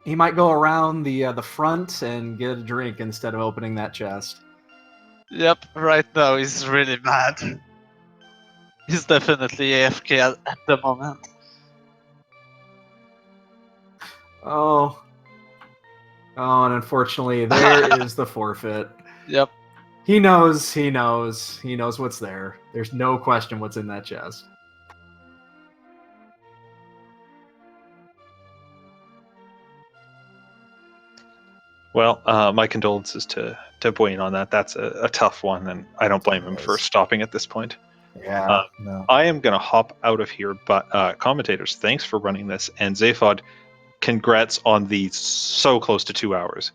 He might go around the front and get a drink instead of opening that chest. Yep, right now he's really mad. He's definitely AFK at the moment. Oh. Oh, and unfortunately, there is the forfeit. Yep. He knows what's there. There's no question what's in that chest. Well, my condolences to Buane on that. That's a tough one, and I don't blame him for stopping at this point. Yeah, no. I am going to hop out of here, but commentators, thanks for running this, and Zaphod, congrats on the so close to 2 hours.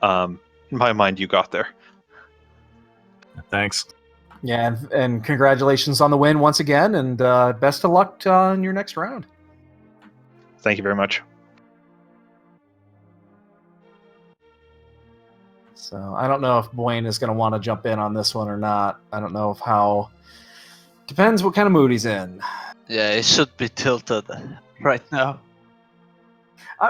In my mind, you got there. Thanks. Yeah, and congratulations on the win once again, and best of luck on your next round. Thank you very much. So I don't know if Buane is going to want to jump in on this one or not. I don't know if how... Depends what kind of mood he's in. Yeah, he should be tilted right now.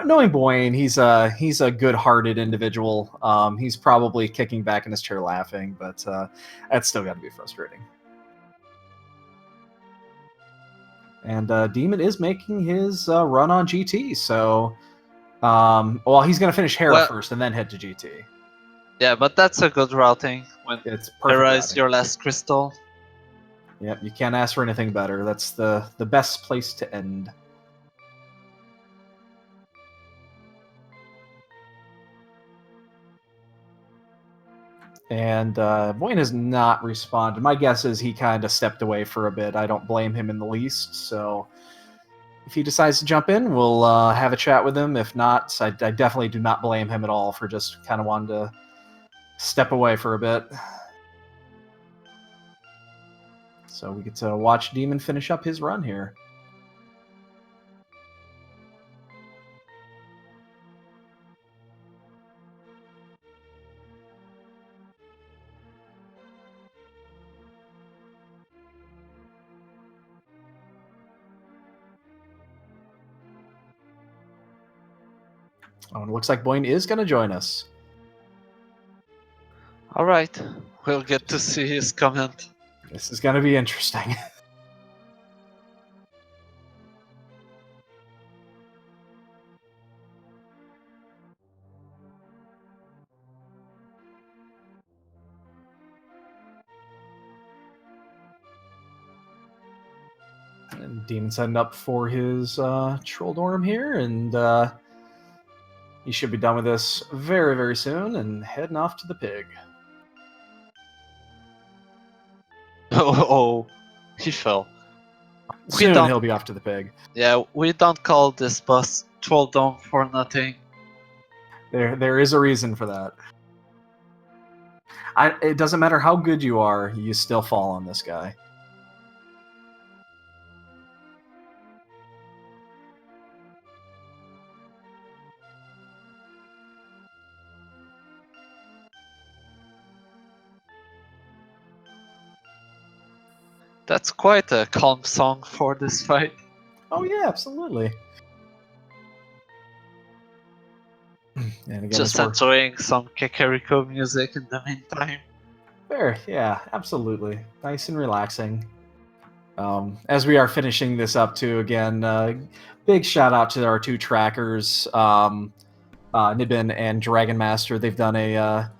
Knowing Buane, he's a good-hearted individual. He's probably kicking back in his chair laughing, but that's still got to be frustrating. And Demon is making his run on GT, so well, he's going to finish Hera first and then head to GT. Yeah, but that's a good routing when It's Hera is perfect. your last crystal. Yep, you can't ask for anything better. That's the best place to end. And Buane has not responded. My guess is he kind of stepped away for a bit. I don't blame him in the least. So if he decides to jump in, we'll have a chat with him. If not, I definitely do not blame him at all for just kind of wanting to step away for a bit. So we get to watch Demon finish up his run here. Oh, and it looks like Buane is going to join us. Alright, we'll get to see his comment. This is going to be interesting. And Demon's heading up for his Troll Dorm here, and he should be done with this very, very soon, and heading off to the pig. Oh, he fell. Soon he'll be off to the pig. Yeah, we don't call this boss Troll Dome for nothing. There is a reason for that. It doesn't matter how good you are, you still fall on this guy. That's quite a calm song for this fight. Oh yeah, absolutely. And again, Just enjoying some Kakariko music in the meantime. Fair, yeah, absolutely. Nice and relaxing. As we are finishing this up too, again, big shout out to our two trackers, Nibbin and Dragon Master. They've done a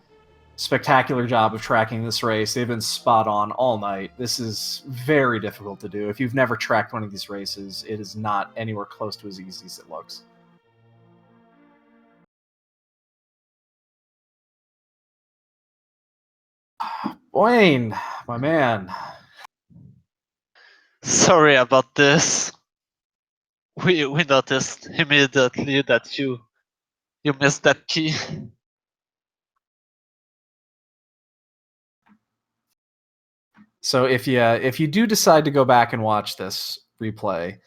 spectacular job of tracking this race. They've been spot on all night. This is very difficult to do. If you've never tracked one of these races, it is not anywhere close to as easy as it looks. Buane, my man. Sorry about this. We noticed immediately that you missed that key. So if you do decide to go back and watch this replay,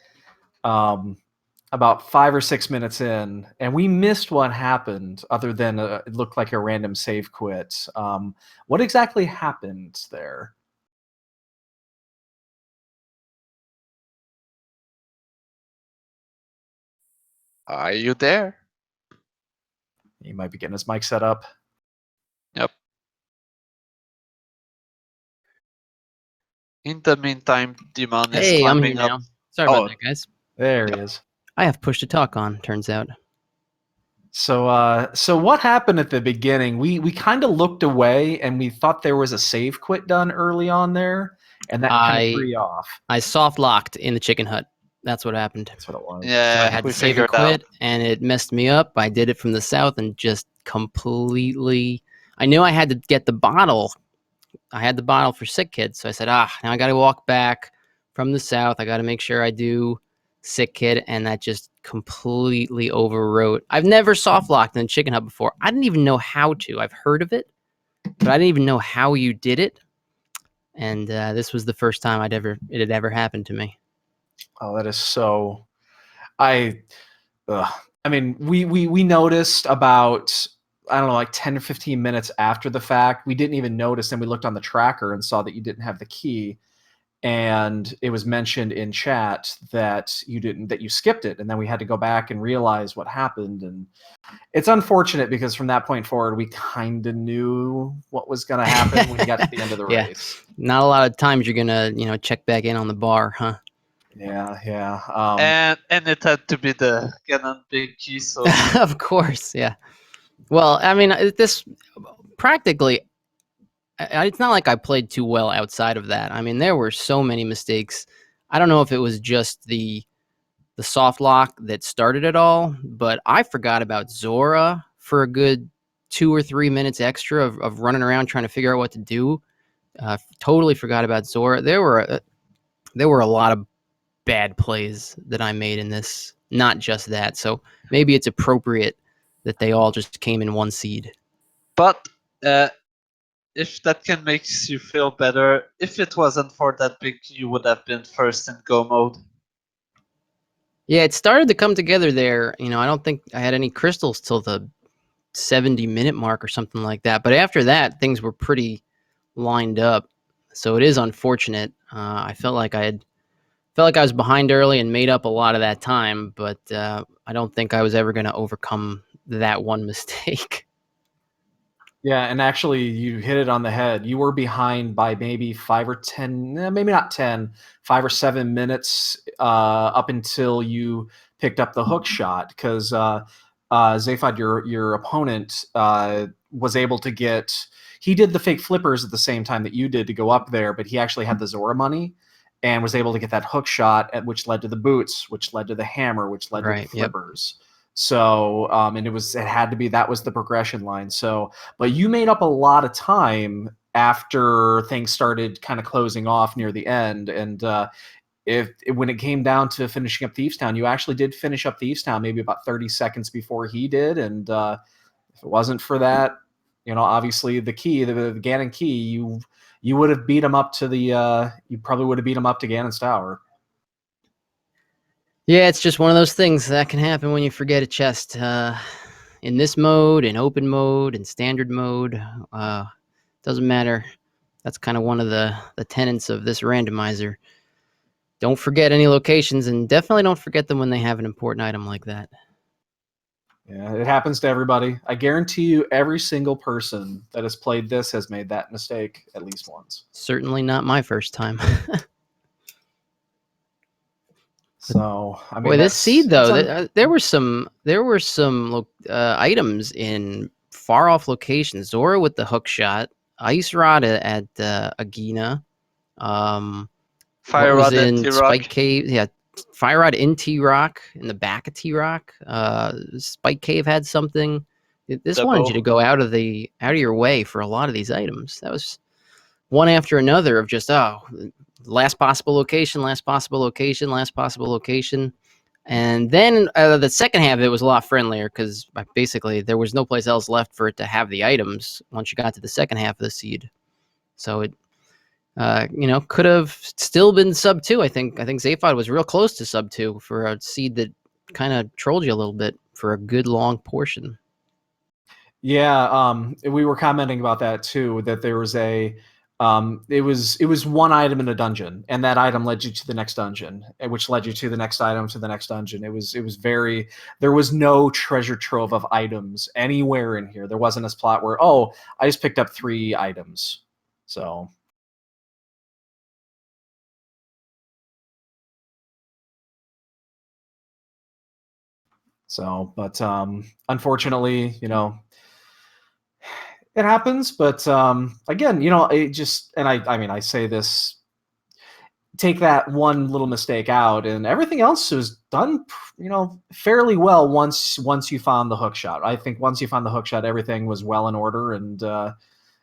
about 5 or 6 minutes in, and we missed what happened other than it looked like a random save quit. What exactly happened there? Are you there? He might be getting his mic set up. Yep. In the meantime, Demon is Hey, I'm here climbing up. now. Sorry Oh. about that, guys. There he is. I have push to talk on, turns out. So so what happened at the beginning? We kind of looked away and we thought there was a save quit done early on there, and that kind of threw you off. I soft locked in the chicken hut. That's what happened. That's what it was. So I Yeah, had we to save and figured out. quit, and it messed me up. I did it from the south and just completely. I knew I had to get the bottle. I had the bottle for sick kids, so I said, now I got to walk back from the south. I got to make sure I do sick kid, and that just completely overwrote. I've never soft locked in a chicken hut before. I didn't even know how to. I've heard of it, but I didn't even know how you did it. And this was the first time it had ever happened to me. Oh, that is so. I mean, we noticed about, I don't know, like 10 or 15 minutes after the fact. We didn't even notice, and we looked on the tracker and saw that you didn't have the key, and it was mentioned in chat that you skipped it, and then we had to go back and realize what happened. And it's unfortunate because from that point forward, we kind of knew what was going to happen when we got to the end of the Yeah. race. Not a lot of times you're gonna check back in on the bar, huh? Yeah. And it had to be the Ganon big key, so Of course, yeah. Well, I mean, this practically. It's not like I played too well outside of that. I mean, there were so many mistakes. I don't know if it was just the soft lock that started it all, but I forgot about Zora for a good 2 or 3 minutes extra of running around trying to figure out what to do. Totally forgot about Zora. There were a lot of bad plays that I made in this, not just that. So maybe it's appropriate that they all just came in one seed. but if that can make you feel better, if it wasn't for that big key, you would have been first in go mode. Yeah, it started to come together there. I don't think I had any crystals till the 70-minute mark or something like that. But after that, things were pretty lined up. So it is unfortunate. I felt like I was behind early and made up a lot of that time, but I don't think I was ever going to overcome that one mistake. Yeah, and actually, you hit it on the head. You were behind by maybe 5 or 10, maybe not 10, 5 or 7 minutes up until you picked up the hook shot, because Zaphod, your opponent, was able to get. He did the fake flippers at the same time that you did to go up there, but he actually had the Zora money and was able to get that hook shot, which led to the boots, which led to the hammer, which led to the flippers. Yep. So, and it had to be, that was the progression line. So, but you made up a lot of time after things started kind of closing off near the end. And when it came down to finishing up Thieves Town, you actually did finish up Thieves Town maybe about 30 seconds before he did. And if it wasn't for that, obviously the key, the Ganon key, you would have beat him up to you probably would have beat him up to Ganon's Tower. Yeah, it's just one of those things that can happen when you forget a chest. In this mode, in open mode, in standard mode, doesn't matter. That's kind of one of the tenets of this randomizer. Don't forget any locations, and definitely don't forget them when they have an important item like that. Yeah, it happens to everybody. I guarantee you every single person that has played this has made that mistake at least once. Certainly not my first time. So, I mean, boy, this seed though, there were some items in far off locations. Zora with the hook shot, Ice Rod at Agina. Fire What was Rod at in T-Rock. Spike Cave? Yeah, Fire Rod in T-Rock, in the back of T-Rock. Spike Cave had something. This Double. wanted you to go out of your way for a lot of these items. That was one after another of just last possible location, last possible location, last possible location. And then the second half of it was a lot friendlier because basically there was no place else left for it to have the items once you got to the second half of the seed. So it, could have still been sub 2. I think Zaphod was real close to sub 2 for a seed that kind of trolled you a little bit for a good long portion. Yeah, we were commenting about that too. That there was it was one item in a dungeon, and that item led you to the next dungeon, which led you to the next item to the next dungeon. It was very. There was no treasure trove of items anywhere in here. There wasn't a plot where I just picked up 3 items. So. But unfortunately, it happens. But again, it just, and I mean, I say this, take that one little mistake out, and everything else was done, fairly well once you found the hook shot. I think once you found the hook shot, everything was well in order, and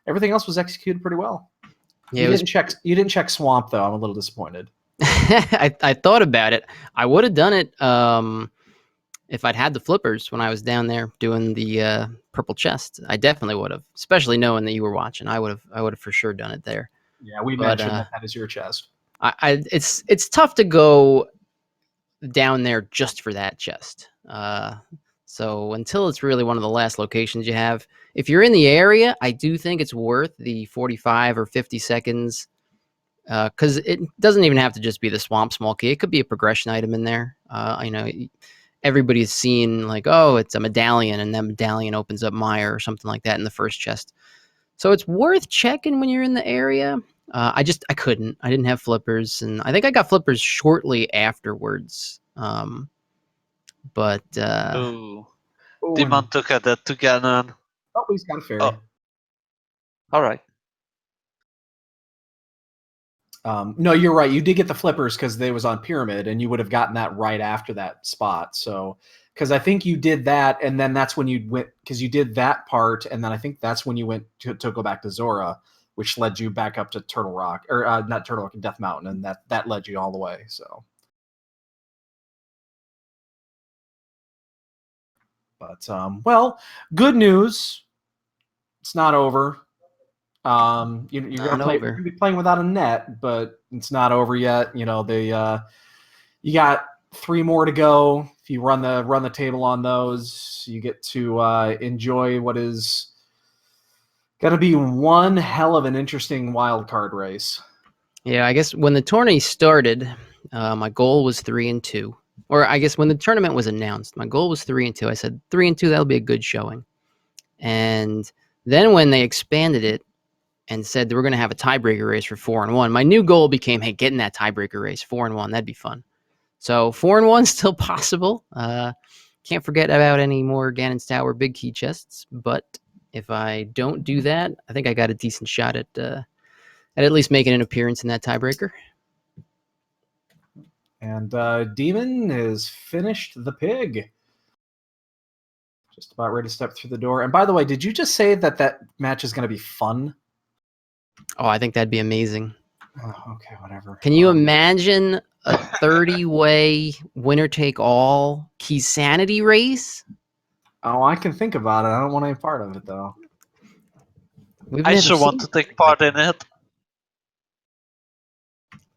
everything else was executed pretty well. Yeah, you didn't check Swamp though. I'm a little disappointed. I thought about it. I would have done it if I'd had the flippers when I was down there doing the purple chest. I definitely would have, especially knowing that you were watching. I would have for sure done it there. Yeah, we mentioned that is your chest. It's tough to go down there just for that chest. So until it's really one of the last locations you have, if you're in the area, I do think it's worth the 45 or 50 seconds. Because it doesn't even have to just be the Swamp Small Key. It could be a progression item in there. Everybody's seen it's a medallion, and that medallion opens up Mire or something like that in the first chest. So it's worth checking when you're in the area. I couldn't. I didn't have flippers, and I think I got flippers shortly afterwards. But Demon took a dead to Ganon. Oh, he's got a fairy. Oh. All right. No, you're right. You did get the flippers because they was on Pyramid, and you would have gotten that right after that spot. So, because I think you did that, and then that's when you went, because you did that part, and then I think that's when you went to go back to Zora, which led you back up to Turtle Rock, or not Turtle Rock, Death Mountain, and that led you all the way. So, but well, good news. It's not over. You're gonna be playing without a net, but it's not over yet. You got 3 more to go. If you run the table on those, you get to enjoy what is going to be one hell of an interesting wild card race. Yeah, I guess when the tourney started, my goal was 3-2. Or I guess when the tournament was announced, my goal was 3-2. I said 3-2, that'll be a good showing. And then when they expanded it and said that we're going to have a tiebreaker race for 4-1, my new goal became, hey, get in that tiebreaker race, 4-1, that'd be fun. So 4-1 still possible. Can't forget about any more Ganon's Tower big key chests, but if I don't do that, I think I got a decent shot at least making an appearance in that tiebreaker. And Demon has finished the pig. Just about ready to step through the door. And by the way, did you just say that match is going to be fun? Oh, I think that'd be amazing. Oh, okay, whatever. Can you imagine a 30-way winner-take-all Keysanity race? Oh, I can think about it. I don't want any part of it, though. I sure want to take part in it.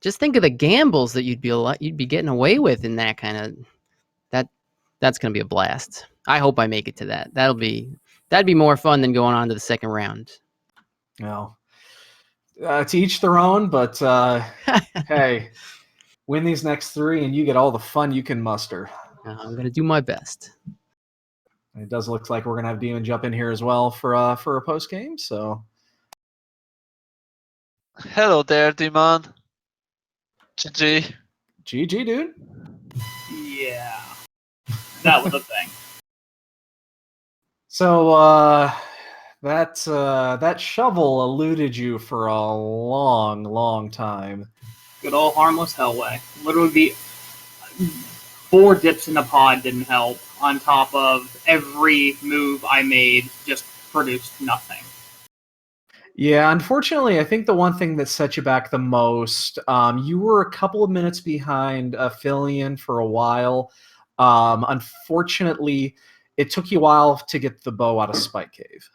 Just think of the gambles that you'd be getting away with in that kind of that's going to be a blast. I hope I make it to that. That'd be more fun than going on to the second round. No. To each their own, but hey, win these next 3 and you get all the fun you can muster. I'm going to do my best. It does look like we're going to have Demon jump in here as well for a post game. So, hello there, Demon. GG. GG, dude. Yeah, that was a thing. So that shovel eluded you for a long, long time. Good old harmless Hellway. Literally, the 4 dips in the pod didn't help. On top of every move I made, just produced nothing. Yeah, unfortunately, I think the one thing that set you back the most, you were a couple of minutes behind fylion for a while. Unfortunately, it took you a while to get the bow out of Spike Cave.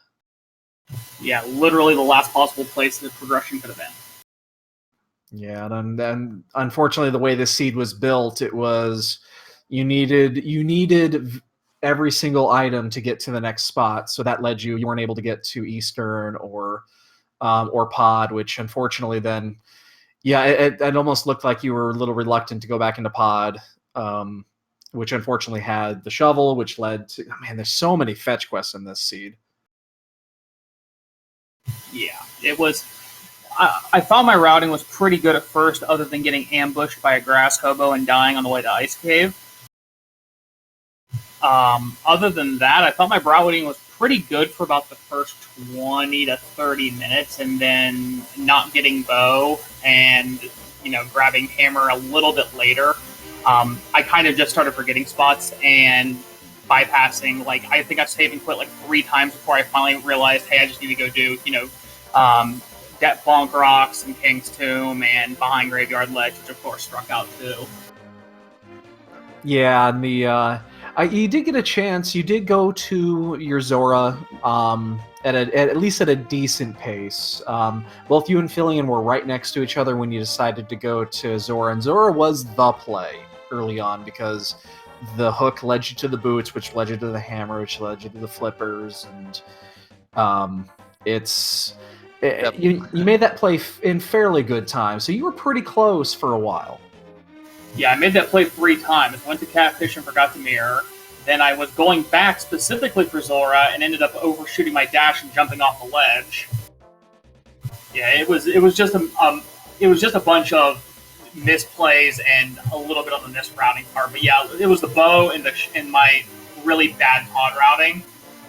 Yeah, literally the last possible place the progression could have been. Yeah, and then unfortunately, the way this seed was built, it was you needed every single item to get to the next spot. So that led you weren't able to get to Eastern or Pod, which unfortunately then, yeah, it almost looked like you were a little reluctant to go back into Pod, which unfortunately had the shovel, which led to, man, there's so many fetch quests in this seed. Yeah, it was. I thought my routing was pretty good at first, other than getting ambushed by a grass hobo and dying on the way to Ice Cave. Other than that, I thought my routing was pretty good for about the first 20 to 30 minutes, and then not getting bow and grabbing hammer a little bit later. I kind of just started forgetting spots and bypassing. Like, I think I saved and quit like 3 times before I finally realized, hey, I just need to go do Debt Bonk Rocks and King's Tomb and Behind Graveyard Ledge, which of course struck out too. Yeah, and you did get a chance. You did go to your Zora at least at a decent pace. Both you and fylion were right next to each other when you decided to go to Zora, and Zora was the play early on because the hook led you to the boots, which led you to the hammer, which led you to the flippers, and you made that play in fairly good time. So you were pretty close for a while. Yeah, I made that play 3 times. Went to Catfish and forgot to mirror. Then I was going back specifically for Zora and ended up overshooting my dash and jumping off the ledge. Yeah, it was just a bunch of misplays and a little bit on the misrouting part. But yeah, it was the bow and my really bad pod routing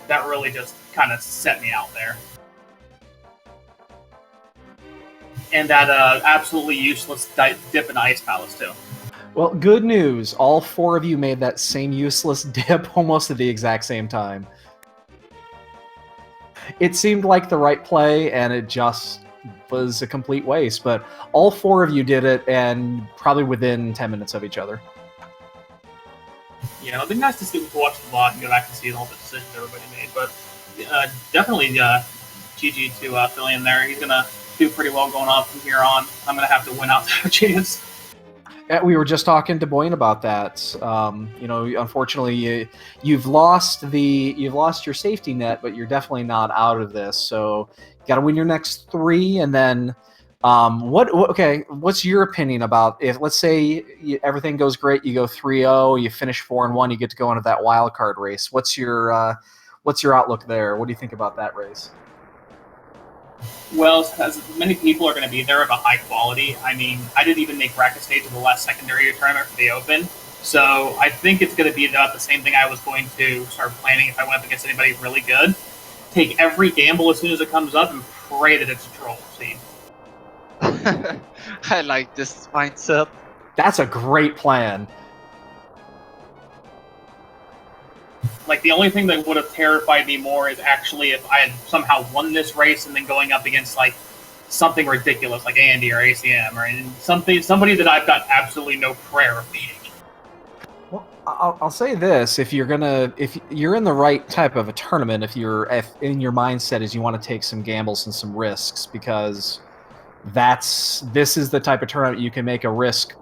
that really just kind of set me out there. And that absolutely useless dip in Ice Palace too. Well, good news. All 4 of you made that same useless dip almost at the exact same time. It seemed like the right play, and it just was a complete waste, but all 4 of you did it, and probably within 10 minutes of each other. Yeah, it'd be nice to see people watch the vlog and go back and see all the decisions everybody made, but definitely GG to fylion there. He's going to do pretty well going on from here on. I'm going to have to win out to have a chance. Yeah, we were just talking to Buane about that. Unfortunately, you've lost your safety net, but you're definitely not out of this. So you got to win your next 3, and then what's your opinion about if, let's say, everything goes great, you go 3-0, you finish 4-1, you get to go into that wild card race. What's your outlook there? What do you think about that race? Well, as many people are going to be there of a high quality. I mean, I didn't even make bracket stage of the last secondary tournament for the Open, so I think it's going to be about the same thing I was going to start planning if I went up against anybody really good. Take every gamble as soon as it comes up and pray that it's a troll seed. I like this mindset. That's a great plan. Like, the only thing that would have terrified me more is actually if I had somehow won this race and then going up against, like, something ridiculous like Andy or ACM or somebody that I've got absolutely no prayer of beating. Well, I'll say this: if you're in the right type of a tournament, if in your mindset is you want to take some gambles and some risks, because this is the type of tournament you can make a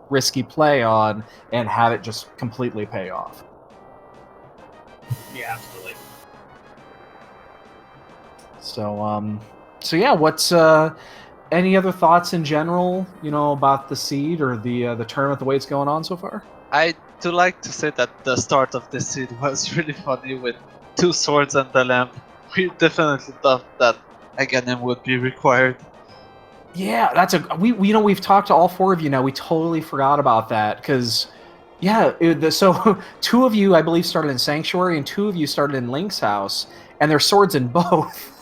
risky play on and have it just completely pay off. Yeah, absolutely. So yeah, what's any other thoughts in general, about the seed or the tournament, the way it's going on so far? I do like to say that the start of the seed was really funny with 2 swords and the lamp. We definitely thought that a Ganon would be required. Yeah, we've talked to all 4 of you now. We totally forgot about that because. Yeah, so 2 of you, I believe, started in Sanctuary, and 2 of you started in Link's house. and there's swords in both.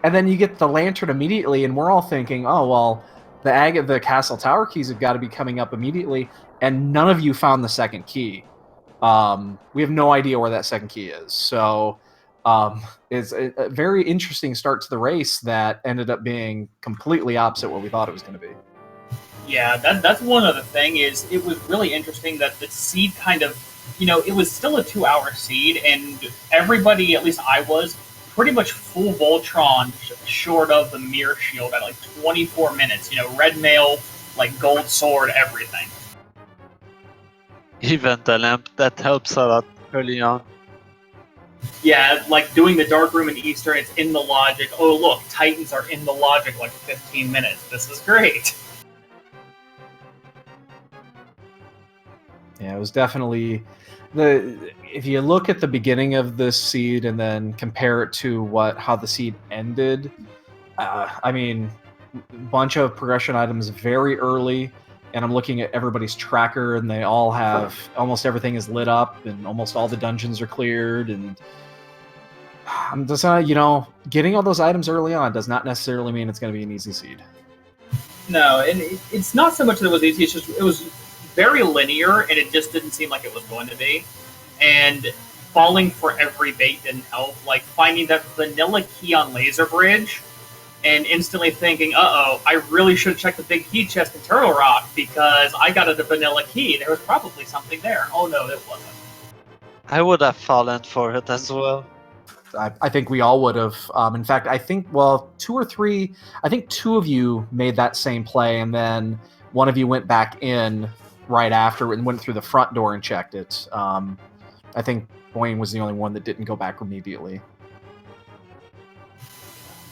And then you get the lantern immediately, and we're all thinking, oh well, the castle tower keys have got to be coming up immediately, and none of you found the second key. We have no idea where that second key is. So it's a very interesting start to the race that ended up being completely opposite what we thought it was going to be. Yeah, that's one other thing is it was really interesting that the seed kind of, it was still a 2-hour seed, and everybody, at least I was, pretty much full Voltron short of the mirror shield at like 24 minutes. Red mail, like gold sword, everything. Even the lamp, that helps a lot early on. Yeah, like doing the dark room in Eastern, it's in the logic. Oh look, Titans are in the logic like 15 minutes. This is great. Yeah, it was definitely if you look at the beginning of this seed and then compare it to how the seed ended, I mean, bunch of progression items very early, and I'm looking at everybody's tracker, and they all have almost everything is lit up, and almost all the dungeons are cleared, and I'm just getting all those items early on does not necessarily mean it's going to be an easy seed. No, and it's not so much that it was easy. It's just it was very linear, and it just didn't seem like it was going to be. And falling for every bait didn't help. Like finding that vanilla key on Laser Bridge, and instantly thinking, "Uh-oh, I really should check the big key chest in Turtle Rock because I got a vanilla key. There was probably something there." Oh no, it wasn't. I would have fallen for it as well. I think we all would have. In fact, I think, well, 2 or 3, I think 2 of you made that same play, and then one of you went back in right after and went through the front door and checked it. I think Buane was the only one that didn't go back immediately.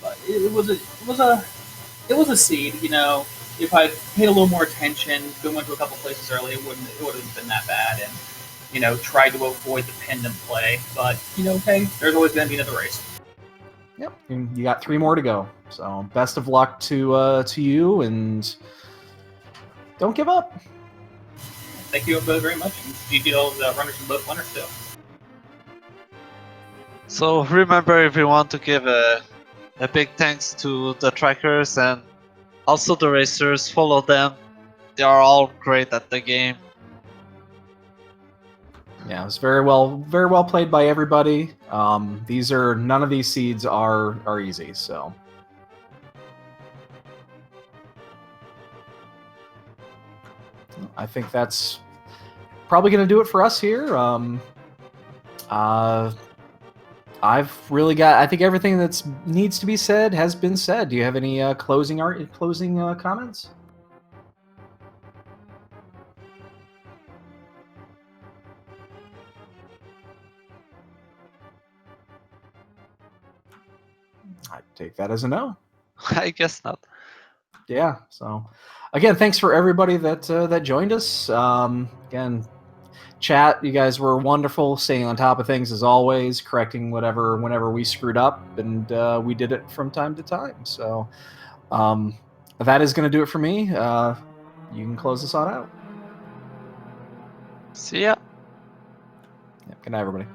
But it was a seed. If I paid a little more attention, went to a couple places early, it would have been that bad. And tried to avoid the pendant play. But hey, there's always going to be another race. Yep, and you got 3 more to go. So best of luck to you, and don't give up. Thank you both very much. And GG to all the runners from both winners too. So remember, if you want to give a big thanks to the trackers and also the racers, follow them. They are all great at the game. Yeah, it was very well played by everybody. None of these seeds are easy, so. I think that's probably going to do it for us here. I think everything that needs to be said has been said. Do you have any closing comments? I take that as a no. I guess not. Yeah. So, again, thanks for everybody that joined us. Again, chat, you guys were wonderful, staying on top of things as always, correcting whenever we screwed up, and we did it from time to time. So, that is going to do it for me. You can close this on out. See ya. Yeah, good night, everybody.